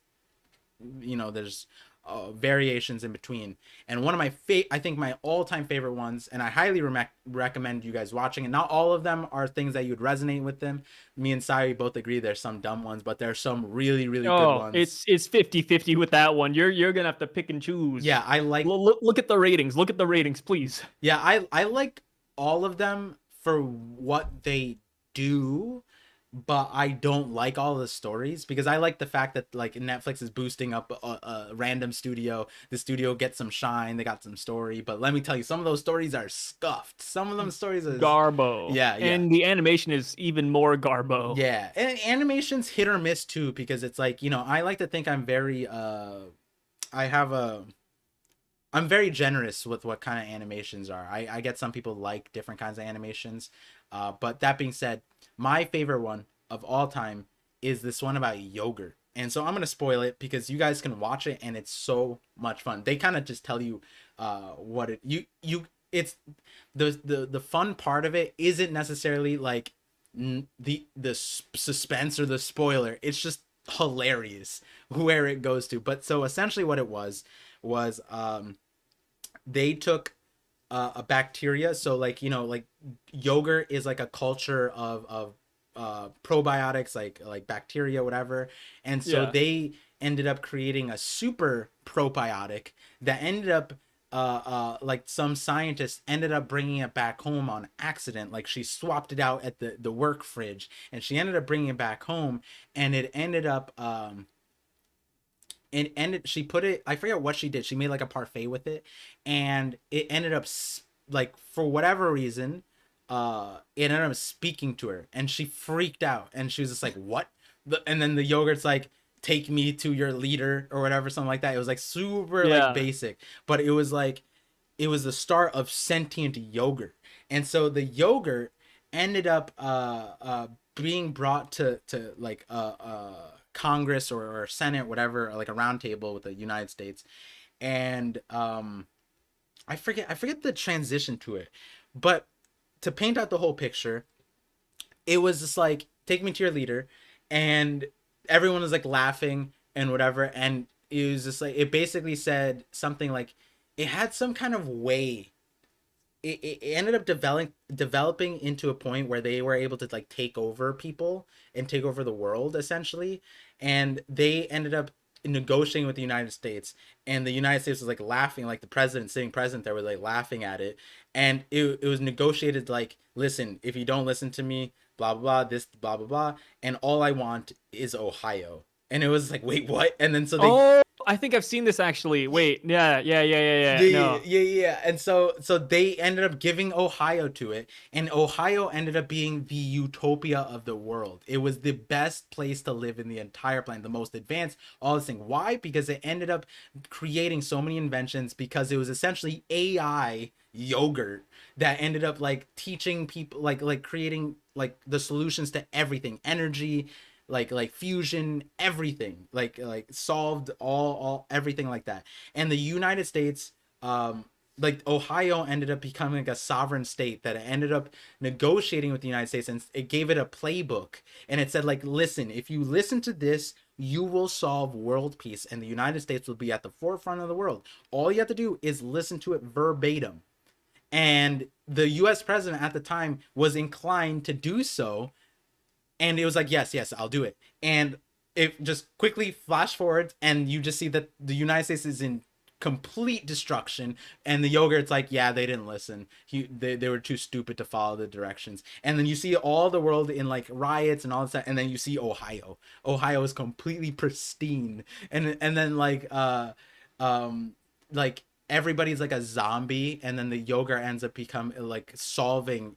variations in between. And one of my I think my all-time favorite ones, and I highly recommend you guys watching it. Not all of them are things that you'd resonate with them. Me and Sari both agree there's some dumb ones, but there's some really really good Oh, ones. it's 50-50 with that one. You're gonna have to pick and Yeah, choose. I like Look at the ratings. Look at the ratings, please. yeah, I like all of them for what they do, but I don't like all the stories because I like the fact that like Netflix is boosting up a random studio. The studio gets some shine, they got some story, but let me tell you, some of those stories are scuffed. Some of them stories is Garbo. yeah. And the animation is even more Garbo. Yeah, and animation's hit or miss too because it's like, I like to think I'm very I have a I'm very generous with what kind of animations are. I get some people like different kinds of animations. But that being said, my favorite one of all time is this one about yogurt. And so I'm gonna spoil it because you guys can watch it and it's so much fun. They kind of just tell you what it you it's the fun part of it isn't necessarily like the suspense or the spoiler. It's just hilarious where it goes to. But so essentially what it was they took a bacteria. So like like yogurt is like a culture of probiotics, like bacteria, whatever. And so Yeah. they ended up creating a super probiotic that ended up like some scientists ended up bringing it back home on accident. Like she swapped it out at the work fridge and she ended up bringing it back home, and it ended up and ended she put it, I forget what she did, she made like a parfait with it, and it ended up like for whatever reason it ended up speaking to her and she freaked out and she was just like, what? And then the yogurt's like, take me to your leader or whatever, something like that. It was like super like Yeah. basic, but it was like it was the start of sentient yogurt. And so the yogurt ended up being brought to like Congress or Senate, whatever, or like a round table with the United States. And I forget the transition to it, but to paint out the whole picture, it was just like, take me to your leader, and everyone was like laughing and whatever, and it was just like, it basically said something like, it had some kind of way, it ended up developing into a point where they were able to like take over people and take over the world essentially, and they ended up negotiating with the United States, and the United States was like laughing, like the president, sitting president there was like laughing at it, and it was negotiated like, listen, if you don't listen to me, blah blah blah, this blah blah blah, and all I want is Ohio. And it was like, wait, what? And then so they Oh, I think I've seen this actually. Wait, yeah. the No, yeah, and so they ended up giving Ohio to it, and Ohio ended up being the utopia of the world. It was the best place to live in the entire planet, the most advanced, all this thing. Why? Because it ended up creating so many inventions, because it was essentially AI yogurt that ended up like teaching people, like creating like the solutions to everything, energy, like fusion, everything, like solved all everything like that. And the United States, like Ohio ended up becoming like a sovereign state that ended up negotiating with the United States, and it gave it a playbook, and it said like, listen, if you listen to this, you will solve world peace, and the United States will be at the forefront of the world. All you have to do is listen to it verbatim. And the US president at the time was inclined to do so, and it was like, yes, I'll do it. And it just quickly flash forwards, and you just see that the United States is in complete destruction, and the yogurt's like, yeah, they didn't listen. They were too stupid to follow the directions. And then you see all the world in like riots and all this stuff, and then you see Ohio is completely pristine. And then um like everybody's like a zombie, and then the yogurt ends up becoming like solving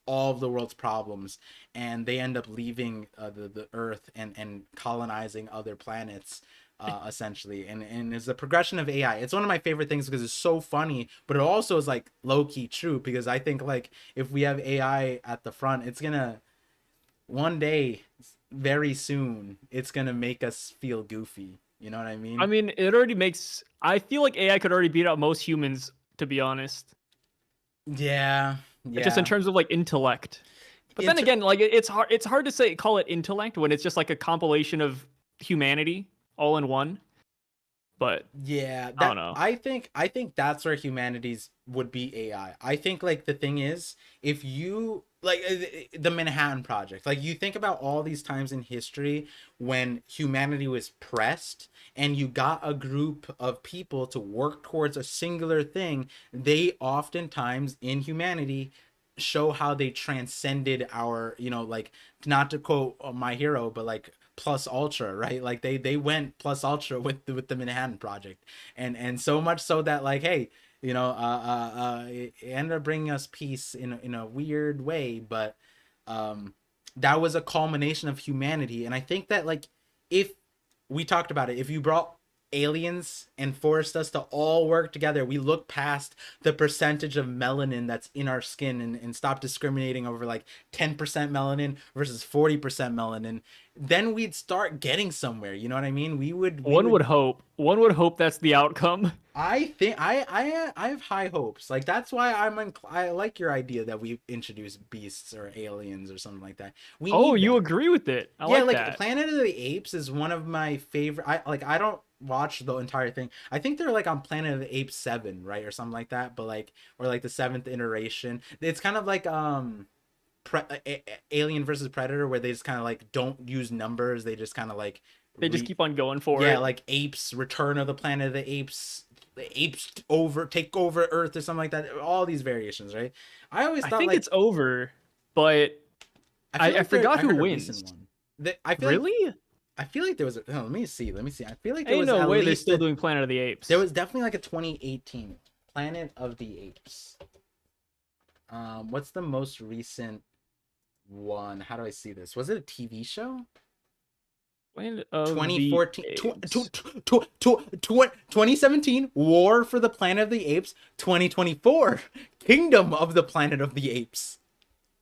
all of the world's problems, and they end up leaving the earth and colonizing other planets, essentially. And it's the progression of AI. It's one of my favorite things because it's so funny, but it also is like low-key true, because I think like if we have AI at the front, it's gonna one day, very soon, it's gonna make us feel goofy, you know what I I mean? mean it already makes. I feel like AI could already beat out most humans, to be honest. Yeah, Just in yeah. terms of like intellect. But then Inter- again, like it's hard. It's hard to say call it intellect when it's just like a compilation of humanity all in one. But Yeah, I don't that know. I think that's where humanities would be AI. I think like the thing is, if you like the Manhattan Project, like you think about all these times in history when humanity was pressed and you got a group of people to work towards a singular thing, they oftentimes in humanity show how they transcended our, like, not to quote my hero, but like plus ultra, right? Like they went plus ultra with the Manhattan Project, and so much so that like, hey, it ended up bringing us peace in a weird way, but that was a culmination of humanity. And I think that like, if we talked about it, if you brought aliens and forced us to all work together, we look past the percentage of melanin that's in our skin, and stop discriminating over like 10% melanin versus 40% melanin, then we'd start getting somewhere. You know what I mean? We One would would hope. One would hope that's the outcome. I think I have high hopes. Like that's why I like your idea that we introduce beasts or aliens or something like that. We Oh, need you that. agree with it? I Yeah, like like that. Planet of the Apes is one of my favorite. I don't watch the entire thing. I think they're like on Planet of the Apes 7, right, or something like that, but like, or like the seventh iteration. It's kind of like Alien versus Predator, where they just kind of like don't use numbers. They just kind of like They just re keep on going for yeah, it. like Apes, Return of the Planet of the Apes, the apes over take over Earth or something like that. All these variations, right? I always I thought think like, it's over, but I feel I like there forgot I who heard a recent wins. one. That I feel like Really? I feel like there was let me see. Let me see. I feel like there Ain't was no at way they're least still doing Planet of the there Apes. was definitely like a 2018 Planet of the Apes. What's the most recent one? How do I see this? Was it a TV show? Planet of the 2014 Apes. 2017 War for the Planet of the Apes. 2024 Kingdom of the Planet of the Apes.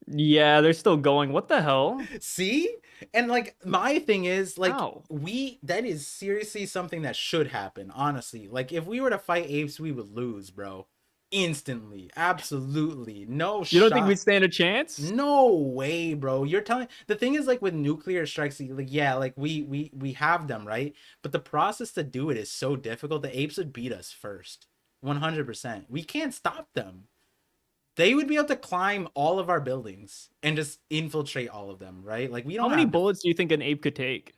Yeah, they're still going. What the hell? See? And like, my thing is like, How? we that is seriously something that should happen, honestly. Like, if we were to fight apes, we would lose, bro. Instantly. Absolutely. No You don't think shot. we'd stand a chance? No way, bro. You're telling the thing is like with nuclear strikes, like, yeah, like we have them, right? But the process to do it is so difficult. The apes would beat us first. 100%. We can't stop them. They would be able to climb all of our buildings and just infiltrate all of them, right? Like, we How don't many have bullets do you think an ape could take?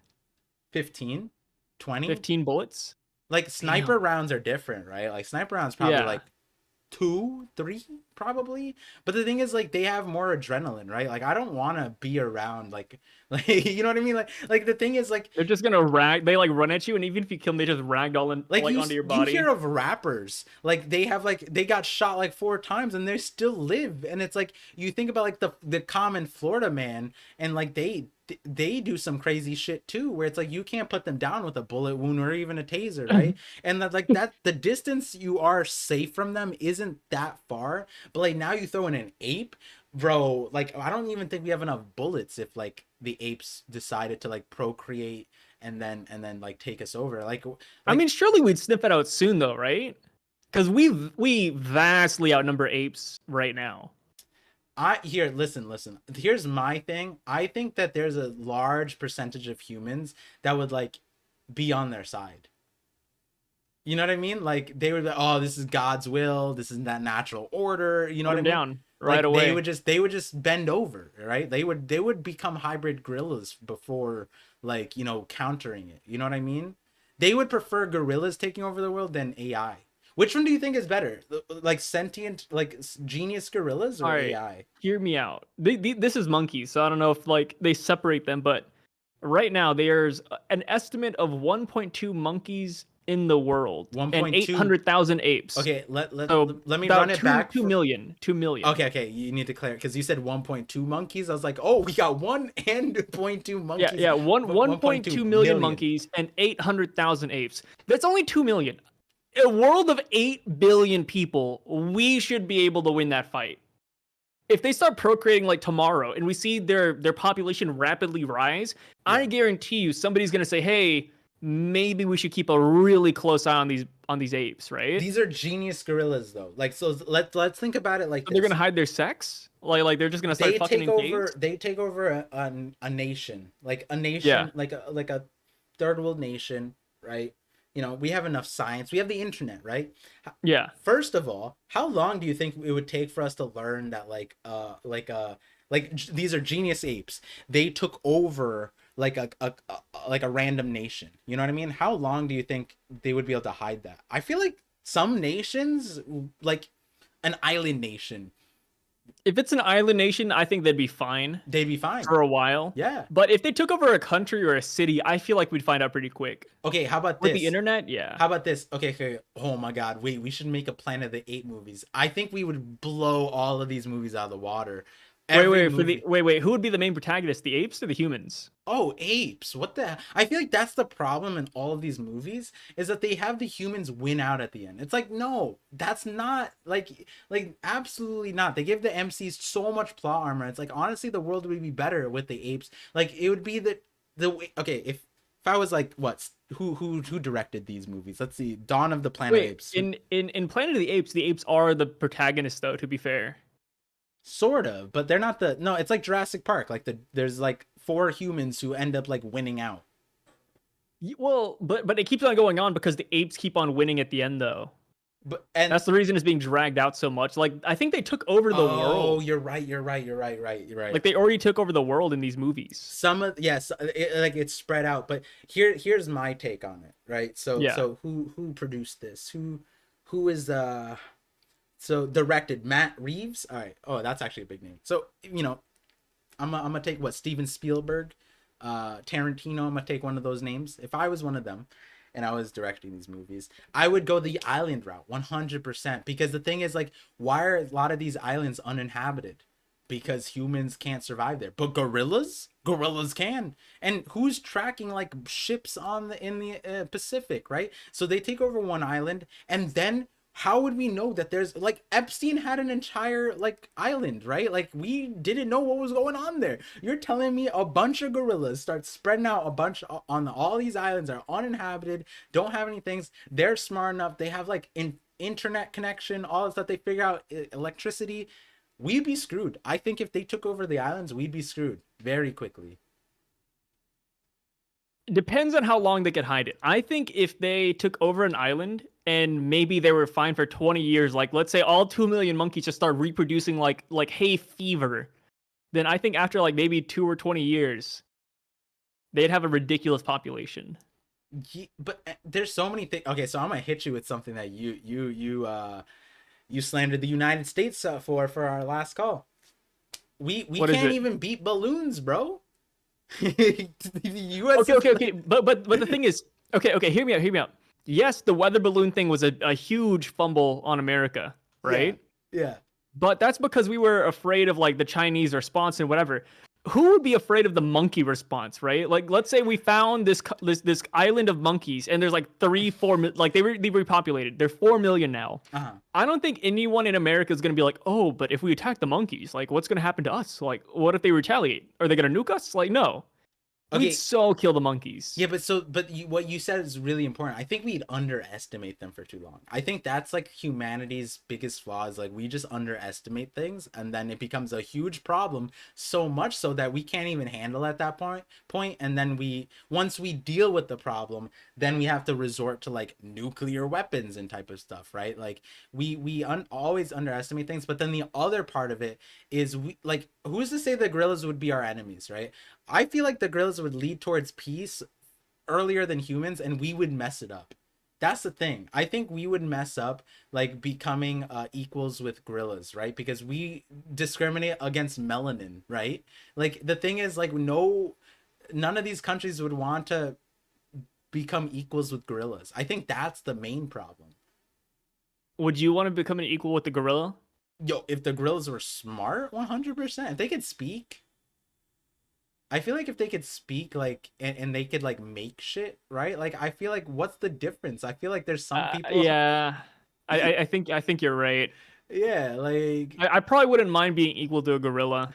15, 20. 15 bullets? Like, sniper Damn. rounds are different, right? Like, sniper rounds probably Yeah. like two, three. probably. But the thing is, like, they have more adrenaline, right? Like, I don't want to be around like you know what I mean? Like the thing is, like, They're just gonna they like run at you, and even if you kill them, they just ragdoll in, like like onto your you body. hear of rappers, like they have, like, they got shot like 4 times and they still live. And it's like, you think about like the common Florida man, and like they do some crazy shit too, where it's like you can't put them down with a bullet wound or even a taser, right? And that, like, that the distance you are safe from them isn't that far. But like, now you throw in an ape, bro, like, I don't even think we have enough bullets if like the apes decided to like procreate and then like take us over. I Like mean, surely we'd sniff it out soon, though, right? Because we vastly outnumber apes right now. listen. Here's my thing. I think that there's a large percentage of humans that would like be on their side. You know what I mean? Like, they would be, oh, this is God's will. This is that natural order. You know Put what I them mean? down right Like, they away. would just bend over, right? They would become hybrid gorillas before, like, countering it. You know what I mean? They would prefer gorillas taking over the world than AI. Which one do you think is better? Like sentient, like genius gorillas All or right, AI? hear me out. This is monkeys, so I don't know if like they separate them, but right now there's an estimate of 1.2 monkeys in the world and 1.2. 800,000 apes. Okay, So let me run about it back two for. million, 2 million. Okay, you need to clear, because you said 1.2 monkeys. I was like, oh, we got 1.2 Yeah, monkeys. yeah, one 1.2 1.2 million million. monkeys and 800,000 apes. That's only 2 million. In a world of 8 billion people, we should be able to win that fight. If they start procreating like tomorrow and we see their population rapidly rise, Yeah. I guarantee you somebody's gonna say, "Hey, maybe we should keep a really close eye on these apes," right? These are genius gorillas though. Like, so let's think about it like So they're this. gonna hide their sex, like they're just gonna start fucking in caves. They take over a nation, like a Yeah, nation, like a third world nation, right? We have enough science, we have the internet, right? yeah. First of all, how long do you think it would take for us to learn that, these are genius apes? They took over like a random nation. You know what I mean? How long do you think they would be able to hide that? I feel like some nations, like an island nation, If it's an island nation, I think they'd be fine they'd be fine. for a while. Yeah. But if they took over a country or a city, I feel like we'd find out pretty quick. Okay, how about With the this? internet, yeah. How about this? Okay, okay. Oh my God, wait, we should make a Planet of the Apes movies. I think we would blow all of these movies out of the water. Every movie. Wait, who would be the main protagonist? The apes or the humans? Oh, apes. What the? I feel like that's the problem in all of these movies, is that they have the humans win out at the end. It's like, no, that's not like absolutely not. They give the MCs so much plot armor. It's like, honestly, the world would be better with the apes. Like, it would be the okay, if I was like, what, who directed these movies? Let's see. Dawn of the Planet of the Wait, Apes. in Planet of the apes are the protagonists though, to be fair. Sort of, but they're not the. No, it's like Jurassic Park. Like, there's like 4 humans who end up like winning out. Well, but it keeps on going on because the apes keep on winning at the end though. But and That's the reason it's being dragged out so much. Like I think they took over the Oh, world. you're right. You're right. You're right. Like they already took over the world in these movies. Some of, yes, like, it's spread out. But here's my take on it. Right. So Yeah. who produced this? Who is so directed Matt Reeves? All right. Oh, that's actually a big name. So, I'm gonna take what, Steven Spielberg, Tarantino. I'm gonna take one of those names. If I was one of them, and I was directing these movies, I would go the island route 100%. Because the thing is, like, why are a lot of these islands uninhabited? Because humans can't survive there, but gorillas can. And who's tracking like ships in the Pacific, right? So they take over one island, and then how would we know that there's, like, Epstein had an entire like island, right? Like, we didn't know what was going on there. You're telling me a bunch of gorillas start spreading out a bunch on all these islands, are uninhabited, don't have any things. They're smart enough, they have like internet connection, all this stuff, they figure out electricity. We'd be screwed. I think if they took over the islands, we'd be screwed very quickly. It depends on how long they could hide it. I think if they took over an island and maybe they were fine for 20 years, like let's say all 2 million monkeys just start reproducing like hay fever, then I think after like maybe 2 or 20 years, they'd have a ridiculous population. But there's so many things. Okay, so I'm gonna hit you with something that you you slandered the United States for our last call. We What is can't it? even beat balloons, bro. The U.S. Okay, is okay, okay. But the thing is, okay, okay. Hear me out. Hear me out. Yes, the weather balloon thing was a huge fumble on America, yeah, right? yeah. But that's because we were afraid of like the Chinese response and whatever. Who would be afraid of the monkey response, right? Like, let's say we found this island of monkeys, and there's like 3, 4 like they repopulated. They're 4 million now. Uh-huh. I don't think anyone in America is gonna be like, oh, but if we attack the monkeys, like, what's gonna happen to us? Like, what if they retaliate? Are they gonna nuke us? Like, no, we'd Okay, so kill the monkeys. yeah, but what you said is really important. I think we'd underestimate them for too long. I think that's like humanity's biggest flaw is like we just underestimate things, and then it becomes a huge problem, so much so that we can't even handle at that point, and then once we deal with the problem, then we have to resort to like nuclear weapons and type of stuff, right? Like always underestimate things, but then the other part of it is we like who's to say the gorillas would be our enemies, right? I feel like the gorillas would lead towards peace earlier than humans, and we would mess it up. That's the thing. I think we would mess up like becoming equals with gorillas, right? Because we discriminate against melanin, right? Like the thing is, like none of these countries would want to become equals with gorillas. I think that's the main problem. Would you want to become an equal with the gorilla? Yo, if the gorillas were smart, 100%, if they could speak, I feel like if they could speak like and they could like make shit, right? Like I feel like what's the difference? I feel like there's some people Yeah, I think you're right. yeah, like I probably wouldn't mind being equal to a gorilla.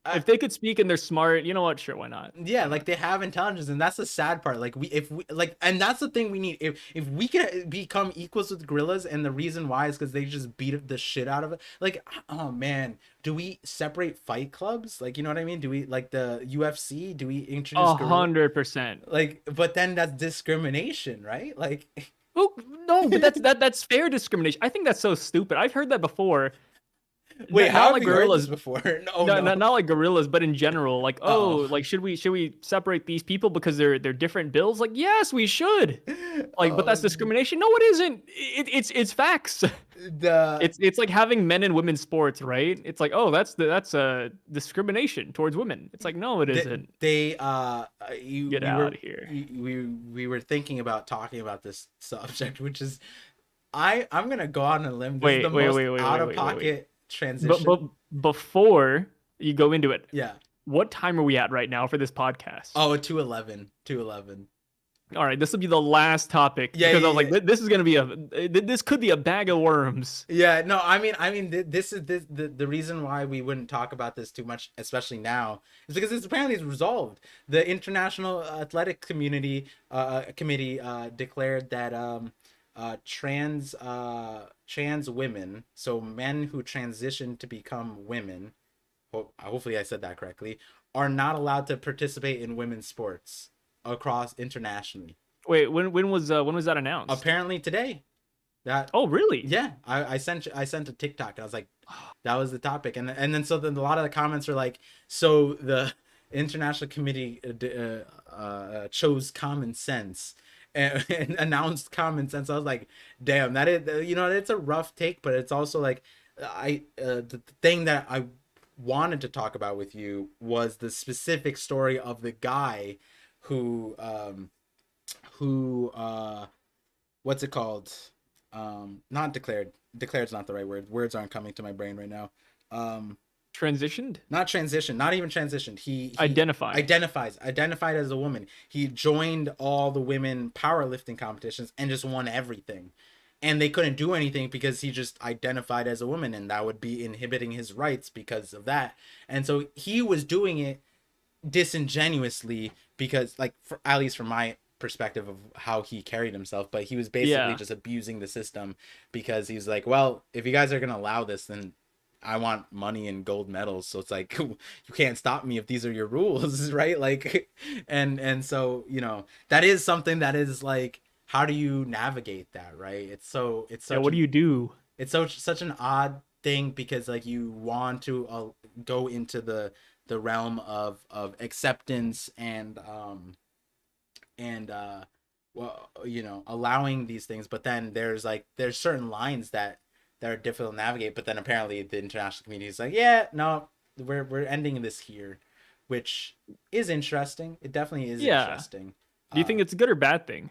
I, If they could speak and they're smart, you know what? Sure, why not? yeah, Why like not? they have intelligence, and that's the sad part. Like we like, and that's the thing we need. If we could become equals with gorillas, and the reason why is because they just beat the shit out of it. Like, oh man, do we separate fight clubs? Like, you know what I mean? Do we like the UFC? Do we introduce A gorilla? 100%. Like, but then that's discrimination, right? Like, Oh no, but that's fair discrimination. I think that's so stupid. I've heard that before. wait, Not how have like you heard this gorillas. before? No, No, no. not like gorillas, but in general. Like, oh, Oh, like should we separate these people because they're different bills? Like, yes, we should. Like, but that's oh, discrimination. No, it isn't. It's facts. the It's like having men and women's sports, right? It's like, oh, that's a discrimination towards women. It's like, no, it isn't. they you Get out of here. we were thinking about talking about this subject, which is I'm gonna go on a limb. This is the Wait, wait, most wait, wait, out wait, of wait, wait, wait. pocket But transition. before you go into it, Yeah. what time are we at right now for this podcast? Oh, 211, 211. All right, this will be the last topic Yeah, because I yeah, was like, yeah. this is gonna be this could be a bag of worms. Yeah, no, this is the reason why we wouldn't talk about this too much, especially now, is because it's apparently resolved. The International Athletic Committee declared that trans women, so men who transition to become women, hopefully I said that correctly, are not allowed to participate in women's sports across internationally. Wait, when was that announced? Apparently today. That Oh, really? yeah, I sent a TikTok. And I was like, that was the topic, and then so then a lot of the comments were like, so the international committee chose common sense and announced common sense. I was like, damn, that is it's a rough take, but it's also like the thing that I wanted to talk about with you was the specific story of the guy who who what's it called? Not declared. Declared's not the right word. Words aren't coming to my brain right now. Um, Transitioned? not transition. Not even transitioned. He Identify. identified as a woman. He joined all the women powerlifting competitions and just won everything. And they couldn't do anything because he just identified as a woman, and that would be inhibiting his rights because of that. And so he was doing it disingenuously because like at least from my perspective of how he carried himself, but he was basically Yeah. just abusing the system because he's like, well, if you guys are going to allow this, then I want money and gold medals. So it's like you can't stop me if these are your rules, right? Like and so, that is something that is like, how do you navigate that, right? It's Yeah. such What do an you do? it's so such an odd thing because like you want to go into the realm of acceptance and well, allowing these things, but then there's certain lines that that are difficult to navigate. But then apparently the international community is like, yeah, no, we're ending this here, which is interesting. It definitely is Yeah. interesting. Do you think it's a good or bad thing?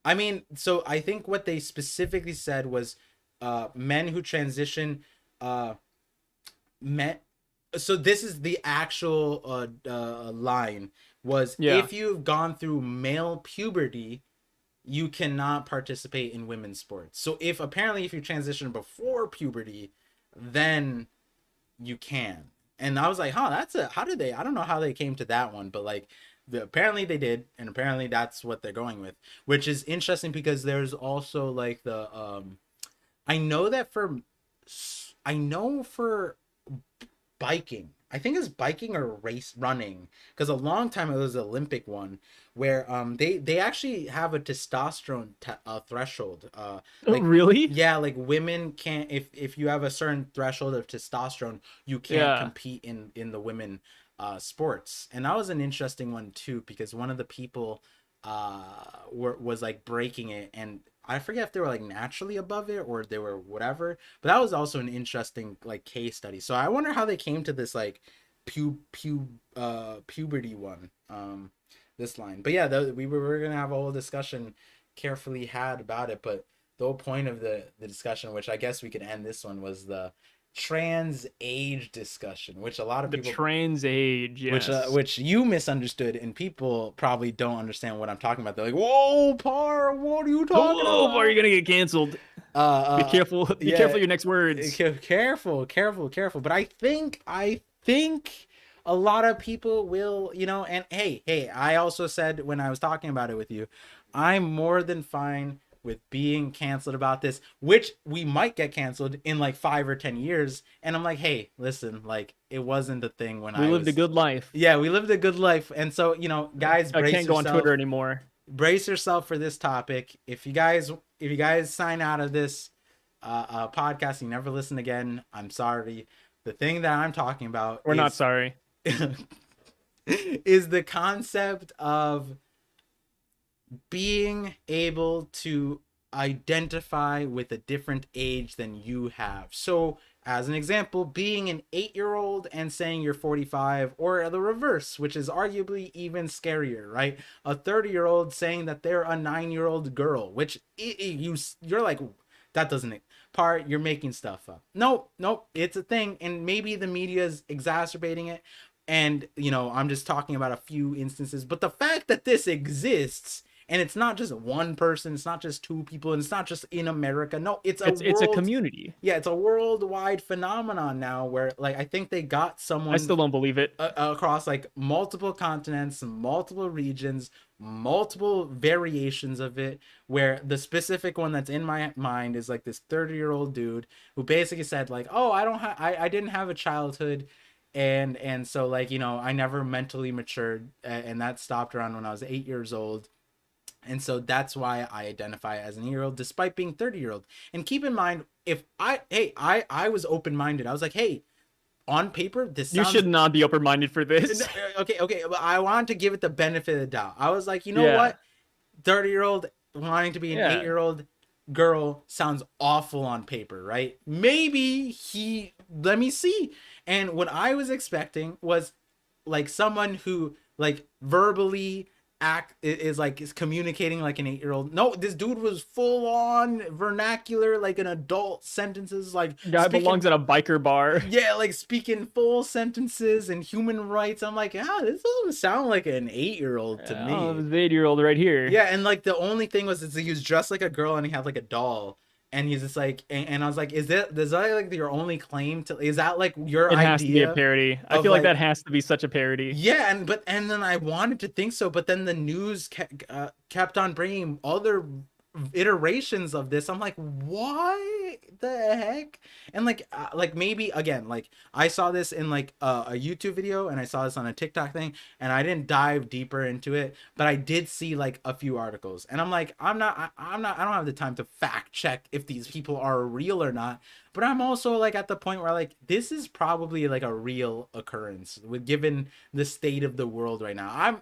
I mean, so I think what they specifically said was men who transition uh men, so this is the actual line was, Yeah. if you've gone through male puberty, you cannot participate in women's sports. So if apparently if you transition before puberty, then you can. And I was like, huh, that's a, how did they, I don't know how they came to that one, but like apparently they did, and apparently that's what they're going with, which is interesting because there's also like the I know that for I know for biking. I think it's biking or race running, because a long time it was an Olympic one where they actually have a testosterone threshold. Oh, Like, really? yeah, like women can't, if you have a certain threshold of testosterone, you can't Yeah. compete in the women sports. And that was an interesting one too, because one of the people was like breaking it, and I forget if they were like naturally above it or they were whatever, but that was also an interesting like case study. So I wonder how they came to this like puberty one, this line. But yeah, we were gonna have a whole discussion carefully had about it, but the whole point of the discussion, which I guess we could end this one, was the trans age discussion, which a lot of The people, trans age, yes. which you misunderstood, and people probably don't understand what I'm talking about. They're like, "Whoa, Par, what are you talking Oh, are you about?" gonna get canceled? Be careful. Be Yeah, careful your next words. careful, careful, careful. But I think a lot of people will, you know. And hey, I also said when I was talking about it with you, I'm more than fine with being canceled about this, which we might get canceled in like 5 or 10 years. And I'm like, hey, listen, like it wasn't the thing when We I lived a was. good life. Yeah, we lived a good life, and so guys, I brace can't go on yourself. Twitter anymore. Brace yourself for this topic. If you guys sign out of this podcast, you never listen again, I'm sorry. The thing that I'm talking about We're not sorry. is the concept of being able to identify with a different age than you have. So, as an example, being an 8-year-old and saying you're 45, or the reverse, which is arguably even scarier, right? A 30-year-old saying that they're a 9-year-old girl, which you're like, that doesn't part, you're making stuff up. Nope, it's a thing, and maybe the media is exacerbating it. And I'm just talking about a few instances, but the fact that this exists, and it's not just one person, it's not just two people, and it's not just in America. No, it's a It's a world. community. Yeah, it's a worldwide phenomenon now, where like I think they got I someone still don't believe it. across like multiple continents, multiple regions, multiple variations of it, where the specific one that's in my mind is like this 30-year-old dude who basically said like, oh, I didn't have a childhood, and so like I never mentally matured, and that stopped around when I was 8 years old. And so that's why I identify as an 8-year old, despite being 30-year-old. And keep in mind, if I was open minded. I was like, hey, on paper, this You sounds should not be open minded for this. okay. But I wanted to give it the benefit of the doubt. I was like, you know Yeah. what, 30-year-old wanting to be an Yeah. 8-year-old girl sounds awful on paper, right? Maybe let me see. And what I was expecting was like someone who like verbally is communicating like an 8-year-old. No, this dude was full on vernacular, like an adult sentences, like Guy speaking. belongs at a biker bar. Yeah, like speaking full sentences and human rights. I'm like, this doesn't sound like an 8-year-old to Oh, me. this 8-year-old right here. Yeah, and like the only thing was he was dressed like a girl and he had like a doll. And he's just like, and I was like, is that like your only claim to? Is that like your It has to be a idea parody. I of feel like like? that has to be such a parody. Yeah, and then I wanted to think so, but then the news kept on bringing other iterations of this. I'm like, why the heck? And like maybe again, like I saw this in like a YouTube video, and I saw this on a TikTok thing, and I didn't dive deeper into it, but I did see like a few articles, and I'm like, I don't have the time to fact check if these people are real or not. But I'm also like at the point where like this is probably like a real occurrence with given the state of the world right now.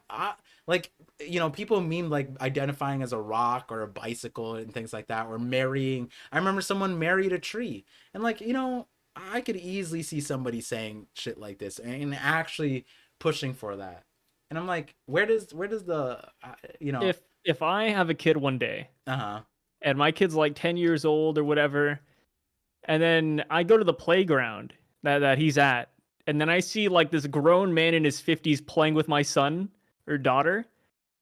like, you know, people meme like identifying as a rock or a bicycle and things like that, or marrying. I remember someone married a tree, and like, you know, I could easily see somebody saying shit like this and actually pushing for that. And I'm like, where does the you know, If I have a kid one day uh-huh. and my kid's like 10 years old or whatever, and then I go to the playground that he's at, and then I see like this grown man in his 50s playing with my son or daughter,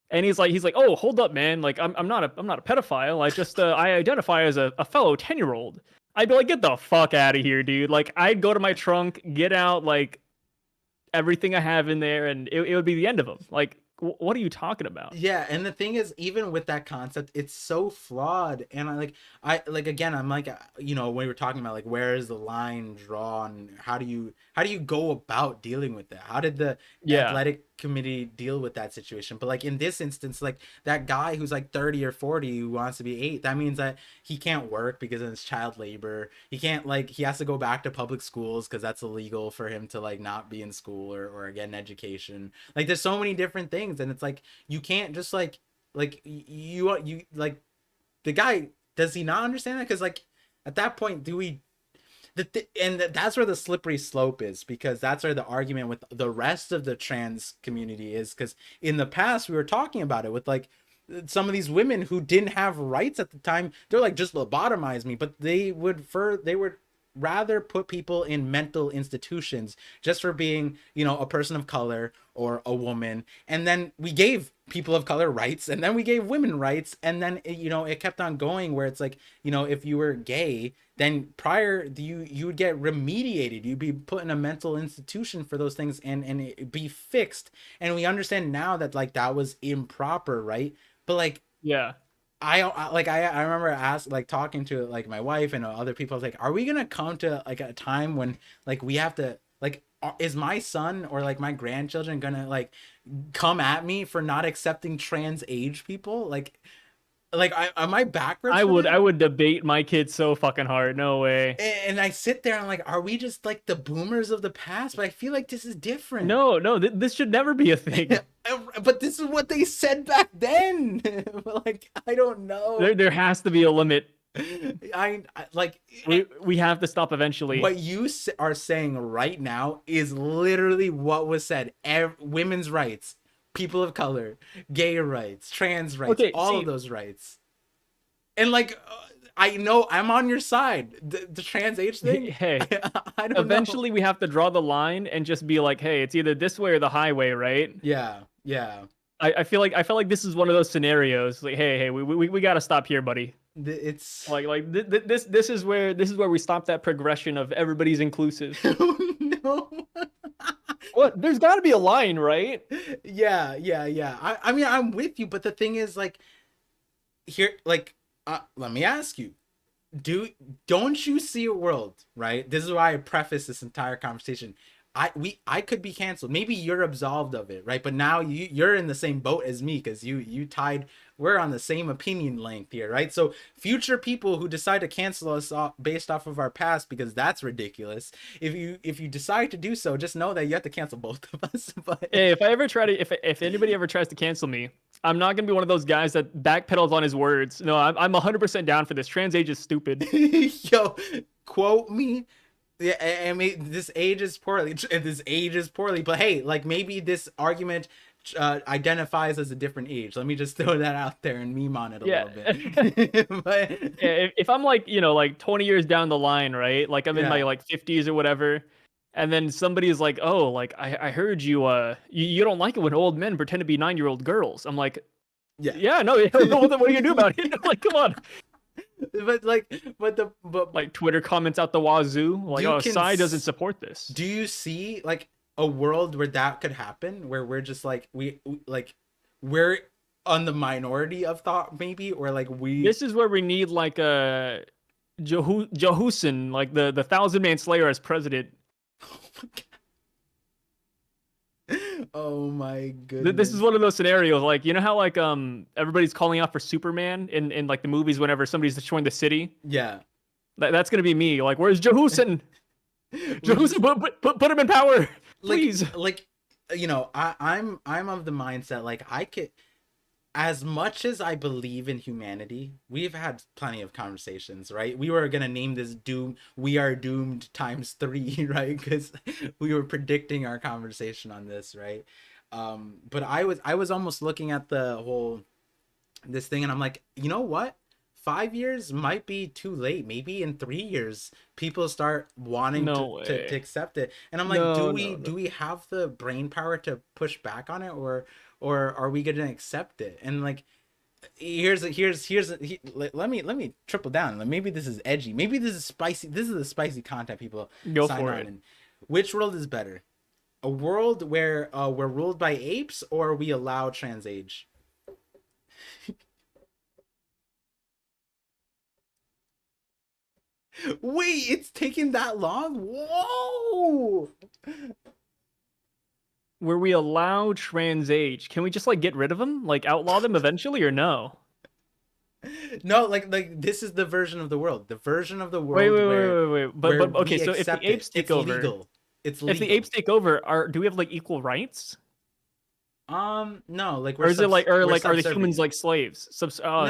and he's like, "Oh, hold up, man! Like I'm not a pedophile. I just I identify as a fellow 10-year-old." I'd be like, "Get the fuck out of here, dude!" Like I'd go to my trunk, get out like everything I have in there, and it would be the end of him. Like, what are you talking about? Yeah, and the thing is, even with that concept, it's so flawed. And I like again, I'm like, you know, when we were talking about like where is the line drawn? How do you go about dealing with that? How did the Yeah, athletic committee deal with that situation? But like in this instance, like that guy who's like 30 or 40 who wants to be eight, that means that he can't work because it's child labor. He can't, like, he has to go back to public schools because that's illegal for him to like not be in school or get an education. Like there's so many different things, and it's like you can't just like you like the guy, does he not understand that? Because like at that point, do we that's where the slippery slope is, because that's where the argument with the rest of the trans community is, because in the past we were talking about it with like some of these women who didn't have rights at the time. They're like, just lobotomize me, but they would rather put people in mental institutions just for being, you know, a person of color or a woman. And then we gave people of color rights, and then we gave women rights, and then you know, it kept on going where it's like, you know, if you were gay, then prior you would get remediated, you'd be put in a mental institution for those things, and it be fixed. And we understand now that like that was improper, right? But like yeah. I remember like talking to like my wife and other people. I was like, are we gonna come to like a time when like we have to like, is my son or like my grandchildren gonna like come at me for not accepting trans age people? Like am I backwards I for would that? I would debate my kids so fucking hard. No way. And I sit there and like, are we just like the boomers of the past? But I feel like this is different. No, no, this should never be a thing. But this is what they said back then. Like, I don't know. There has to be a limit. I like We have to stop eventually. what you are saying right now is literally what was said. Women's rights, people of color, gay rights, trans rights, Okay, all of see, those rights. And like, I know I'm on your side. The trans age thing, hey, I don't know. eventually we have to draw the line and just be like, hey, it's either this way or the highway, right? Yeah, yeah. I feel like this is one of those scenarios. Like, hey, we got to stop here, buddy. It's This is where we stop that progression of everybody's inclusive. no. What? There's got to be a line, right? Yeah, yeah, yeah. I mean, I'm with you, but the thing is, like, here, like, let me ask you, do don't you see a world, right? This is why I preface this entire conversation. I could be canceled. Maybe you're absolved of it, right? But now you're in the same boat as me, because you tied. We're on the same opinion length here, right? So future people who decide to cancel us based off of our past, because that's ridiculous. If you decide to do so, just know that you have to cancel both of us. But Hey, if I ever try to, if anybody ever tries to cancel me, I'm not gonna be one of those guys that backpedals on his words. No, I'm 100% down for this. Trans age is stupid. yo, quote me. Yeah, I mean, this ages poorly. This ages poorly, but hey, like maybe this argument identifies as a different age. Let me just throw that out there and meme on it a Yeah. little bit. But Yeah, if I'm like, like 20 years down the line, right? Like I'm in my yeah, like 50s or whatever, and then somebody's like, "Oh, like I heard you don't like it when old men pretend to be 9-year-old girls." I'm like, yeah. "Yeah, no, yeah, what are you gonna do about it?" Like, come on. But like, but Like Twitter comments out the wazoo, like, you "Oh, can. Psy doesn't support this." Do you see like a world where that could happen, where we're just like like we're on the minority of thought, maybe, or like we. This is where we need like a Jehusen, like the Thousand Man Slayer as president. Oh my This is goodness. one of those scenarios, like you know how like everybody's calling out for Superman in like the movies whenever somebody's destroying the city. Yeah. That's gonna be me. Like, where's Jehusen? We Jehusen, put him in power, like please. like you know, I'm of the mindset like I could, as much as I believe in humanity, we've had plenty of conversations, right? We were gonna name this "Doom." We are doomed times three, right? Because we were predicting our conversation on this, right? But I was almost looking at the whole this thing, and I'm like, you know what? 5 years might be too late. Maybe in 3 years, people start wanting No to way. accept it. And I'm like, do No, we no, no. do we have the brain power to push back on it, or are we gonna accept it? And like, let me triple down. Like, maybe this is edgy. Maybe this is spicy. This is the spicy content people Go sign for on. it. And which world is better? A world where we're ruled by apes, or we allow trans age? Wait, it's taking that long? Whoa! Where we allow trans age, can we just like get rid of them? Like outlaw them eventually or no? No, like this is the version of the world. The version of the Wait, world wait, wait, where wait, wait, wait. But okay, we so if the accept it. apes take It's over, legal. It's if the apes legal. take over, are do we have like equal rights? No, like Or is it like or we're like are the humans subservient. like slaves?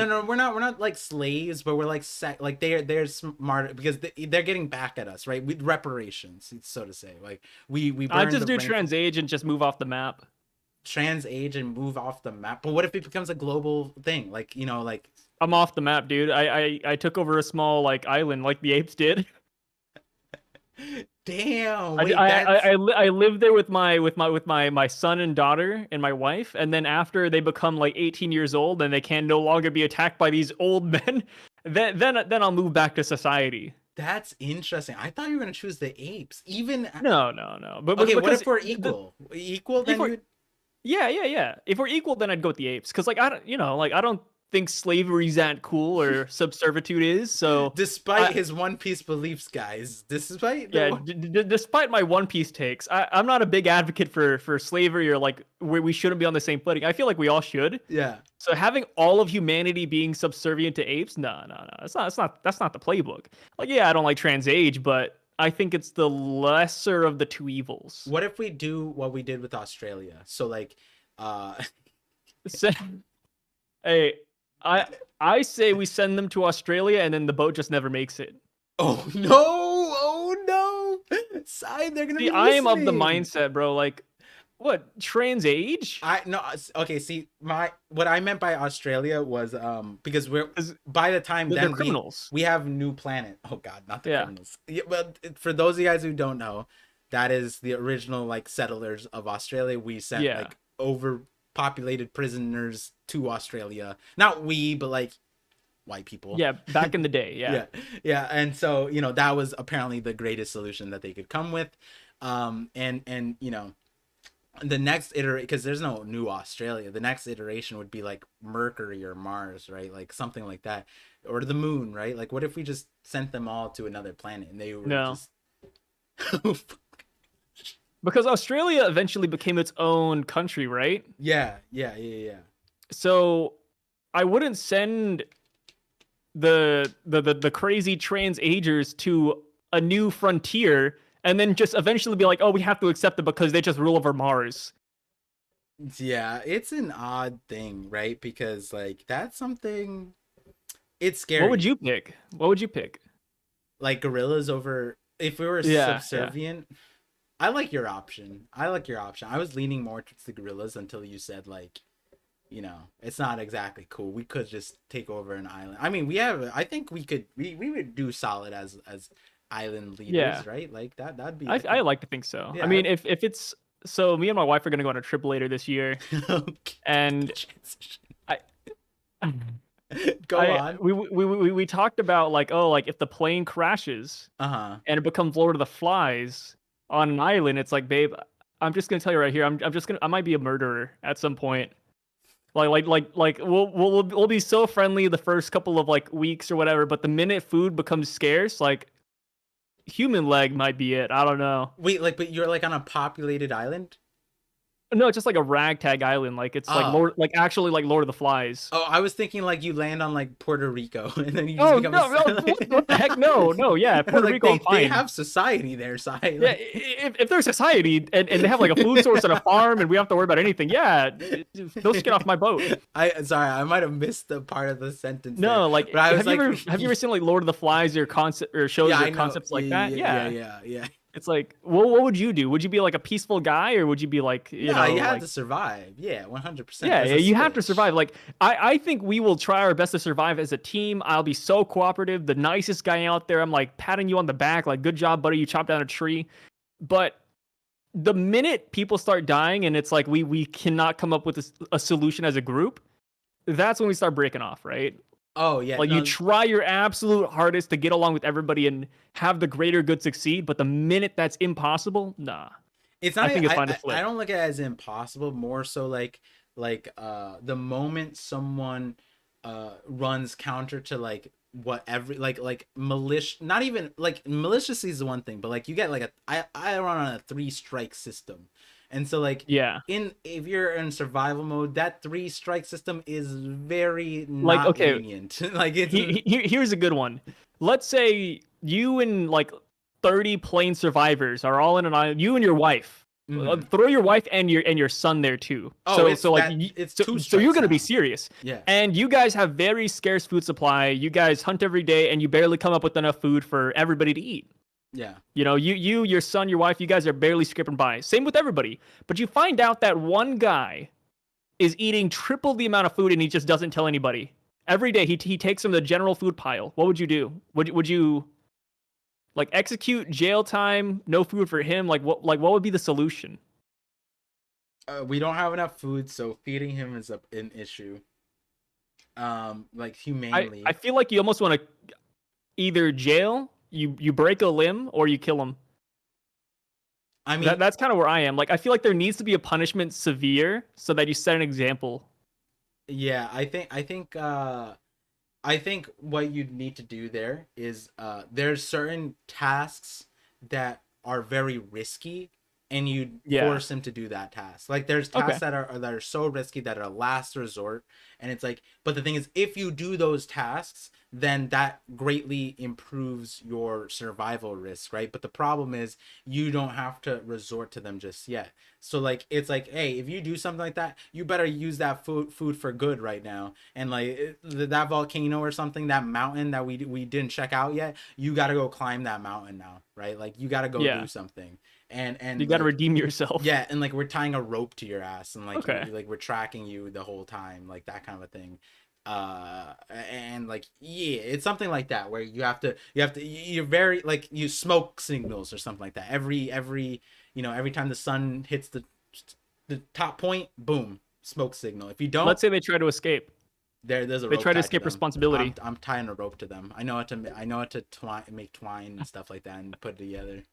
No, we're not like slaves, but we're like like they're smart because they're getting back at us, right? With reparations, so to say. Like we I burn just the do rainforest. trans age and just move off the map. Trans age and move off the map. But what if it becomes a global thing? Like, like I'm off the map, dude. I took over a small like island like the apes did. damn, wait, that's I live there with my son and daughter and my wife, and then after they become like 18 years old and they can no longer be attacked by these old men, then I'll move back to society. that's interesting. I thought you were gonna choose the apes. Even No, no, no. But okay, what because if we're the equal? Equal, if then we're you yeah, yeah, yeah. If we're equal, then I'd go with the apes. Cause like I don't, like I don't think slavery's that cool or subservitude is. So despite I his One Piece beliefs, guys. Despite the yeah, one despite my One Piece takes, I'm not a big advocate for slavery or like where we shouldn't be on the same footing. I feel like we all should. yeah. So having all of humanity being subservient to apes, no, no, no. That's not the playbook. Like, yeah, I don't like trans age, but I think it's the lesser of the two evils. What if we do what we did with Australia? So like uh So, hey, I I say we send them to Australia and then the boat just never makes it. oh no, oh no. Side, they're gonna See, be I am of the listening. mindset, bro. Like, what trans age? I no okay. See, my what I meant by Australia was because we're Because by the time they're then criminals. we have new planet. Oh God, not the Yeah, criminals. Yeah, but for those of you guys who don't know, that is the original like settlers of Australia. We sent yeah, like overpopulated prisoners to Australia. Not we, but like white people. yeah. Back in the day, yeah, Yeah, yeah, and so that was apparently the greatest solution that they could come with, and the next iteration, because there's no new Australia, the next iteration would be like Mercury or Mars, right? Like something like that, or the moon, right? Like what if we just sent them all to another planet and they were no. just Because Australia eventually became its own country, right? yeah, yeah, yeah, yeah. So I wouldn't send the crazy trans agers to a new frontier and then just eventually be like, oh, we have to accept it because they just rule over Mars. Yeah, it's an odd thing, right? Because like that's something, it's What would scary. you pick? What would you pick? Like gorillas over, if we were Yeah, yeah. subservient. I like your option. I like your option. I was leaning more towards the gorillas until you said like, it's not exactly cool. We could just take over an island. I mean, we have. I think we would do solid as island Yeah. leaders, right? Like that'd be. I I think. like to think so. I Yeah. mean, if it's so me and my wife are gonna go on a trip later this year, Okay. and Transition. I Go on. we talked about like, oh, like if the plane crashes Uh huh. and it becomes Lord of the Flies on an island, it's like, babe, I'm just gonna tell you right here, I'm just gonna I might be a murderer at some point. Like we'll be so friendly the first couple of like weeks or whatever, but the minute food becomes scarce, like human leg might be it. I don't know. Wait, like, but you're like on a populated island. No, it's just like a ragtag island. Like it's like Oh. Lord, like actually like Lord of the Flies. Oh, I was thinking like you land on like Puerto Rico and then you just Oh become a no, no, what the heck? No, no, yeah, I was Puerto like Rico, I'm they fine. have society there, Sai. Yeah, Like if there's society and they have like a food source and a farm and we don't have to worry about anything, yeah, they'll just get off my boat. I sorry, I might have missed the part of the sentence there. No, But like I was like have you ever seen like Lord of the Flies or concept or yeah, shows or I know. concepts Yeah, like that? yeah, yeah, Yeah. yeah, yeah. It's like, well, what would you do? Would you be like a peaceful guy or would you be like, No, you have like to survive. Yeah, 100%. yeah, There's yeah, a you have to switch. survive. Like I think we will try our best to survive as a team. I'll be so cooperative, the nicest guy out there. I'm like patting you on the back, like good job, buddy. You chopped down a tree. But the minute people start dying and it's like we cannot come up with a solution as a group, that's when we start breaking off, right? Oh, yeah. Like you No, try your absolute hardest to get along with everybody and have the greater good succeed, but the minute that's impossible, nah. it's I not think it's time to I flip. don't look at it as impossible, more so the moment someone runs counter to like what every like malicious, not even like malicious is one thing, but like you get like I run on a 3 strike system. And so like Yeah. in if you're in survival mode, that 3 strike system is very Like not okay, lenient. Like it's here's a good one. Let's say you and like 30 plain survivors are all in an island. You and your wife. mhm. Throw your wife and your son there too. Oh, So like it's so, two so you're strikes gonna be now. serious. Yeah. And you guys have very scarce food supply. You guys hunt every day, and you barely come up with enough food for everybody to eat. Yeah. You know, your son, your wife, you guys are barely scraping by. Same with everybody. But you find out that one guy is eating triple the amount of food and he just doesn't tell anybody. Every day he takes from the general food pile. What would you do? Would you like execute jail time, no food for him? Like what would be the solution? We don't have enough food, so feeding him is an issue. Like I humanely. feel like you almost want to either jail, you break a limb or you kill him. I mean, That's kind of where I am. Like I feel like there needs to be a punishment severe so that you set an example. yeah, I think what you need to do there is there's certain tasks that are very risky and you Yeah. force him to do that task. Like there's tasks Okay. that are so risky that are last resort, and it's like, but the thing is if you do those tasks, then that greatly improves your survival risk, right? But the problem is you don't have to resort to them just yet. So like it's like, hey, if you do something like that, you better use that food for good right now. And like that volcano or something, that mountain that we didn't check out yet, you got to go climb that mountain now, right? Like you got to go do Yeah. something. You And got to like redeem yourself. yeah, and like we're tying a rope to your ass and like Okay. like we're tracking you the whole time, like that kind of a thing. And like yeah, it's something like that where you're very like you smoke signals or something like that every every time the sun hits the top point, boom, smoke signal. If you don't, Let's say they try to escape. there's a They rope try to tied to escape them. responsibility. I'm tying a rope to them. I know how to make twine and stuff like that and put it together.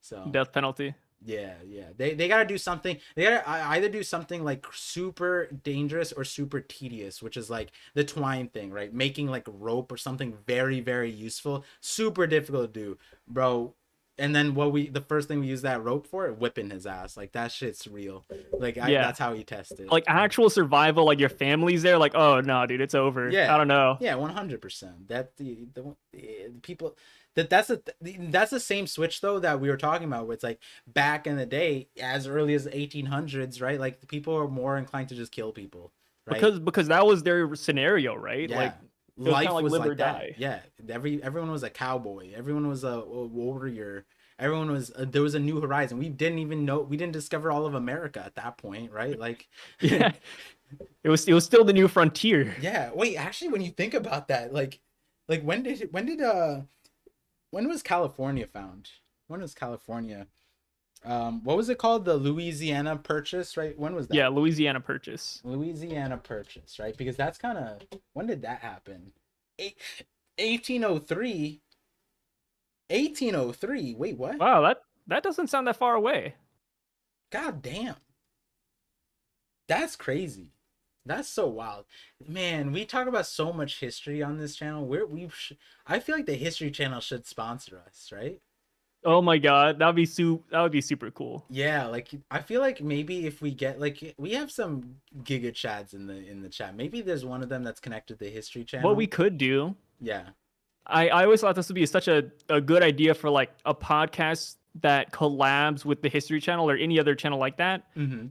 So Death penalty. yeah, yeah. They gotta do something. They gotta either do something like super dangerous or super tedious, which is like the twine thing, right? Making like rope or something very, very useful. Super difficult to do, bro. And then the first thing we use that rope for, whipping his ass. Like that shit's real. Like Yeah. that's how you test it. Like actual survival, like your family's there, like, oh no, dude, it's over. I Yeah, don't know. yeah, 100%. That the people that's the same switch though that we were talking about. Where it's like back in the day, as early as the 1800s, right? Like the people are more inclined to just kill people, right? Because that was their scenario, right? Yeah, Like it was kind of life like was live or like that. die. Yeah, everyone was a cowboy. Everyone was a warrior. Everyone was there was a new horizon. We didn't discover all of America at that point, right? Like Yeah. It was still the new frontier. yeah, wait, actually when you think about that, like when was California found? When was California? What was it called? The Louisiana Purchase, right? When was Yeah, that? Louisiana Purchase. Louisiana Purchase, right? Because that's kind of when did that happen? Eight, 1803. 1803. Wait, what? Wow, that doesn't sound that far away. God damn. That's crazy. That's so wild. Man, we talk about so much history on this channel. I feel like the History Channel should sponsor us, right? Oh my god, that would be super cool. Yeah, like I feel like maybe if we get like we have some Giga Chads in the chat. Maybe there's one of them that's connected to the History What we Channel. could do, Yeah. I always thought this would be such a good idea for like a podcast that collabs with the History Channel or any other channel like that. Mm-hmm.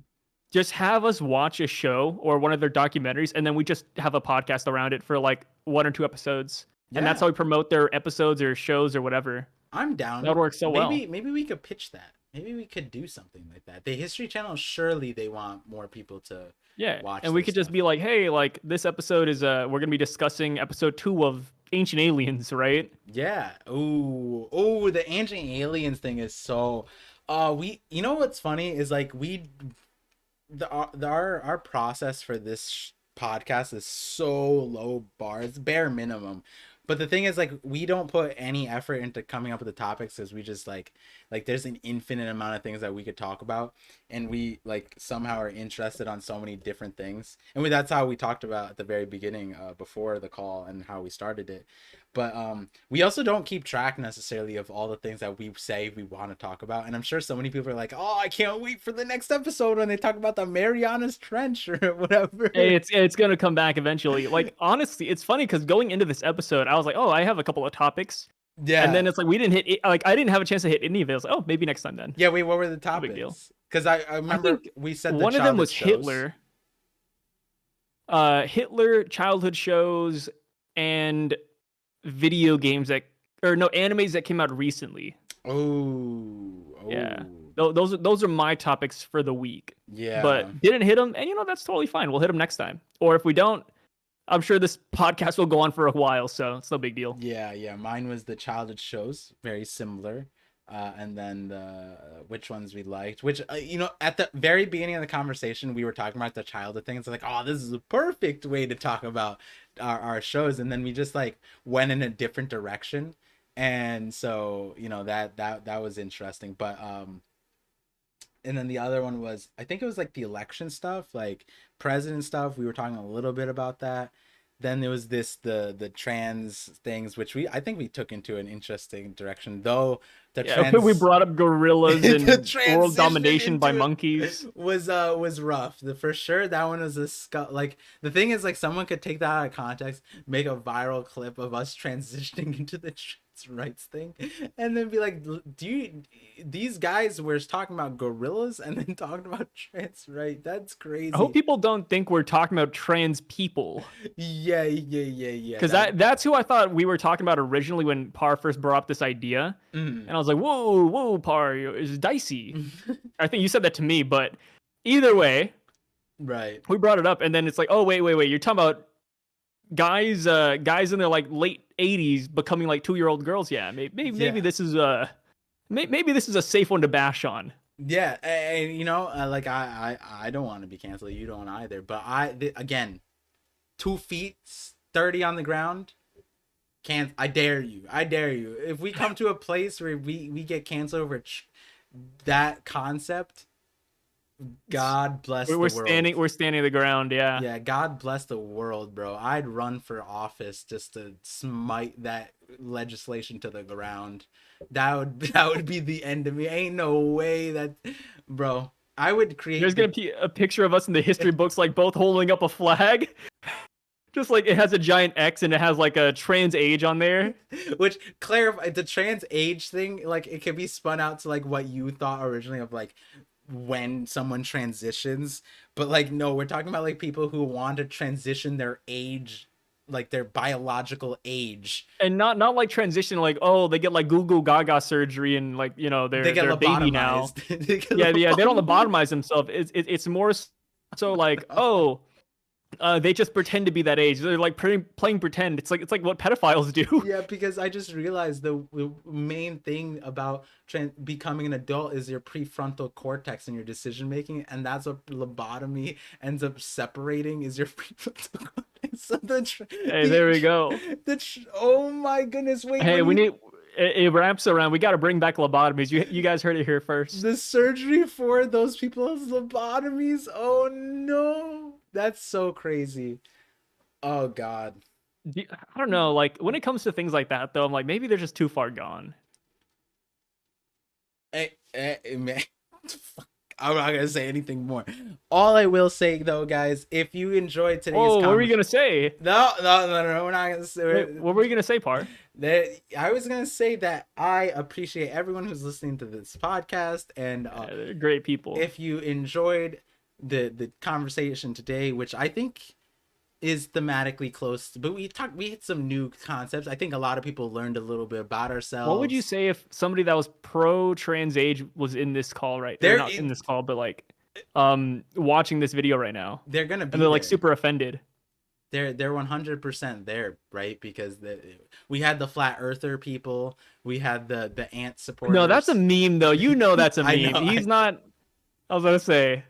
Just have us watch a show or one of their documentaries, and then we just have a podcast around it for like 1 or 2 episodes, and that's Yeah, how we promote their episodes or shows or whatever. I'm That would down. work so well. Maybe we could pitch that. Maybe we could do something like that. The History Channel, surely they want more people to Yeah, watch and we their could just stuff. be like, hey, like this episode is we're gonna be discussing episode 2 of Ancient Aliens, right? Yeah. Ooh, the ancient aliens thing is so we you know what's funny is like we our process for this podcast is so low bar. It's bare minimum. But the thing is, like, we don't put any effort into coming up with the topics because we just like there's an infinite amount of things that we could talk about, and we like somehow are interested on so many different things. And that's how we talked about at the very beginning, before the call, and how we started it. But we also don't keep track necessarily of all the things that we say we want to talk about. And I'm sure so many people are like, "Oh, I can't wait for the next episode when they talk about the Marianas Trench or whatever." Hey, it's gonna come back eventually. Like honestly, it's funny because going into this episode, I was like, oh, I have a couple of topics, and Yeah. then it's like we didn't hit like I didn't have a chance to hit any of it. I was like, oh, maybe next time then. Yeah, wait, what were the No big deal. topics? Because I I remember think we said the one of them childhood was shows. Hitler, Hitler, childhood shows, and video games that or no animes that came out recently. Oh, Yeah, oh, those are my topics for the week. yeah, But didn't hit them, and that's totally fine. We'll hit them next time. Or if we don't, I'm sure this podcast will go on for a while, so it's no big deal. yeah. Mine was the childhood shows, very similar. And then the which ones we liked, which at the very beginning of the conversation, we were talking about the childhood things. Like, oh, this is a perfect way to talk about our shows, and then we just like went in a different direction, and so that was interesting. But and then the other one was, I think it was like the election stuff, like president stuff. We were talking a little bit about that. Then there was the trans things, which I think we took into an interesting direction, though the Yeah, we trans brought up gorillas the and world transition domination by into it monkeys. was rough. For sure that one was like the thing is, like, someone could take that out of context, make a viral clip of us transitioning into the trans rights thing, and then be like, do you these guys were talking about gorillas and then talking about trans right? That's I hope crazy. people don't think we're talking about trans people, Yeah, because that's who I thought we were talking about originally when Par first brought up this idea, mm. and I was like, whoa, Par, it's dicey. I think you said that to me, but either way, Right. we brought it up, and then it's like, oh wait, you're talking about guys in their like late 80s becoming like 2-year-old girls. Yeah, maybe Yeah. this is maybe this is a safe one to bash on. Yeah, and like I don't want to be canceled. You don't either. But again, 2 feet 30 on the ground. Can't I dare you? I dare you. If we come to a place where we get canceled over that concept, God bless We're the world. standing the ground. Yeah. Yeah, God bless the world, bro. I'd run for office just to smite that legislation to the ground. That would be the end of me. Ain't no way that, bro. I would There's create gonna be a picture of us in the history books, like both holding up a flag. Just like it has a giant X and it has like a trans age on there. which clarify the trans age thing. Like, it can be spun out to like what you thought originally of like when someone transitions, but like no, we're talking about like people who want to transition their age, like their biological age. And not like transition, like, oh, they get like Goo Goo Gaga surgery and like, They get they're a baby now. lobotomized. They get Yeah, they don't lobotomized. lobotomize themselves. It's more so like, oh, they just pretend to be that age. They're like playing pretend. It's like what pedophiles do. Yeah, because I just realized the main thing about becoming an adult is your prefrontal cortex and your decision making, and that's what lobotomy ends up separating, is your prefrontal cortex. So Hey, there we go. oh my goodness! Wait, Hey, when we you need it wraps around. We got to bring back lobotomies. You guys heard it here first. the surgery for those people's lobotomies. Oh no, that's so crazy. Oh God. I don't know. Like when it comes to things like that, though, I'm like maybe they're just too far gone. Man, fuck, I'm not gonna say anything more. All I will say though, guys, if you enjoyed today's Oh, what were you conversation, gonna say? no, we're not gonna say. Wait, what were you gonna say, Par? That I was gonna say that I appreciate everyone who's listening to this podcast, and They're great people. if you enjoyed the conversation today, which I think is thematically close, but we hit some new concepts. I think a lot of people learned a little bit about What would you ourselves. say if somebody that was pro trans age was in this call right, or They're not in this call, but like watching this video right now, they're gonna and be they're like there. super offended? They're 100% there, right? Because we had the flat earther people, we had the ant No, that's a supporters. meme though. You know that's a I know. meme. He's not. I was gonna say.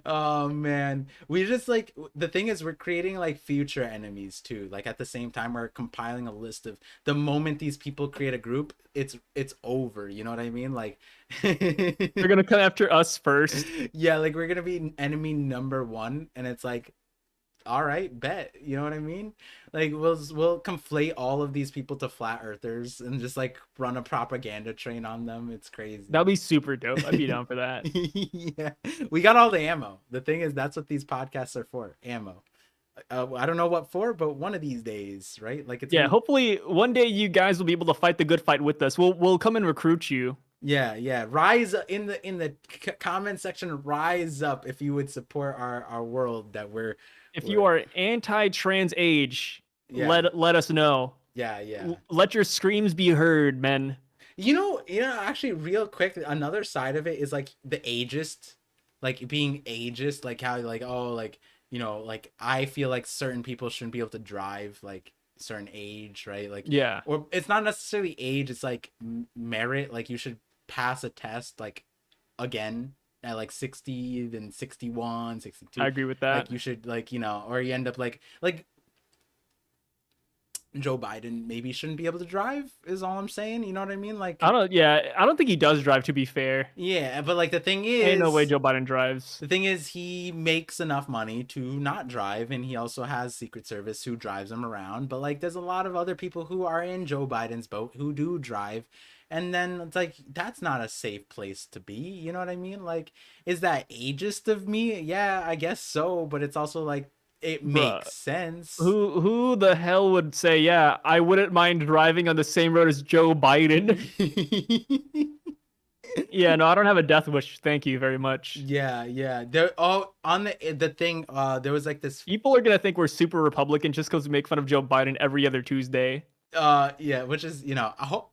Oh man, we just like, the thing is we're creating like future enemies too. Like at the same time, we're compiling a list of the moment these people create a group, it's over. You know what I mean? Like, They're gonna come after us first. yeah, like we're gonna be enemy number one, and it's like, all right, bet. You know what I mean? Like we'll conflate all of these people to flat earthers and just like run a propaganda train on them. It's crazy. That'd be super dope. I'd be down for that. Yeah, we got all the ammo. The thing is, that's what these podcasts are for, ammo. I don't know what for, but one of these days, right? Like it's Yeah, gonna, hopefully one day you guys will be able to fight the good fight with us. We'll come and recruit you. yeah. Rise in the comment section. Rise up if you would support our world that If you we're are anti-trans age, yeah, let us know. yeah. Let your screams be heard, men. Actually, real quick, another side of it is like the ageist, like being ageist, like how like, oh, like, like I feel like certain people shouldn't be able to drive like certain age, right? Like, Yeah, or it's not necessarily age, it's like merit, like you should pass a test like again at like 60, then 61, I 62. agree with that. Like you should, like, or you end up like Joe Biden maybe shouldn't be able to drive, is all I'm saying. You know what I mean? Like, I don't think he does drive, to be fair. yeah, but like Ain't no way Joe Biden drives. the thing is he makes enough money to not drive, and he also has Secret Service who drives him around. But like there's a lot of other people who are in Joe Biden's boat who do drive. And then it's like, that's not a safe place to be. You know what I mean? Like, is that ageist of me? Yeah, I guess so, but it's also like, it Bruh, makes sense. who the hell would say, yeah, I wouldn't mind driving on the same road as Joe Biden? Yeah, no, I don't have a death wish. Thank you very much. Yeah. There, oh, on the thing, there was like this, People are gonna think we're super Republican just because we make fun of Joe Biden every other Tuesday. yeah, which is, I hope.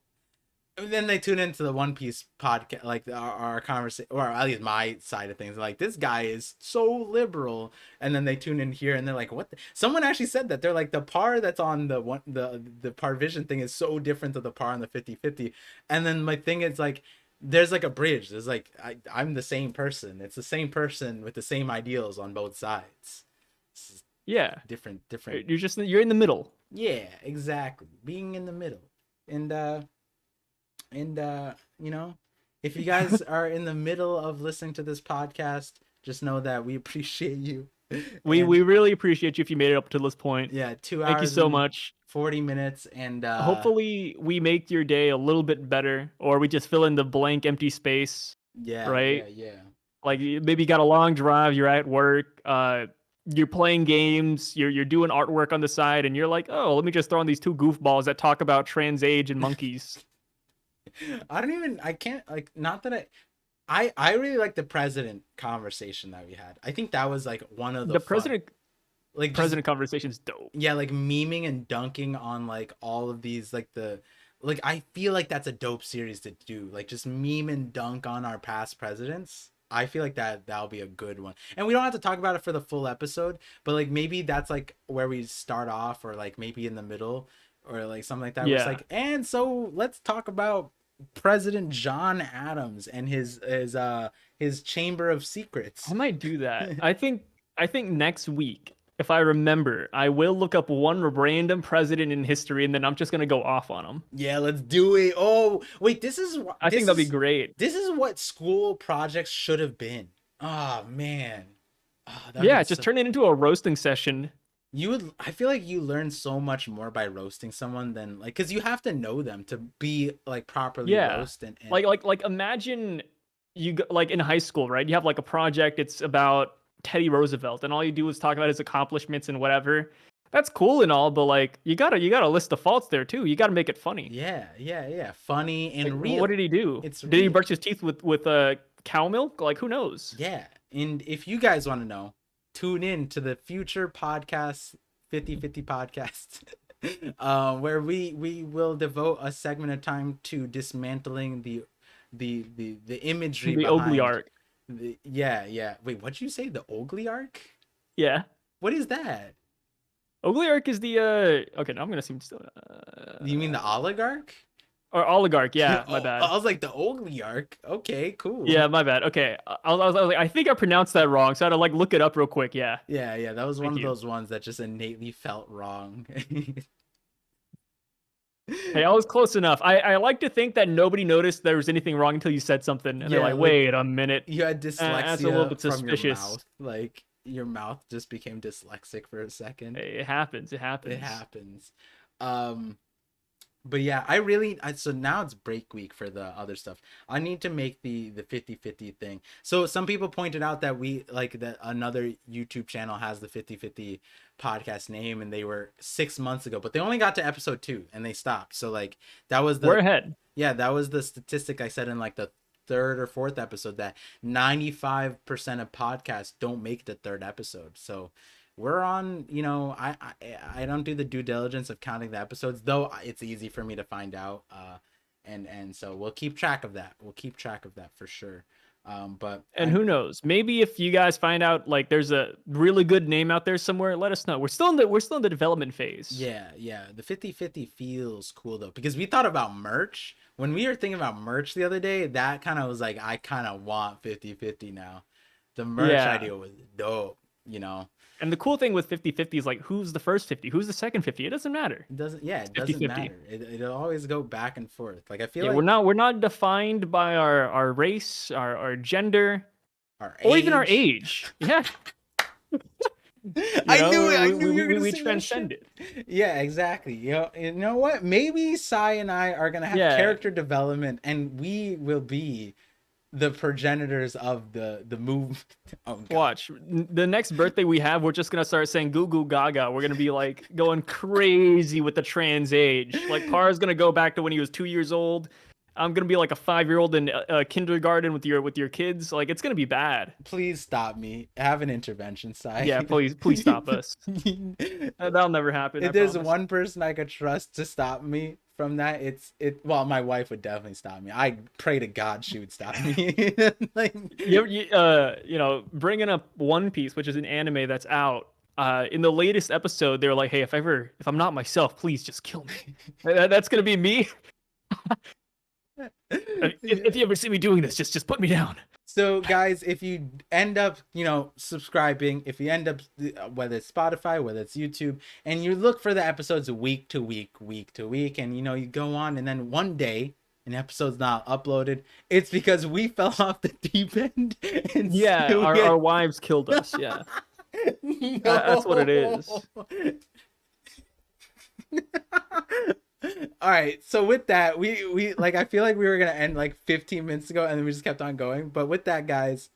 And then they tune into the One Piece podcast, like our conversation, or at least my side of things. Like, this guy is so liberal, and then they tune in here, and they're like, "What?" Someone actually said that they're like, the par that's on the par vision thing is so different to the par on the 50/50. And then my thing is like, there's like a bridge. There's like, I'm the same person. It's the same person with the same ideals on both sides. It's Yeah, different. you're in the middle. Yeah, exactly. Being in the middle, and if you guys are in the middle of listening to this podcast, just know that we appreciate you. We And really appreciate you if you made it up to this point. yeah, two Thank you hours so and much. 40 minutes, and Hopefully we make your day a little bit better, or we just fill in the blank empty space, right? yeah. Like maybe you got a long drive, you're at work, you're playing games, you're doing artwork on the side, and you're like, oh, let me just throw in these two goofballs that talk about trans age and monkeys. I can't, like, not that I really like the president conversation that we had. I think that was like one of the The fun, like, just, president conversation's dope. yeah, like memeing and dunking on like all of these, like I feel like that's a dope series to do. Like, just meme and dunk on our past presidents. I feel like that'll be a good one. And we don't have to talk about it for the full episode, but like maybe that's like where we start off, or like maybe in the middle, or like something like that. Where it's Yeah. like, and so let's talk about President John Adams and his Chamber of Secrets. I might do that. I think next week, if I remember, I will look up one random president in history, and then I'm just gonna go off on them. Yeah, let's do it. Oh, wait, I think that'd be great. this is what school projects should have been. Oh man. Oh, that'd Yeah, be just so, turn it into a roasting session. I feel like you learn so much more by roasting someone than like, because you have to know them to be like properly Yeah. roast and Like imagine like in high school, right? You have like a project, it's about Teddy Roosevelt, and all you do is talk about his accomplishments and whatever. That's cool and all, but like you gotta list the faults there too. You gotta make it funny. yeah, funny Like and what real. did he do? It's Did he real. brush his teeth with cow milk? Like who knows? Yeah. And if you guys want to know, tune in to the future podcast 50/50 podcast. Where we will devote a segment of time to dismantling the imagery The Oakley behind arc. yeah. Wait, what'd you say? The Ogliarch? Yeah. What is that? Oakley arc is the okay, now I'm gonna seem still You mean the oligarch? or oligarch, yeah, my Oh, bad. I was like the Ogliarch. Okay, cool. Yeah, my bad. Okay. I was like, I think I pronounced that wrong, so I had to like look it up real quick. Yeah. Yeah, that was one Thank of you. those ones that just innately felt wrong. Hey, I was close enough. I like to think that nobody noticed there was anything wrong until you said something, and they're Yeah, like, like "Wait a minute." you had That's a little dyslexia bit from your suspicious. mouth. Like your mouth just became dyslexic for a second. Hey, it happens. It It happens. happens. Um, but yeah, so now it's break week for the other stuff. I need to make the 50/50 thing. So some people pointed out that we like that another YouTube channel has the 50/50 podcast name, and they were 6 months ago, but they only got to episode 2 and they stopped. So like that was We're the ahead. yeah, that was the statistic I said in like the third or fourth episode, that 95% of podcasts don't make the third episode. So we're on, I don't do the due diligence of counting the episodes, though it's easy for me to find out. And so we'll keep track of that. We'll keep track of that for sure. But And who knows? Maybe if you guys find out like there's a really good name out there somewhere, let us know. We're still in the development phase. yeah, the 50/50 feels cool though, because we thought about merch when we were thinking about merch the other day. That kind of was like, I kind of want 50/50 now. The merch Yeah. idea was dope. And the cool thing with 50-50 is like who's the first 50? Who's the second 50? It doesn't matter. It It's doesn't 50-50. matter. It'll always go back and forth. Like I feel Yeah, like we're not defined by our race, our gender, our or even our age. age. Yeah. I knew it. I We, knew you were gonna we say that shit. transcend it. Yeah, exactly. You know what? Maybe Sai and I are gonna have Yeah. character development, and we will be the progenitors of the move. Oh God. Watch. The next birthday we have, we're just gonna start saying goo goo gaga. We're gonna be like going crazy with the trans age. Like Par's gonna go back to when he was 2 years old. I'm gonna be like a 5-year-old in kindergarten with your kids. Like it's gonna be bad. Please stop me. Have an intervention, Sai. Yeah, please stop us. That'll never happen. I If there's promise. one person I could trust to stop me from that, well, my wife would definitely stop me. I pray to God she would stop me. Like, Bringing up One Piece, which is an anime that's out. In the latest episode, they were like, "Hey, if I'm not myself, please just kill me." That's gonna be me. If you ever see me doing this, just put me down. so guys, if you end up, subscribing, if you end up, whether it's Spotify, whether it's YouTube, and you look for the episodes week to week, and you go on, and then one day an episode's not uploaded, it's because we fell off the deep end. And Yeah, still our wives killed us. Yeah, that's what it is. All right, so with that, we like, I feel like we were gonna end like 15 minutes ago, and then we just kept on going. But with that, guys,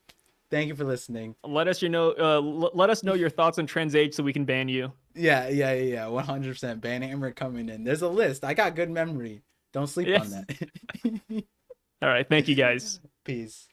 thank you for listening. Let us know your thoughts on trans age so we can ban you. Yeah, 100% ban hammer coming in. There's a list. I got good memory. Don't sleep on Yes. that. All right, thank you guys. Peace.